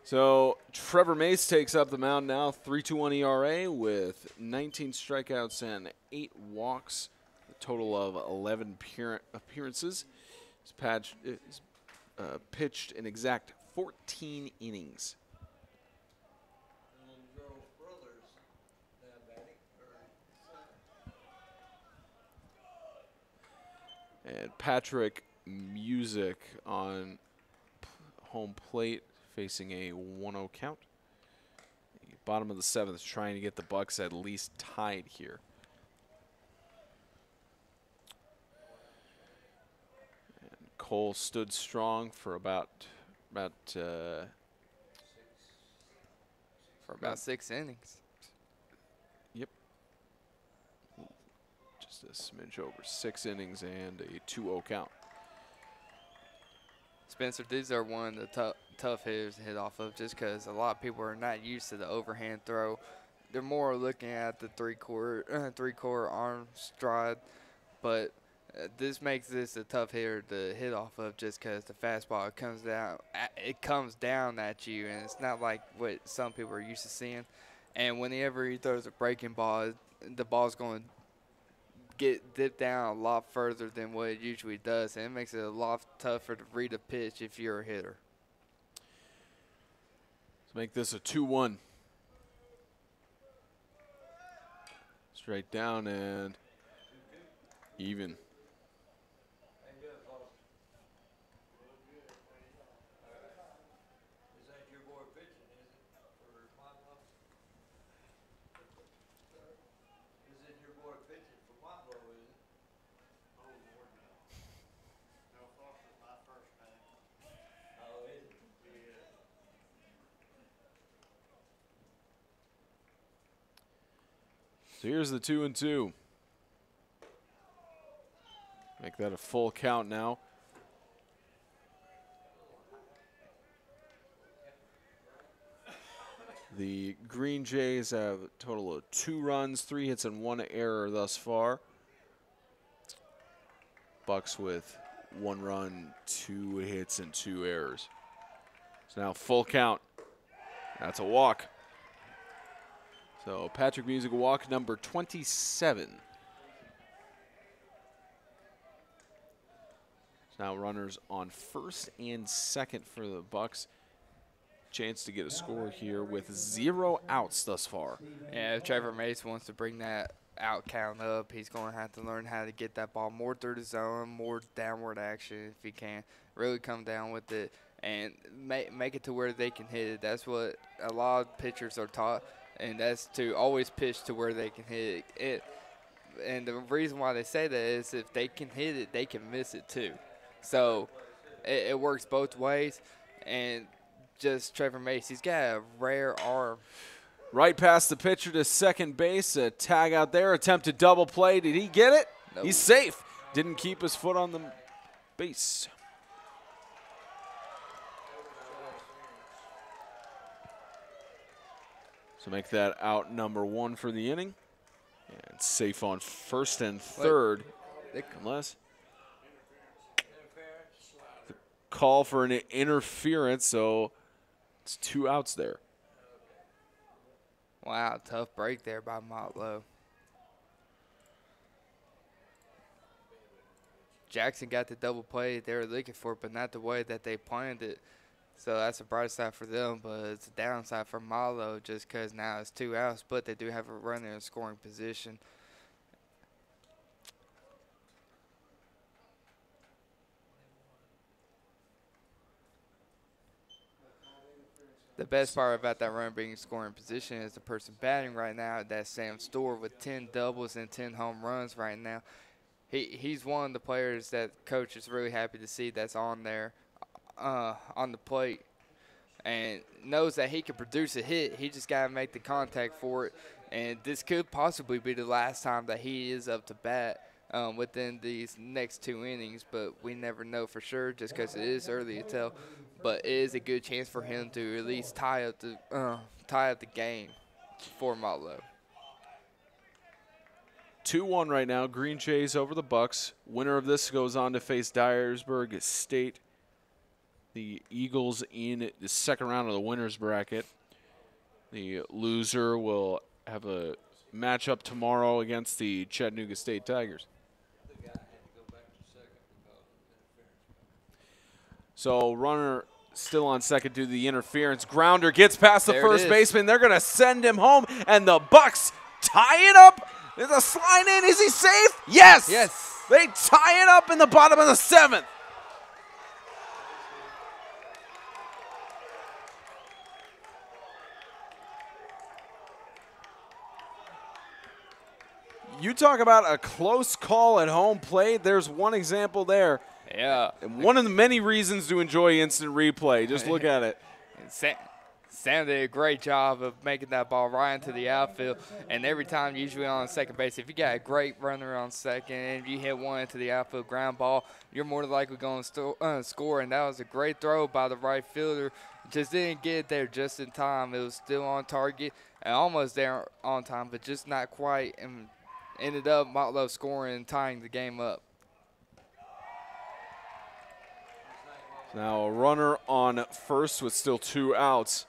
So Trevor Mace takes up the mound now, 3.21 ERA with 19 strikeouts and 8 walks, a total of 11 appearances. He's pitched an exact 14 innings. And Patrick Music on home plate, facing a 1-0 count. Bottom of the 7th, trying to get the Bucs at least tied here. And Cole stood strong for about 6 innings. Yep. Just a smidge over 6 innings and a 2-0 count. Spencer, these are one of the tough hitters to hit off of just because a lot of people are not used to the overhand throw. They're more looking at the three-quarter arm stride, but this makes this a tough hitter to hit off of just because the fastball comes down at you, and it's not like what some people are used to seeing. And whenever he throws a breaking ball, the ball's going to get dipped down a lot further than what it usually does, and it makes it a lot tougher to read a pitch if you're a hitter. Let's make this a 2-1. Straight down and even. So here's the 2-2. Make that a full count now. The Green Jays have a total of 2 runs, 3 hits, and 1 error thus far. Bucs with 1 run, 2 hits, and 2 errors. So now full count. That's a walk. So Patrick Music walk number 27. Now runners on first and second for the Bucs. Chance to get a score here with 0 outs thus far. Yeah, if Trevor Mace wants to bring that out count up, he's going to have to learn how to get that ball more through the zone, more downward action if he can. Really come down with it and make it to where they can hit it. That's what a lot of pitchers are taught, and that's to always pitch to where they can hit it. And the reason why they say that is if they can hit it, they can miss it too. So it works both ways, and just Trevor Mace, he's got a rare arm. Right past the pitcher to second base. A tag out there. Attempted double play. Did he get it? Nope. He's safe. Didn't keep his foot on the base. So make that out number 1 for the inning. And safe on first and third. Unless the call for an interference, so it's 2 outs there. Wow, tough break there by Motlow. Jackson got the double play they were looking for, but not the way that they planned it. So that's a bright side for them, but it's a downside for Motlow just because now it's 2 outs, but they do have a runner in scoring position. The best part about that run being scoring position is the person batting right now. That's Sam Storr with 10 doubles and 10 home runs right now. He's one of the players that coach is really happy to see that's on there on the plate and knows that he can produce a hit. He just got to make the contact for it. And this could possibly be the last time that he is up to bat within these next 2 innings, but we never know for sure just because it is early to tell. But it is a good chance for him to at least tie up the game for Motlow. 2-1 right now. Green Jays over the Bucs. Winner of this goes on to face Dyersburg State. The Eagles in the second round of the winners bracket. The loser will have a matchup tomorrow against the Chattanooga State Tigers. So runner still on second due to the interference. Grounder gets past the first baseman. They're going to send him home, and the Bucs tie it up. There's a slide in. Is he safe? Yes. Yes. They tie it up in the bottom of the 7th. You talk about a close call at home plate. There's one example there. Yeah. And one of the many reasons to enjoy instant replay. Just look at it. Sam did a great job of making that ball right into the outfield. And every time, usually on second base, if you got a great runner on second and you hit one into the outfield ground ball, you're more than likely going to score. And that was a great throw by the right fielder. Just didn't get it there just in time. It was still on target and almost there on time, but just not quite. And ended up Motlow scoring and tying the game up. Now a runner on first with still 2 outs.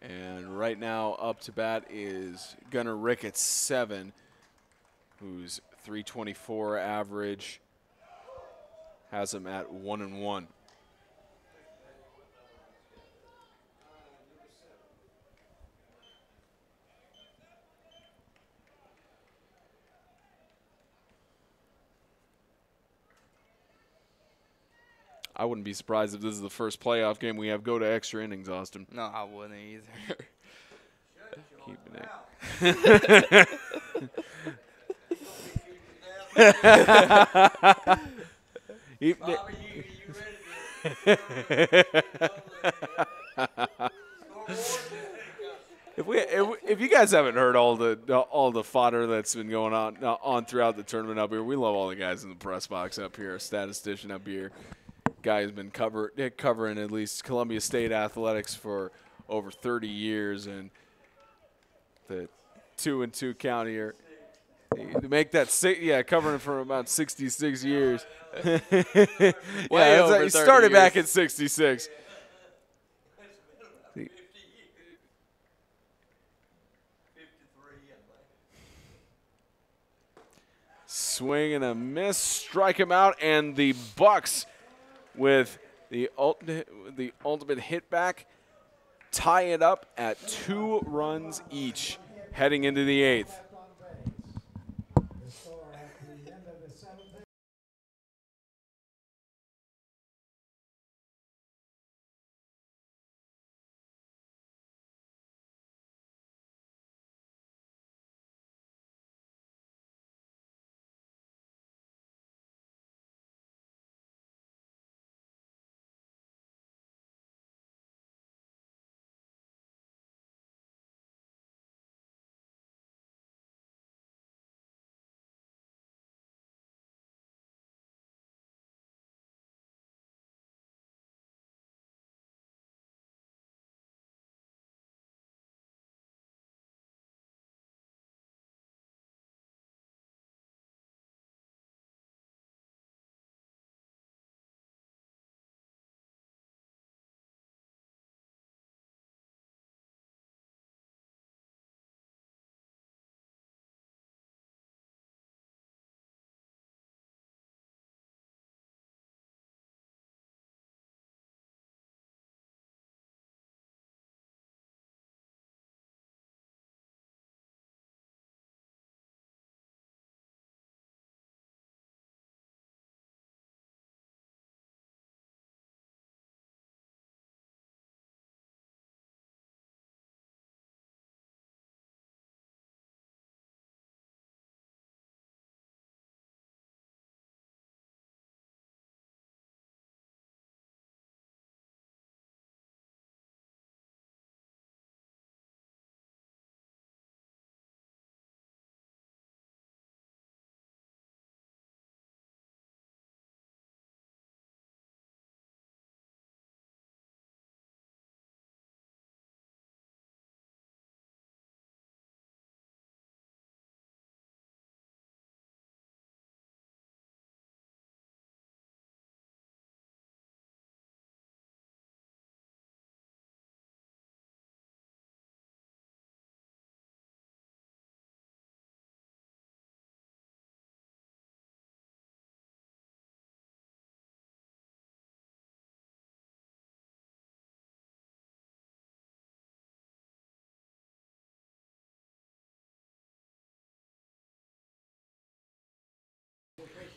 And right now up to bat is Gunnar Ricketts, 7, who's 324 average, has him at 1-1. I wouldn't be surprised if this is the first playoff game we have go to extra innings, Austin. No, I wouldn't either. Keeping it. Bobby, you ready to If you guys haven't heard all the fodder that's been going on throughout the tournament up here. We love all the guys in the press box up here. Statistician up here, guy has been covering at least Columbia State athletics for over 30 years, and the 2-2 count here. To make that covering for about 66 years. Way Yeah, over he 30 started back years. at 66. Swing and a miss, strike him out, and the Bucs with the ultimate hit back tie it up at 2 runs each heading into the 8th. The score at the end of the 7th.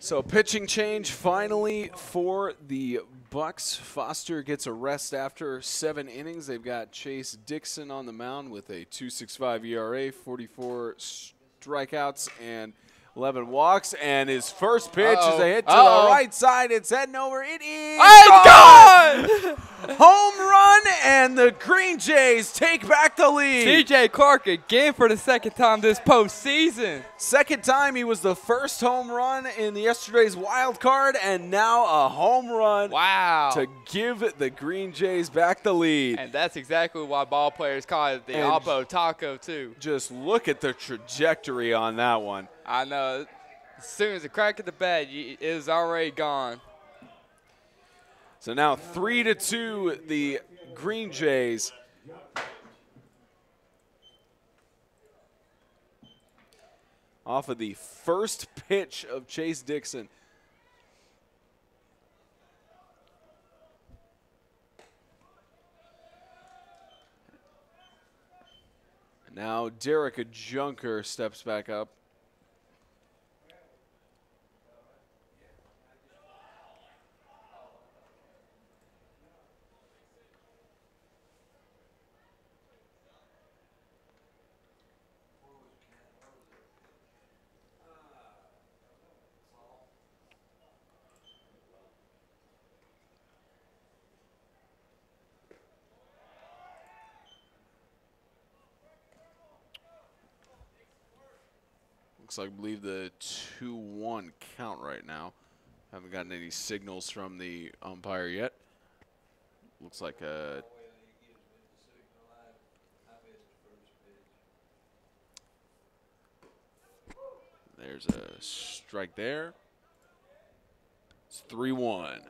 So pitching change finally for the Bucs. Foster gets a rest after 7 innings. They've got Chase Dixon on the mound with a 2.65 ERA, 44 strikeouts, and 11 walks. And his first pitch is a hit to the right side. It's heading over. It is Gone! home run, and the Green Jays take back the lead. C.J. Clark again for the 2nd time this postseason. Second time, he was the first home run in yesterday's wild card, and now a home run to give the Green Jays back the lead. And that's exactly why ball players call it the Oppo Taco, too. Just look at the trajectory on that one. I know. As soon as the crack of the bat, it is already gone. So now 3-2, the Green Jays. Off of the first pitch of Chase Dixon. Now Derek Junker steps back up. looks like, I believe, the 2-1 count right now. Haven't gotten any signals from the umpire yet. Looks like a there's a strike there. It's 3-1.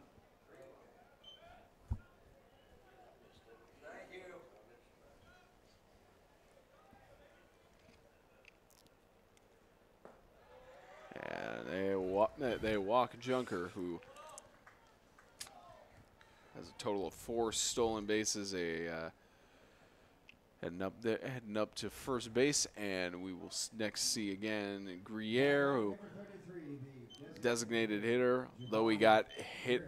And they walk Junker, who has a total of 4 stolen bases. Heading up to first base, and we will next see again Gruyere, who designated hitter, though he got hit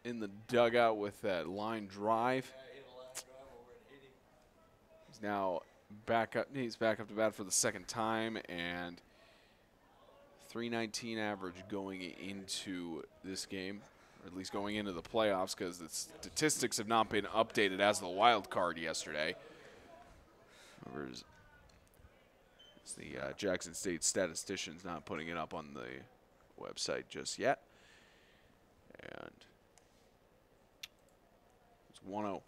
in the dugout with that line drive. He's now back up. He's back up to bat for the second time, and 319 average going into this game, or at least going into the playoffs, because the statistics have not been updated as the wild card yesterday. It's the Jackson State statisticians not putting it up on the website just yet. And it's 1-0.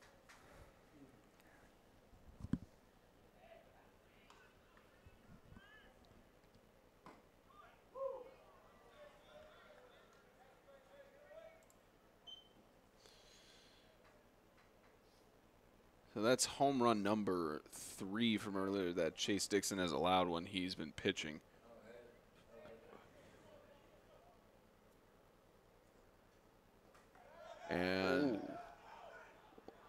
So that's home run number 3 from earlier that Chase Dixon has allowed when he's been pitching. And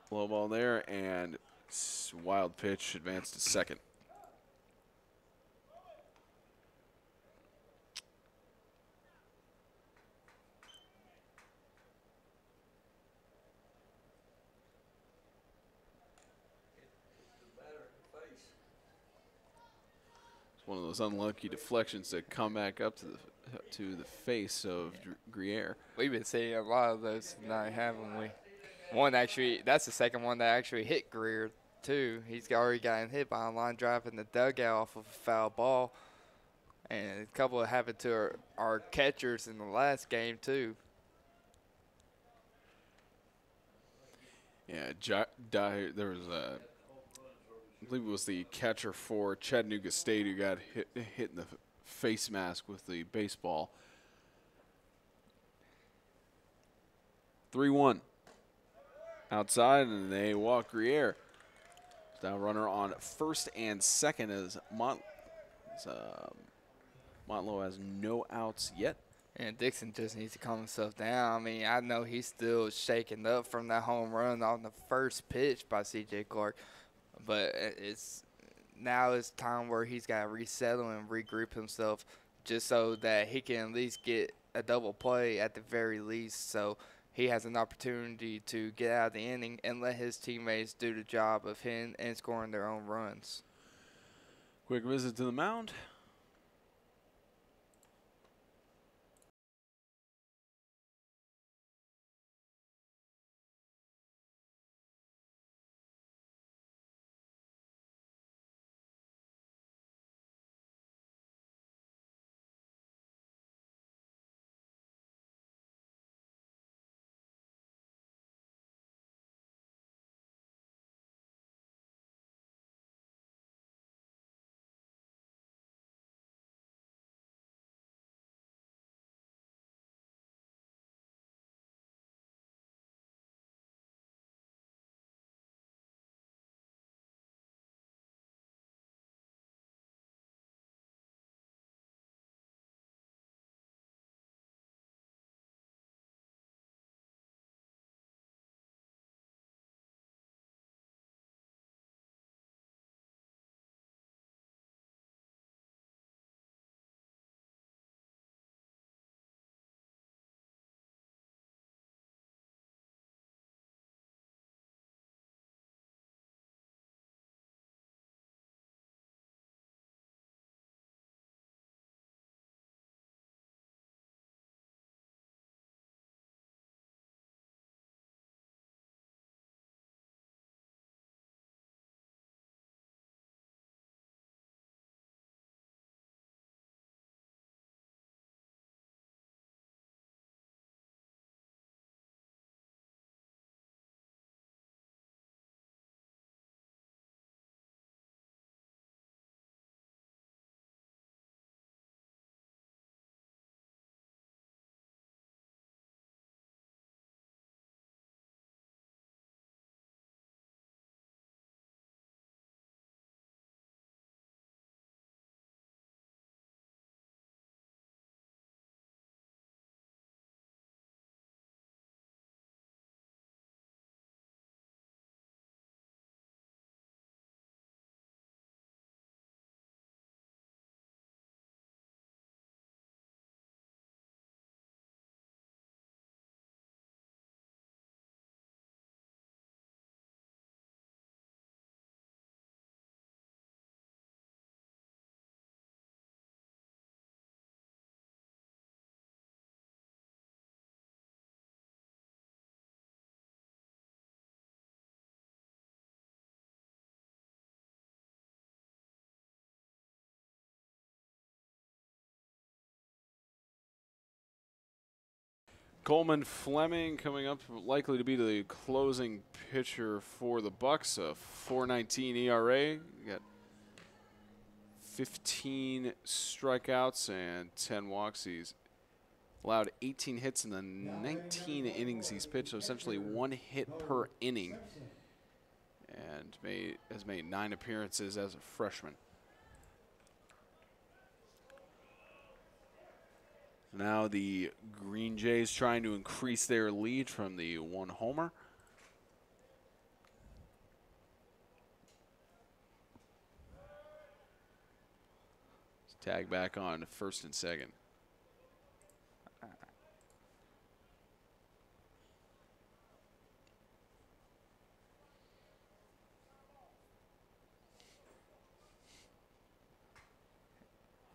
low ball there, and wild pitch advanced to second. One of those unlucky deflections that come back up to the face of Gruyere. We've been seeing a lot of those tonight, haven't we? One actually, that's the second one that actually hit Greer too. He's already gotten hit by a line drive in the dugout off of a foul ball, and a couple of happened to our catchers in the last game too. Yeah, there was a. I believe it was the catcher for Chattanooga State who got hit in the face mask with the baseball. 3-1. Outside, and they walk Gruyere. Now runner on first and second as Montlow has no outs yet. And Dixon just needs to calm himself down. I mean, I know he's still shaking up from that home run on the first pitch by C.J. Clark. But now it's time where he's got to resettle and regroup himself just so that he can at least get a double play at the very least. So he has an opportunity to get out of the inning and let his teammates do the job of hitting and scoring their own runs. Quick visit to the mound. Coleman Fleming coming up, likely to be the closing pitcher for the Bucs. A 4.19 ERA. You got 15 strikeouts and 10 walks. He's allowed 18 hits in the 19 innings he's pitched, so essentially 1 hit per inning. And has made 9 appearances as a freshman. Now the Green Jays trying to increase their lead from the 1 homer. Tag back on first and second.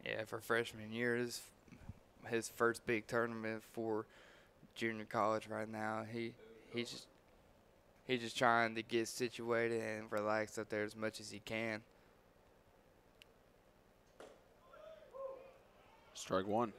Yeah, for freshman year, his first big tournament for junior college right now. He's just trying to get situated and relax up there as much as he can. Strike 1.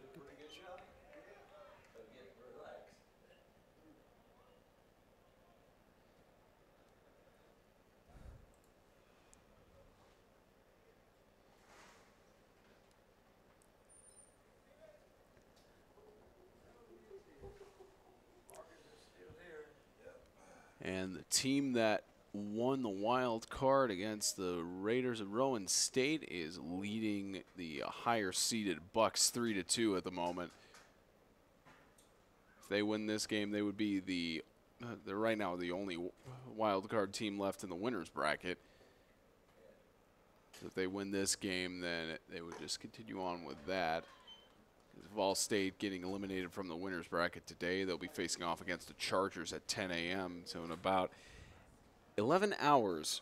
And the team that won the wild card against the Raiders of Rowan State is leading the higher-seeded Bucs 3-2 at the moment. If they win this game, they would be they're right now the only wild card team left in the winners bracket. So if they win this game, then they would just continue on with that. Vol State getting eliminated from the winners bracket today. They'll be facing off against the Chargers at 10 a.m. So in about 11 hours.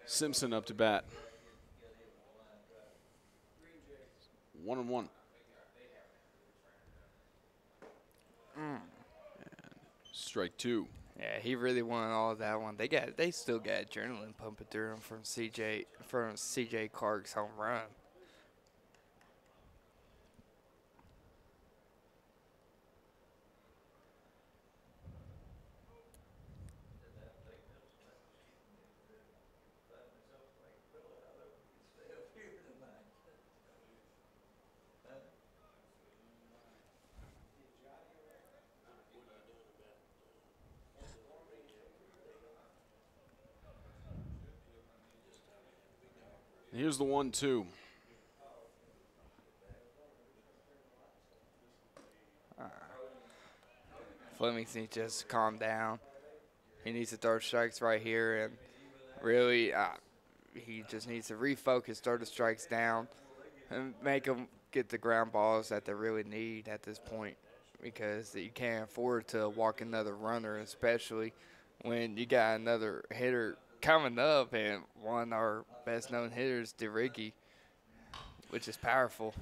Simpson up to bat. 1-1. Strike 2. Yeah, he really won all of that one. They still got adrenaline pumping through him from CJ Clark's home run. Here's the 1-2. Fleming needs to just calm down. He needs to throw strikes right here, and really he just needs to refocus, throw the strikes down, and make them get the ground balls that they really need at this point, because you can't afford to walk another runner, especially when you got another hitter coming up, and one of our best-known hitters, DeRiggy, which is powerful.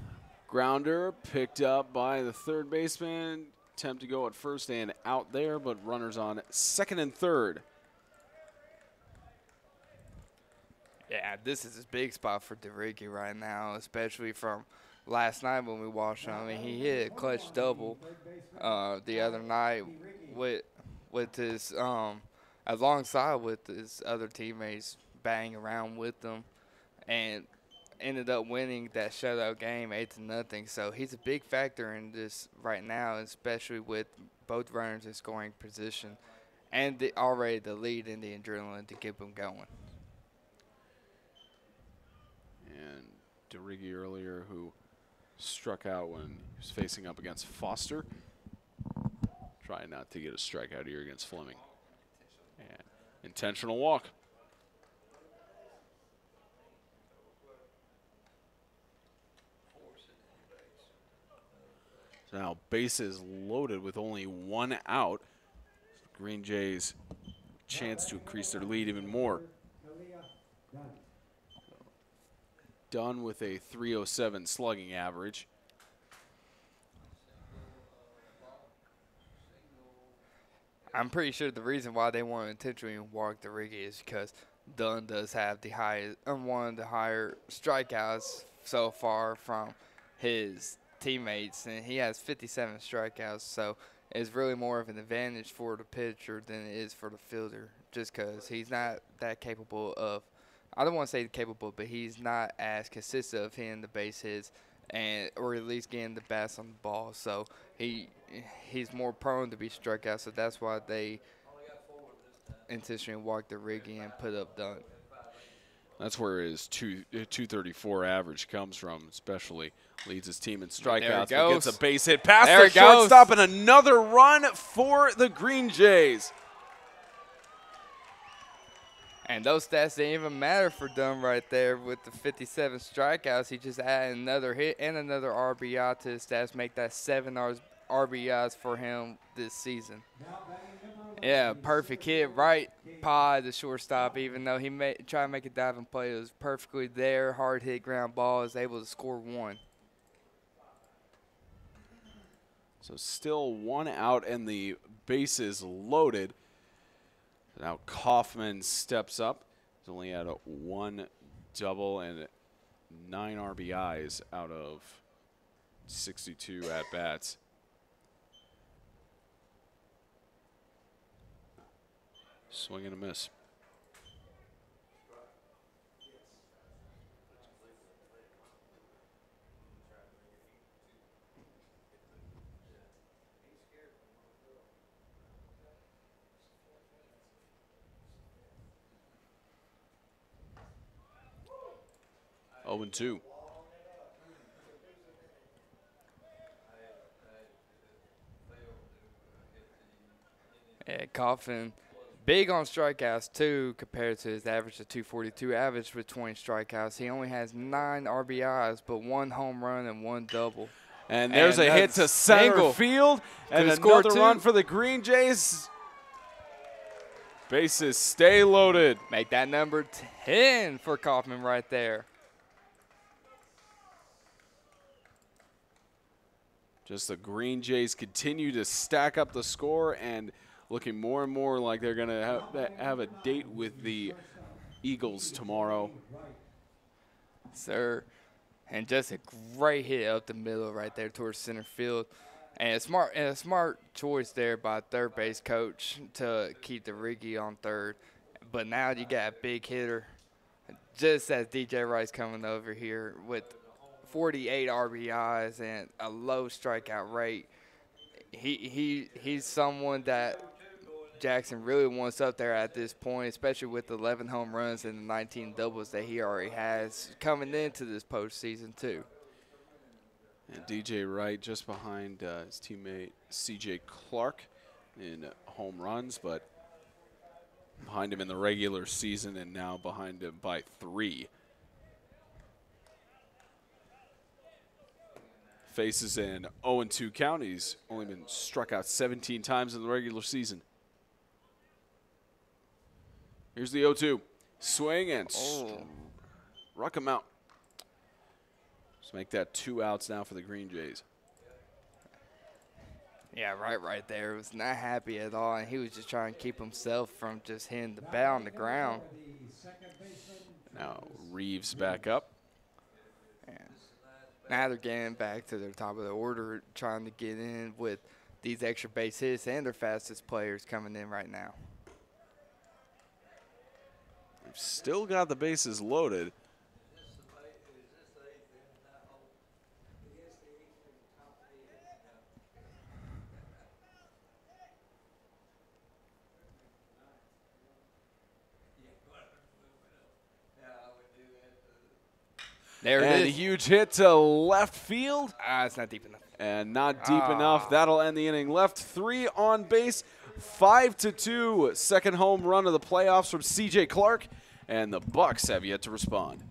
Grounder picked up by the third baseman. Attempt to go at first and out there, but runners on second and third. Yeah, this is a big spot for DeRiggy right now, especially from last night when we watched him. I mean, he hit a clutch double the other night with his alongside with his other teammates batting around with them, and ended up winning that shutout game 8-0. So he's a big factor in this right now, especially with both runners in scoring position and already the lead in the adrenaline to keep them going. And DeRiggy earlier, who struck out when he was facing up against Foster. Trying not to get a strikeout here against Fleming. And intentional walk. So now bases loaded with only 1 out. Green Jays chance to increase their lead even more. Dunn with a .307 slugging average. I'm pretty sure the reason why they want to intentionally walk the Riggy is because Dunn does have the highest, one of the higher strikeouts so far from his teammates, and he has 57 strikeouts. So it's really more of an advantage for the pitcher than it is for the fielder, just because he's not that capable of. I don't want to say capable, but he's not as consistent of hitting the base hits or at least getting the bats on the ball. So he's more prone to be struck out. So that's why they intentionally walk the Riggy and put up Dunn. That's where his 234 average comes from, especially leads his team in strikeouts. But gets a base hit past the shortstop and another run for the Green Jays. And those stats didn't even matter for Dunn right there with the 57 strikeouts. He just added another hit and another RBI to his stats, make that 7 RBIs for him this season. Yeah, perfect hit right by the shortstop, even though he tried to make a diving play. It was perfectly there, hard hit ground ball, is able to score 1. So still 1 out and the bases loaded. Now Kaufman steps up. He's only had 1 double and 9 RBIs out of 62 at-bats. Swing and a miss. Oh, and 2. Yeah, Kaufman big on strikeouts too, compared to his average of 242 average with 20 strikeouts. He only has 9 RBIs, but 1 home run and 1 double. And there's a hit to center field, and another run for the Green Jays. Bases stay loaded. Make that number 10 for Kaufman right there. Just the Green Jays continue to stack up the score and looking more and more like they're going to have a date with the Eagles tomorrow. Sir, and just a great hit up the middle right there towards center field. And a smart choice there by third base coach to keep the Riggy on third. But now you got a big hitter, just as DJ Wright's coming over here with 48 RBIs and a low strikeout rate. He's someone that Jackson really wants up there at this point, especially with 11 home runs and the 19 doubles that he already has coming into this postseason too. And DJ Wright just behind his teammate CJ Clark in home runs, but behind him in the regular season and now behind him by 3. Faces an 0-2 count. He's only been struck out 17 times in the regular season. Here's the 0-2. Swing and struck him out. Let's make that 2 outs now for the Green Jays. Yeah, right there. Was not happy at all, and he was just trying to keep himself from just hitting the bat on the ground. Now Reeves back up. Now they're getting back to their top of the order, trying to get in with these extra base hits and their fastest players coming in right now. They've still got the bases loaded. There it is. And a huge hit to left field. It's not deep enough. And not deep enough. That'll end the inning. Left 3 on base. 5-2. Second home run of the playoffs from CJ Clark. And the Bucs have yet to respond.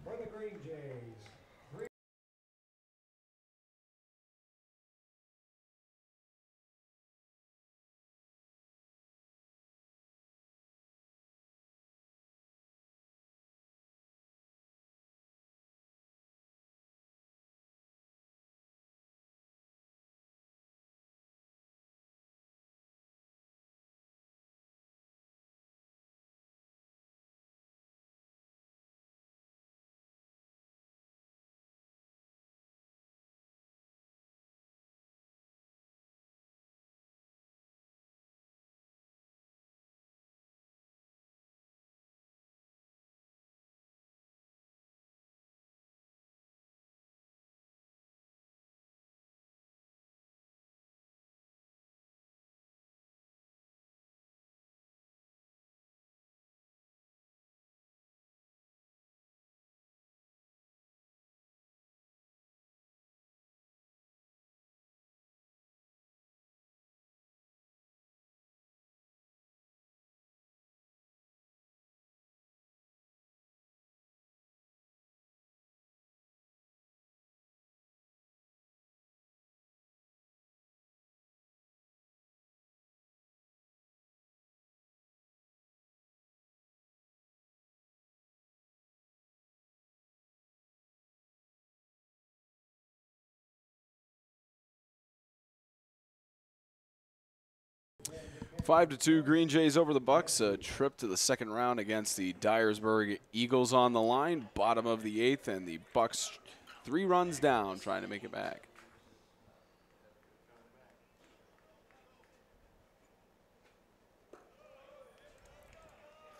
5-2 Green Jays over the Bucs. A trip to the second round against the Dyersburg Eagles on the line. Bottom of the 8th, and the Bucs 3 runs down, trying to make it back.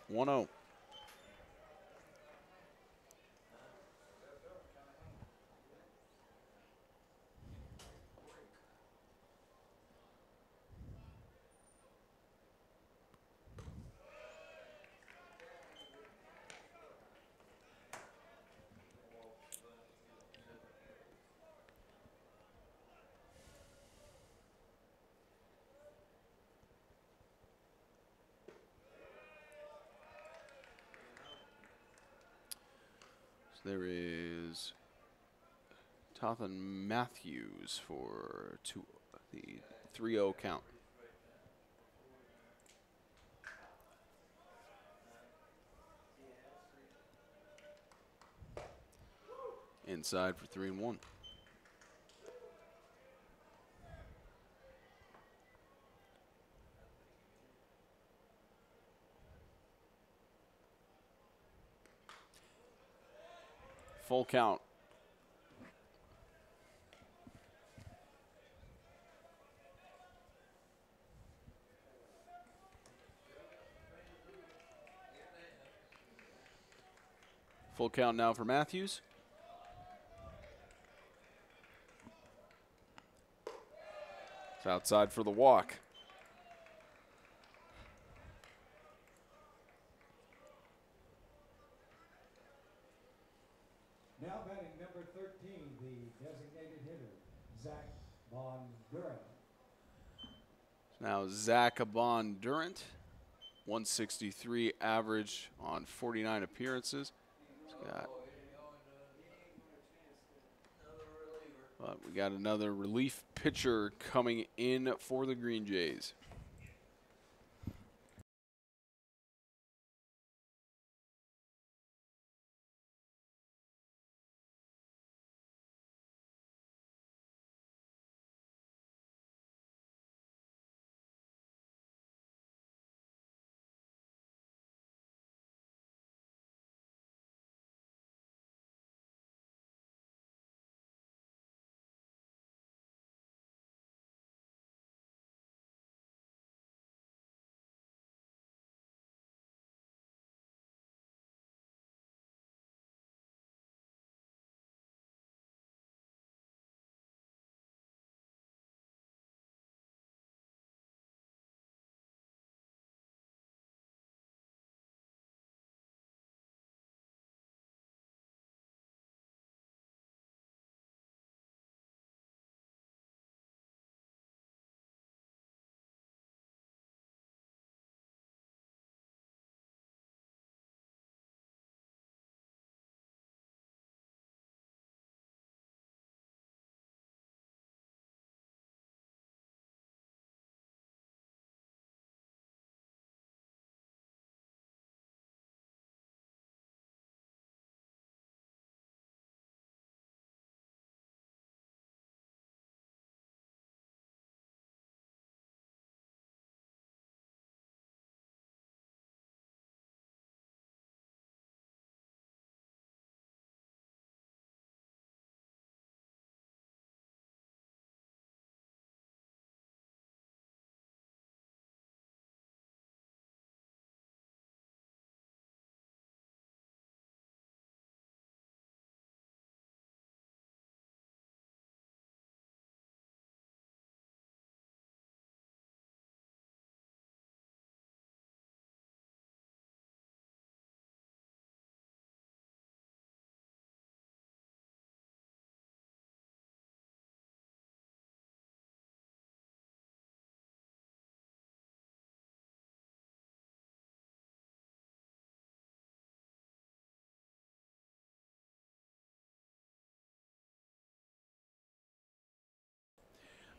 One 0. There is Tothan Matthews for the 3-0 count. Inside for 3-1. Full count. Full count now for Matthews. It's outside for the walk. Now batting number 13, the designated hitter, Zach Bondurant. Now Zach Bondurant, 163 average on 49 appearances. But we got another relief pitcher coming in for the Green Jays.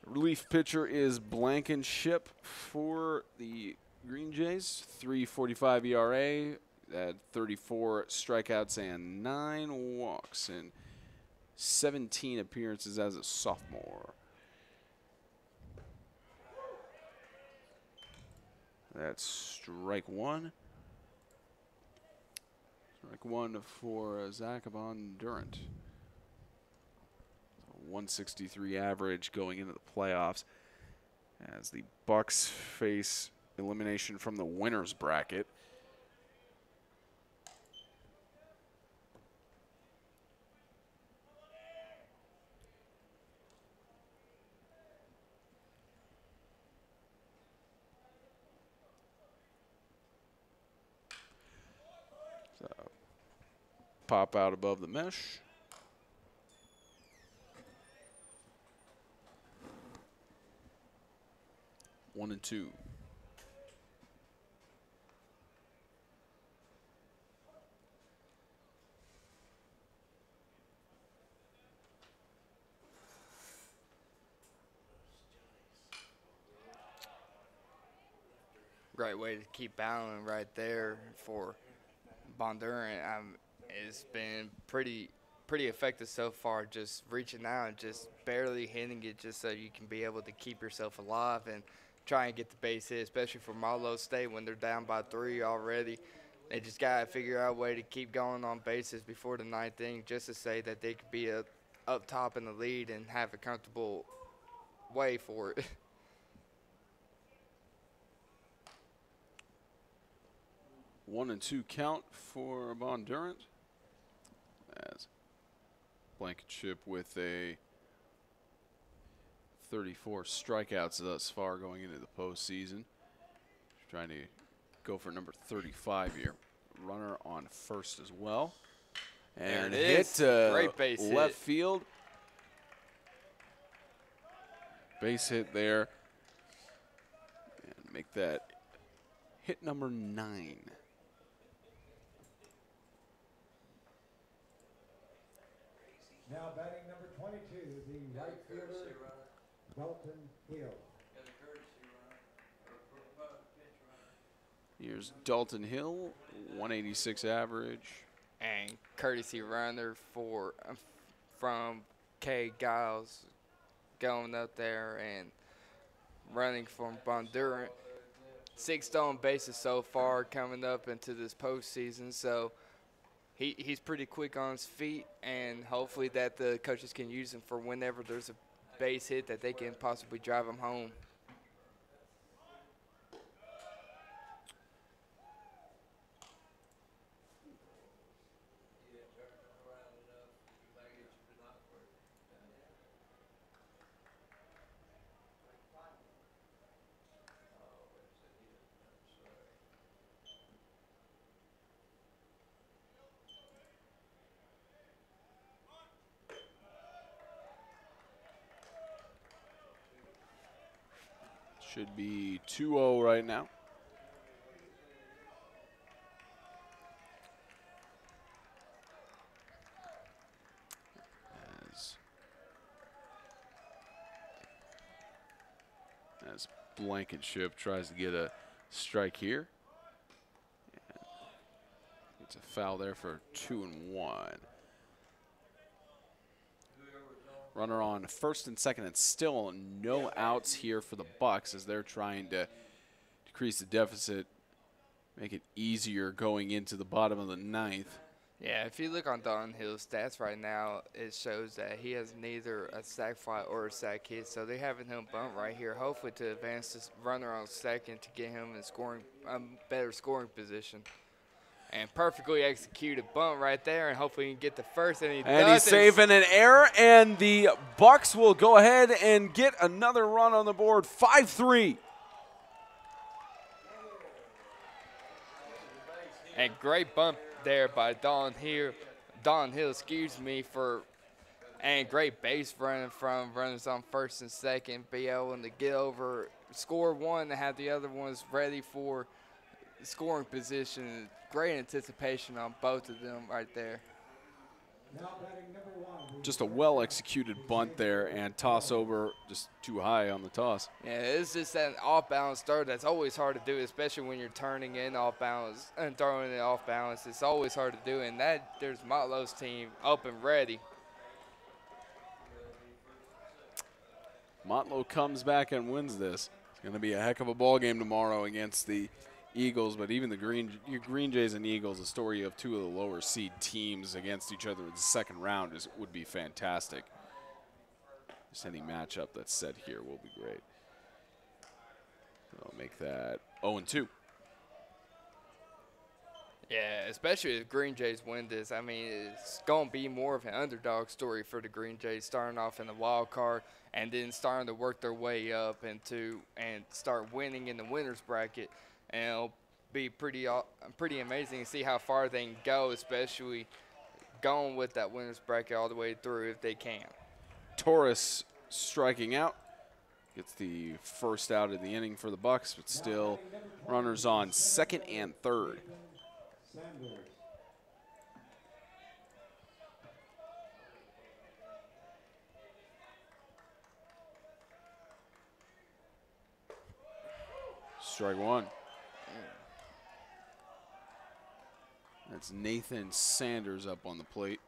Relief pitcher is Blankenship for the Green Jays. 3.45 ERA, had 34 strikeouts and 9 walks in 17 appearances as a sophomore. That's strike one. Strike one for Zach Bondurant. 163 average going into the playoffs as the Bucs face elimination from the winners bracket. So, pop out above the mesh. One and two. Great way to keep battling right there for Bondurant. It's been pretty effective so far, just reaching out and just barely hitting it just so you can be able to keep yourself alive and try and get the base hit, especially for Marlowe State when they're down by 3 already. They just got to figure out a way to keep going on bases before the 9th inning just to say that they could be up top in the lead and have a comfortable way for it. 1 and 2 count for Bondurant. As Blankenship with a 34 strikeouts thus far going into the postseason. Trying to go for number 35 here. Runner on first as well. And hit Great base left hit. field. Base hit there. And make that hit number 9. Now batting number 22, the right fielder, Dalton Hill. Here's Dalton Hill, 186 average. And courtesy runner from K. Giles going up there and running from Bondurant. 6 stolen bases so far coming up into this postseason, so he's pretty quick on his feet, and hopefully that the coaches can use him for whenever there's a base hit that they can possibly drive him home. Should be 2-0 right now. As Blankenship tries to get a strike here. And it's a foul there for 2-1. Runner on first and second, and still no outs here for the Bucs as they're trying to decrease the deficit, make it easier going into the bottom of the 9th. Yeah, if you look on Don Hill's stats right now, it shows that he has neither a sac fly or a sac hit, so they're having him bunt right here, hopefully to advance this runner on second to get him in better scoring position. And perfectly executed bunt right there, and hopefully he can get the first. And he's saving an error, and the Bucs will go ahead and get another run on the board, 5-3. And great bump there by Don Hill, and great base running from runners on first and second, be able to get over, score one, and have the other ones ready for scoring position. Great anticipation on both of them right there. Now batting number 1. Just a well-executed bunt there, and toss over just too high on the toss. Yeah, it's just that off-balance throw that's always hard to do, especially when you're turning in off-balance and throwing it off-balance. It's always hard to do, and that there's Motlow's team up and ready. Motlow comes back and wins this. He's Going to be a heck of a ball game tomorrow against the Eagles, but even the Green Jays and Eagles, a story of two of the lower seed teams against each other in the second round would be fantastic. Just any matchup that's set here will be great. So I'll make that 0-2. Yeah, especially if Green Jays win this. I mean, it's going to be more of an underdog story for the Green Jays, starting off in the wild card and then starting to work their way up and start winning in the winners bracket. And it'll be pretty amazing to see how far they can go, especially going with that winners bracket all the way through if they can. Torres striking out. Gets the first out of the inning for the Bucs, but still runners on second and third. Sanders. Strike one. That's Nathan Sanders up on the plate.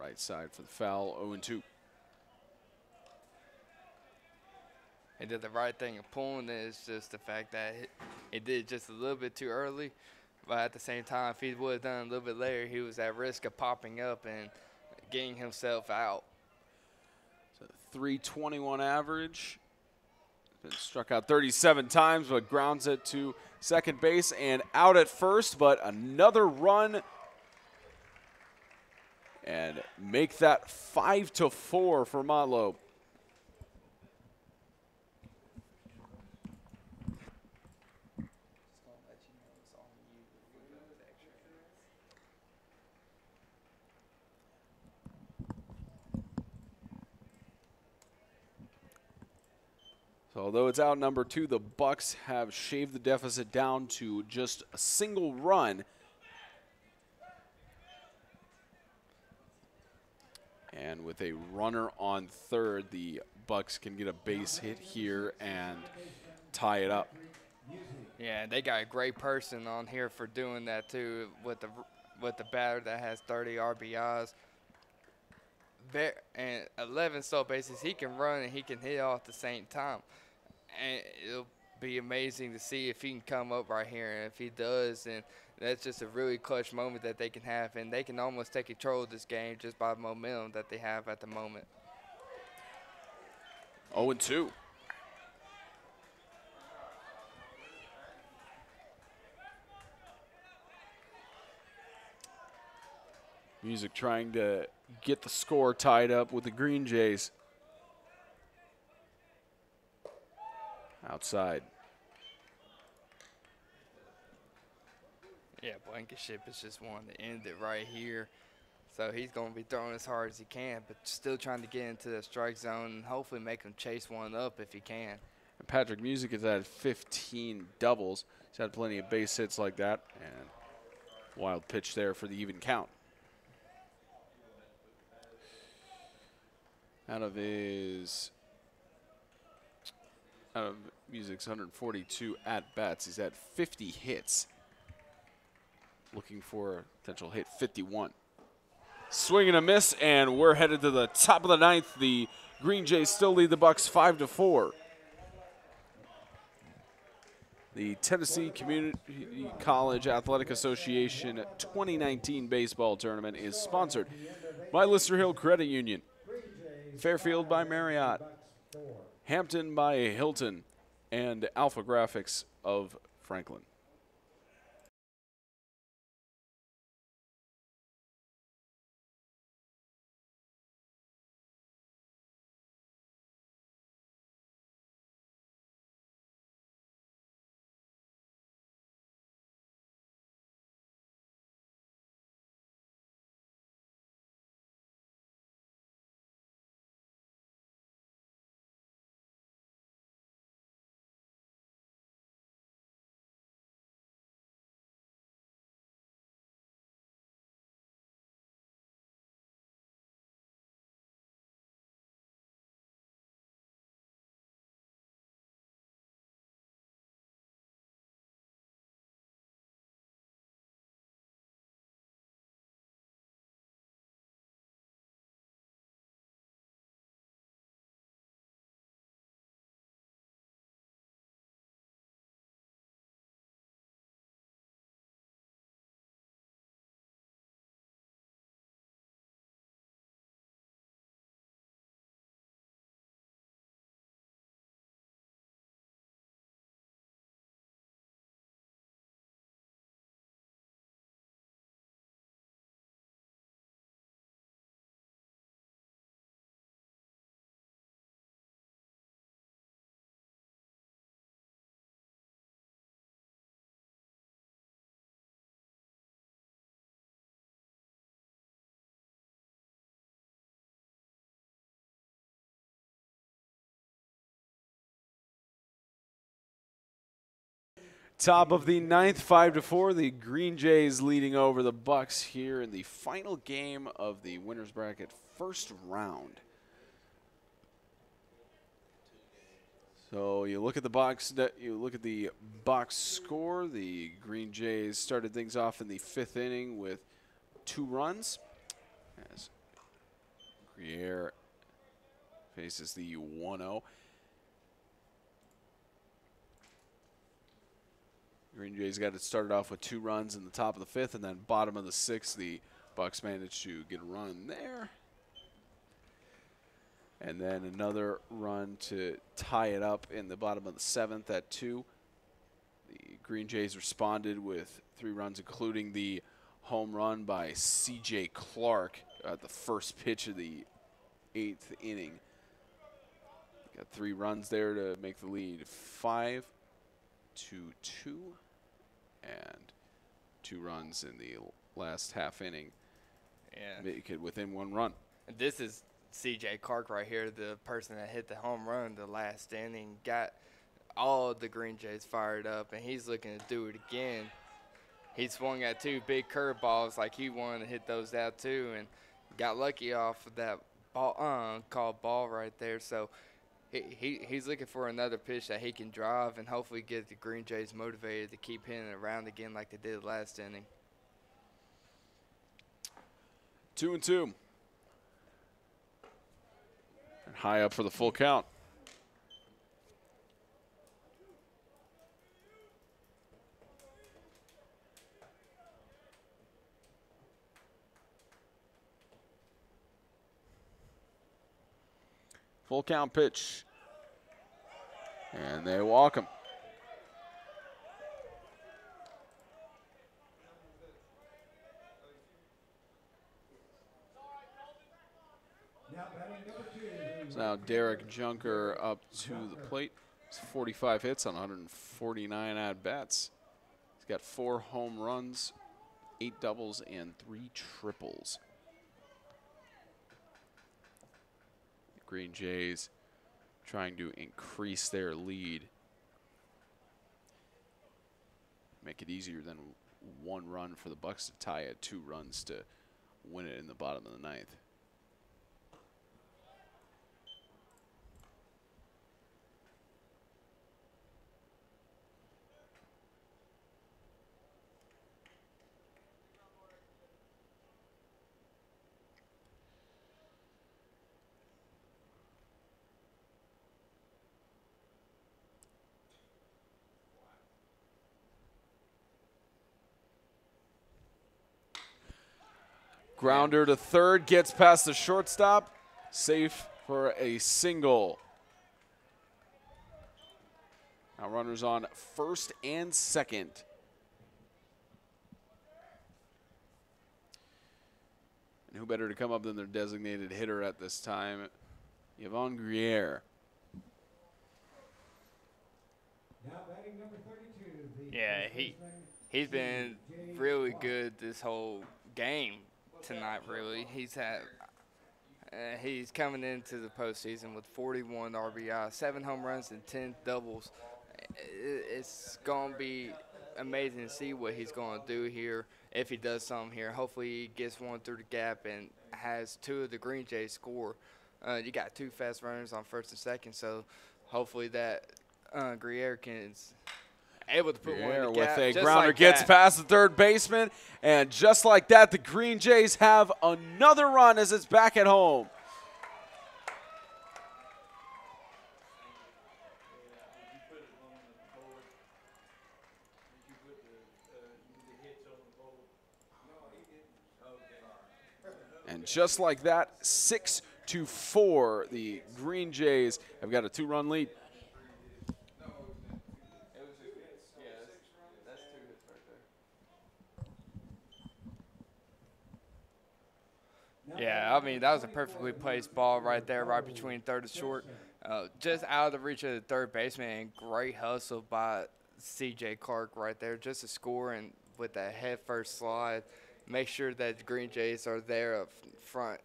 Right side for the foul, 0-2. He did the right thing of pulling it. It's just the fact that he did it just a little bit too early. But at the same time, if he would have done it a little bit later, he was at risk of popping up and getting himself out. So 321 average. Been struck out 37 times, but grounds it to second base and out at first, but another run. And make that 5-4 for Motlow. So although it's out number 2, the Bucs have shaved the deficit down to just a single run. And with a runner on third, the Bucs can get a base hit here and tie it up. Yeah, they got a great person on here for doing that too, with the batter that has 30 RBIs. And 11 stolen bases. He can run and he can hit all at the same time. And it'll be amazing to see if he can come up right here. And if he does, then that's just a really clutch moment that they can have. And they can almost take control of this game just by the momentum that they have at the moment. 0-2. Music trying to get the score tied up with the Green Jays. Outside. Yeah, Blankenship is just wanting to end it right here. So he's going to be throwing as hard as he can, but still trying to get into the strike zone and hopefully make him chase one up if he can. And Patrick Music has had 15 doubles. He's had plenty of base hits like that. And wild pitch there for the even count. Out of Music's 142 at-bats, he's had 50 hits. Looking for a potential hit 51. Swing and a miss, and we're headed to the top of the ninth. The Green Jays still lead the Bucs 5-4. The Tennessee Community College Athletic Association 2019 baseball tournament is sponsored by Lister Hill Credit Union, Fairfield by Marriott, Hampton by Hilton, and Alpha Graphics of Franklin. Top of the ninth, 5-4. The Green Jays leading over the Bucs here in the final game of the winners bracket first round. So you look at the box. You look at the box score. The Green Jays started things off in the 5th inning with 2 runs. As Gruyere faces the 1-0. Green Jays got it started off with 2 runs in the top of the 5th, and then bottom of the 6th, the Bucs managed to get a run there. And then another run to tie it up in the bottom of the 7th at 2. The Green Jays responded with 3 runs, including the home run by C.J. Clark at the first pitch of the 8th inning. Got 3 runs there to make the lead 5-2, and 2 runs in the last half inning. Yeah. Make it within 1 run. This is C.J. Clark right here, the person that hit the home run the last inning, got all of the Green Jays fired up, and he's looking to do it again. He swung at 2 big curveballs like he wanted to hit those out too, and got lucky off of that ball, called ball right there. So he's looking for another pitch that he can drive and hopefully get the Green Jays motivated to keep hitting it around again like they did last inning. 2-2. And high up for the full count. Full count pitch. And they walk him. So now Derek Junker up to the plate. He's 45 hits on 149 at-bats. He's got 4 home runs, 8 doubles, and 3 triples. The Green Jays trying to increase their lead. Make it easier than 1 run for the Bucs to tie it, 2 runs to win it in the bottom of the 9th. Grounder to third, gets past the shortstop, safe for a single. Now runners on first and second. And who better to come up than their designated hitter at this time, Yvonne Gruyere. Now batting number 32. Yeah, he's been really good this whole game tonight. Really, he's coming into the postseason with 41 RBI, 7 home runs, and 10 doubles. It's going to be amazing to see what he's going to do here if he does something here. Hopefully, he gets one through the gap and has 2 of the Green Jays score. You got 2 fast runners on first and second, so hopefully that Gruyere can. Able to put one in the gap, with a just grounder, like gets that. past the third baseman, and just like that, the Green Jays have another run as it's back at home. And just like that, 6-4, the Green Jays have got a 2-run lead. Yeah, I mean, that was a perfectly placed ball right there, right between third and short. Just out of the reach of the third baseman, and great hustle by C.J. Clark right there. Just a score, and with that head first slide, make sure that the Green Jays are there up front.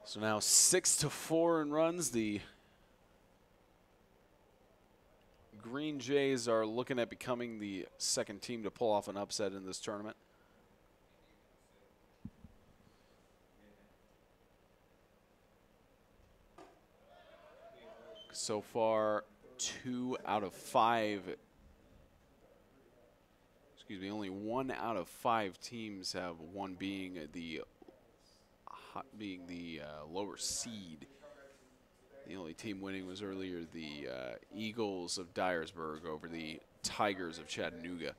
So now 6-4 in runs. The Green Jays are looking at becoming the second team to pull off an upset in this tournament. So far, 2 out of 5. Excuse me, only 1 out of 5 teams have one being the lower seed. The only team winning was earlier the Eagles of Dyersburg over the Tigers of Chattanooga.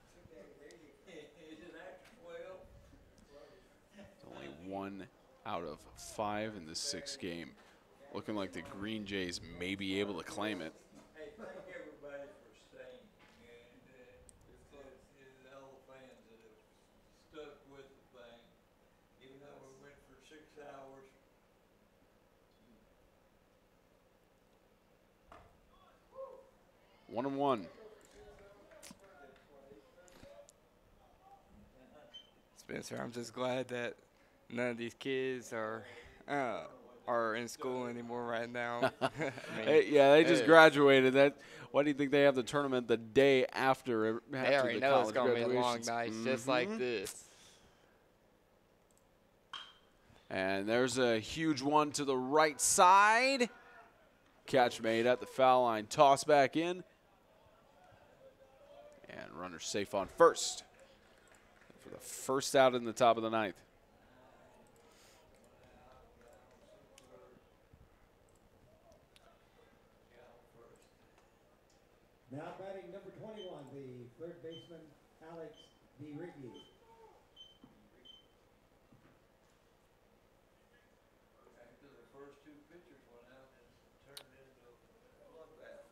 It's only 1 out of 5 in this 6th game. Looking like the Green Jays may be able to claim it. Hey, thank everybody for staying, and all the fans that have stuck with the thing, even though we went for 6 hours. One and one. Spencer, I'm just glad that none of these kids are in school anymore right now. I mean, Hey, yeah, they just graduated. Why do you think they have the tournament the day after? They already know it's going to be a long night, just like this. And there's a huge one to the right side. Catch made at the foul line. Toss back in. And runner safe on first. For the first out in the top of the 9th. Now batting number 21, the third baseman, Alex DeRiggi. After the first 2 pitchers went out and turned into a bloodbath.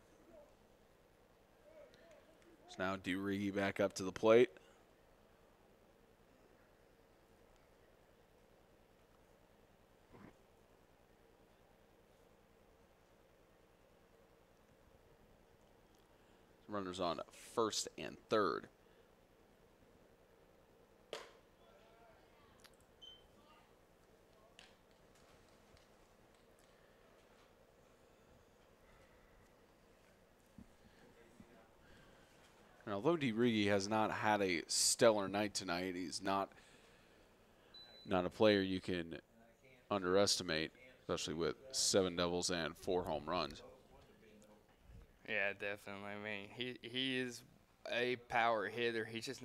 So now DeRiggi back up to the plate. Runners on first and third. And although DeRiggi has not had a stellar night tonight, he's not a player you can underestimate, especially with 7 doubles and 4 home runs. Yeah, definitely. I mean, he is a power hitter. He just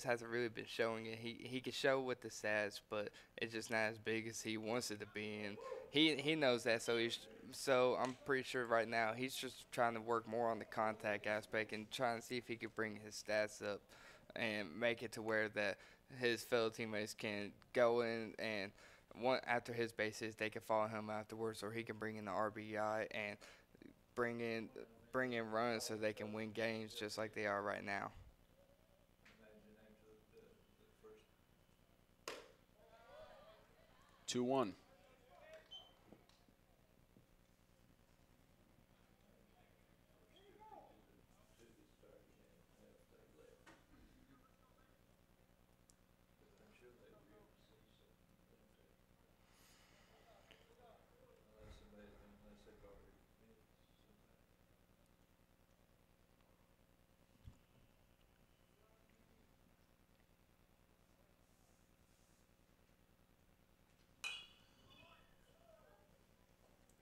hasn't really been showing it. He can show with the stats, but it's just not as big as he wants it to be. And he knows that, so I'm pretty sure right now he's just trying to work more on the contact aspect and trying to see if he could bring his stats up and make it to where that his fellow teammates can go in and after his bases they can follow him afterwards, or he can bring in the RBI and bring in runs so they can win games just like they are right now. 2-1.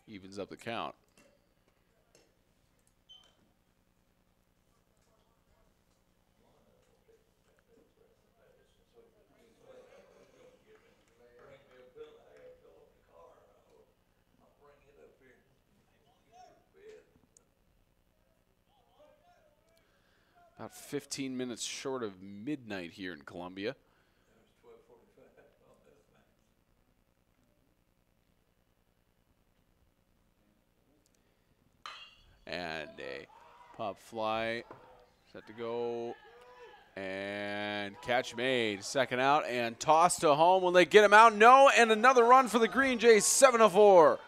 Evens up the count. About 15 minutes short of midnight here in Columbia. And a pop fly set to go, and catch made. Second out and toss to home. Will they get him out? No, and another run for the Green Jays, 7-4.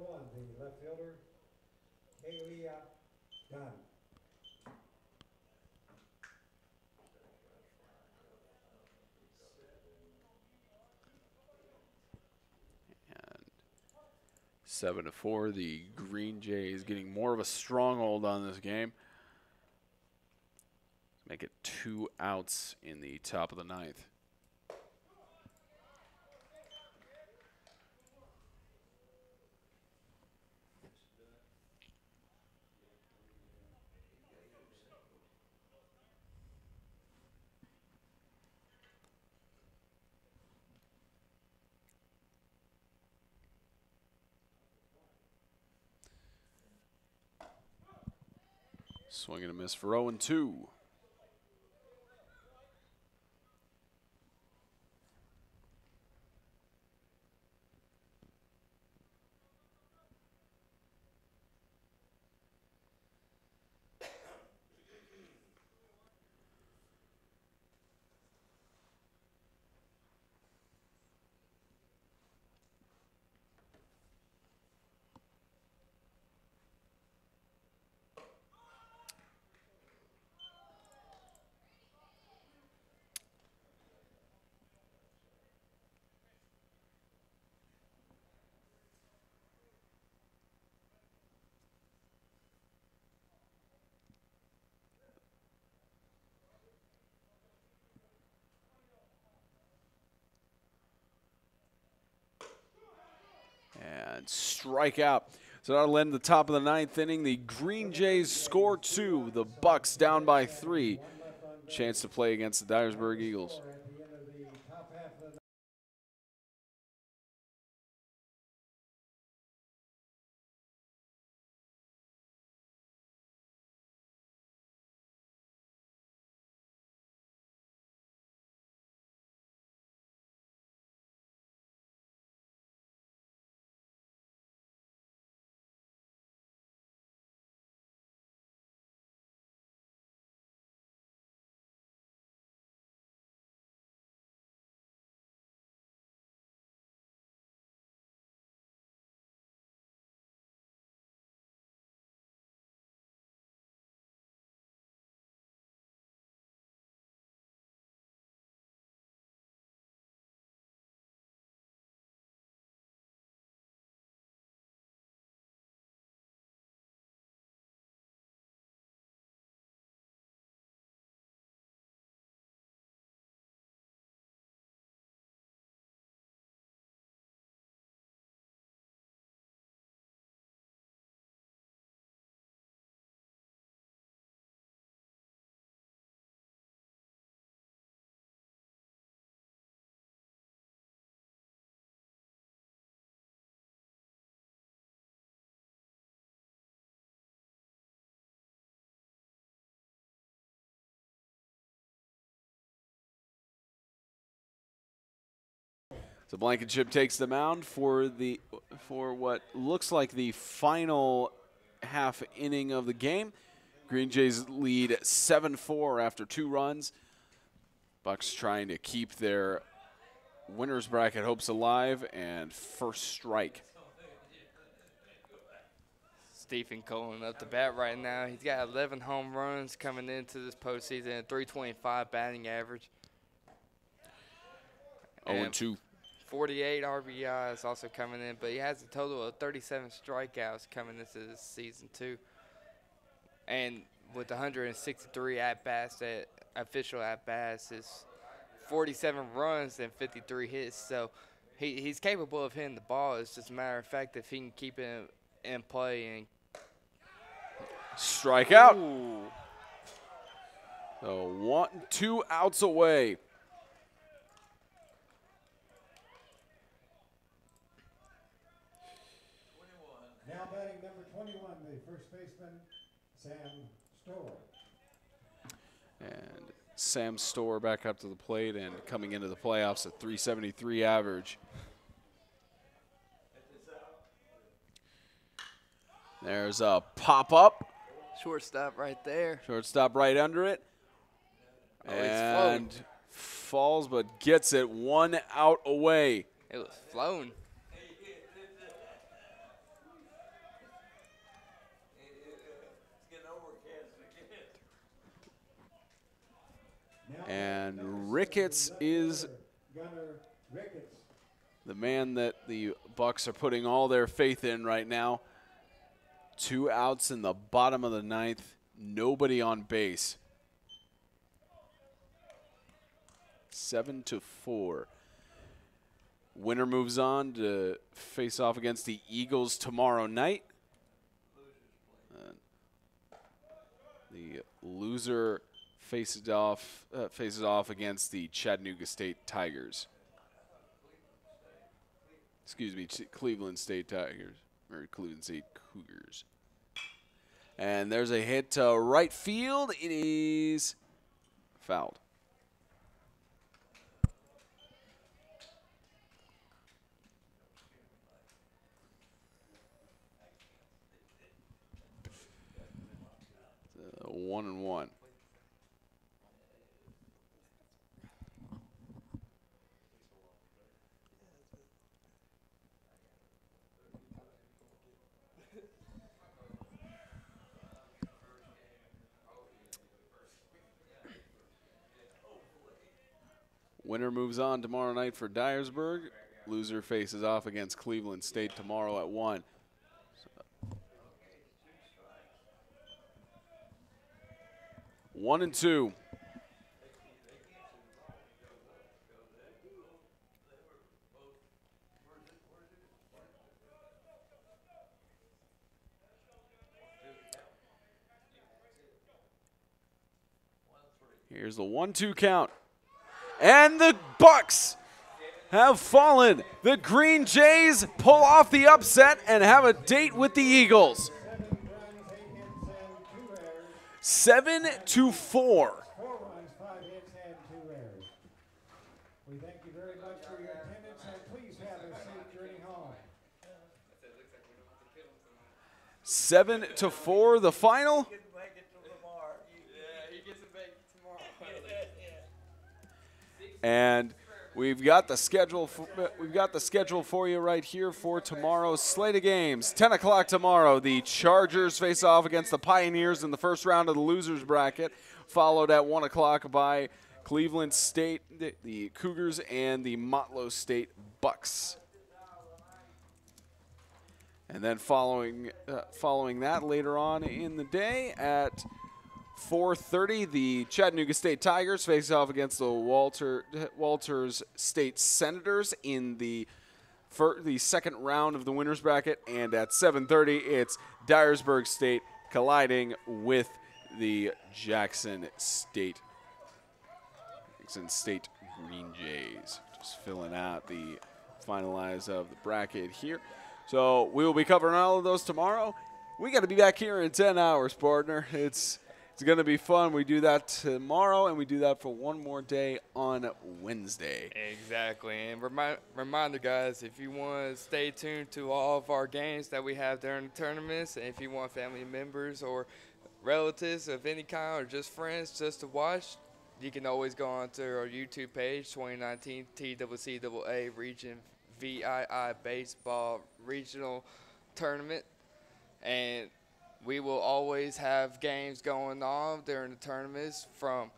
1, the left fielder, Kalia Dunn. And 7-4, the Green Jays getting more of a stronghold on this game. Make it 2 outs in the top of the 9th. Swing and a miss for 0-2. And strike out. So that'll end the top of the 9th inning. The Green Jays score 2. The Bucs down by 3. Chance to play against the Dyersburg Eagles. At the end of the top half of the So Blankenship takes the mound for what looks like the final half inning of the game. Green Jays lead 7-4 after 2 runs. Bucs trying to keep their winner's bracket hopes alive, and first strike. Stephen Colin up the bat right now. He's got 11 home runs coming into this postseason and 325 batting average. 0-2. 48 RBIs also coming in, but he has a total of 37 strikeouts coming into this season too. And with 163 at-bats, official at-bats, is 47 runs and 53 hits. So he's capable of hitting the ball. It's just a matter of fact if he can keep it in play and strike out. Ooh. So 2 outs away. now batting number 21, the first baseman, Sam Storer. And Sam Storr back up to the plate and coming into the playoffs at 373 average. There's a pop-up. Shortstop right there. Shortstop right under it. Oh, it's and falls but gets it 1 out away. It was flown. And Ricketts is Gunner Ricketts. the man that the Bucs are putting all their faith in right now. 2 outs in the bottom of the 9th. Nobody on base. 7-4. Winner moves on to face off against the Eagles tomorrow night. The loser faces off against the Chattanooga State Tigers. Excuse me, Cleveland State Tigers, or Cleveland State Cougars. And there's a hit to right field. It is fouled. It's 1-1. Winner moves on tomorrow night for Dyersburg. Loser faces off against Cleveland State tomorrow at 1. 1-2. Here's the 1-2 count. And the Bucs have fallen. The Green Jays pull off the upset and have a date with the Eagles. 7-4. 4 runs, 5 hits, and 2 errors. We thank you very much for your attendance, and please have a safe journey home. 7-4, the final. And we've got the schedule for you right here for tomorrow's slate of games. 10 o'clock tomorrow, the Chargers face off against the Pioneers in the first round of the losers bracket, followed at 1 o'clock by Cleveland State, the Cougars, and the Motlow State Bucs. And then following that later on in the day at 4:30, the Chattanooga State Tigers face off against the Walters State Senators in the second round of the winners bracket, and at 7:30, it's Dyersburg State colliding with the Jackson State Green Jays. Just filling out the finalize of the bracket here. So we will be covering all of those tomorrow. We got to be back here in 10 hours, partner. It's going to be fun. We do that tomorrow, and we do that for one more day on Wednesday. Exactly. And reminder, guys, if you want to stay tuned to all of our games that we have during the tournaments, and if you want family members or relatives of any kind or just friends just to watch, you can always go on to our YouTube page, 2019 TCCAA Region VII Baseball Regional Tournament. And we will always have games going on during the tournaments from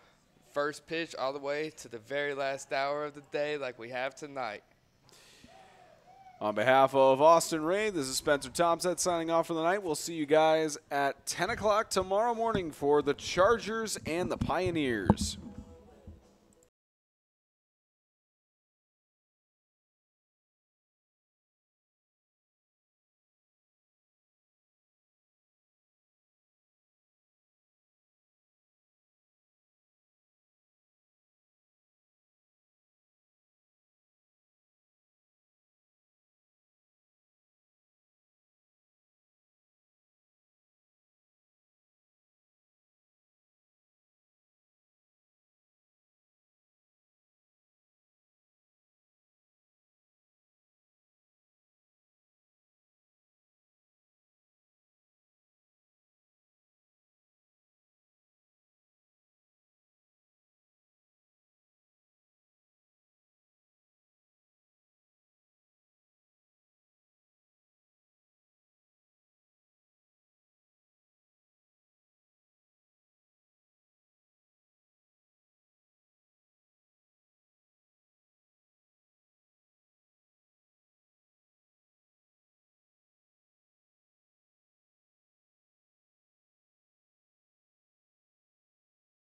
first pitch all the way to the very last hour of the day like we have tonight. On behalf of Austin Ray, this is Spencer Thompson signing off for the night. We'll see you guys at 10 o'clock tomorrow morning for the Chargers and the Pioneers.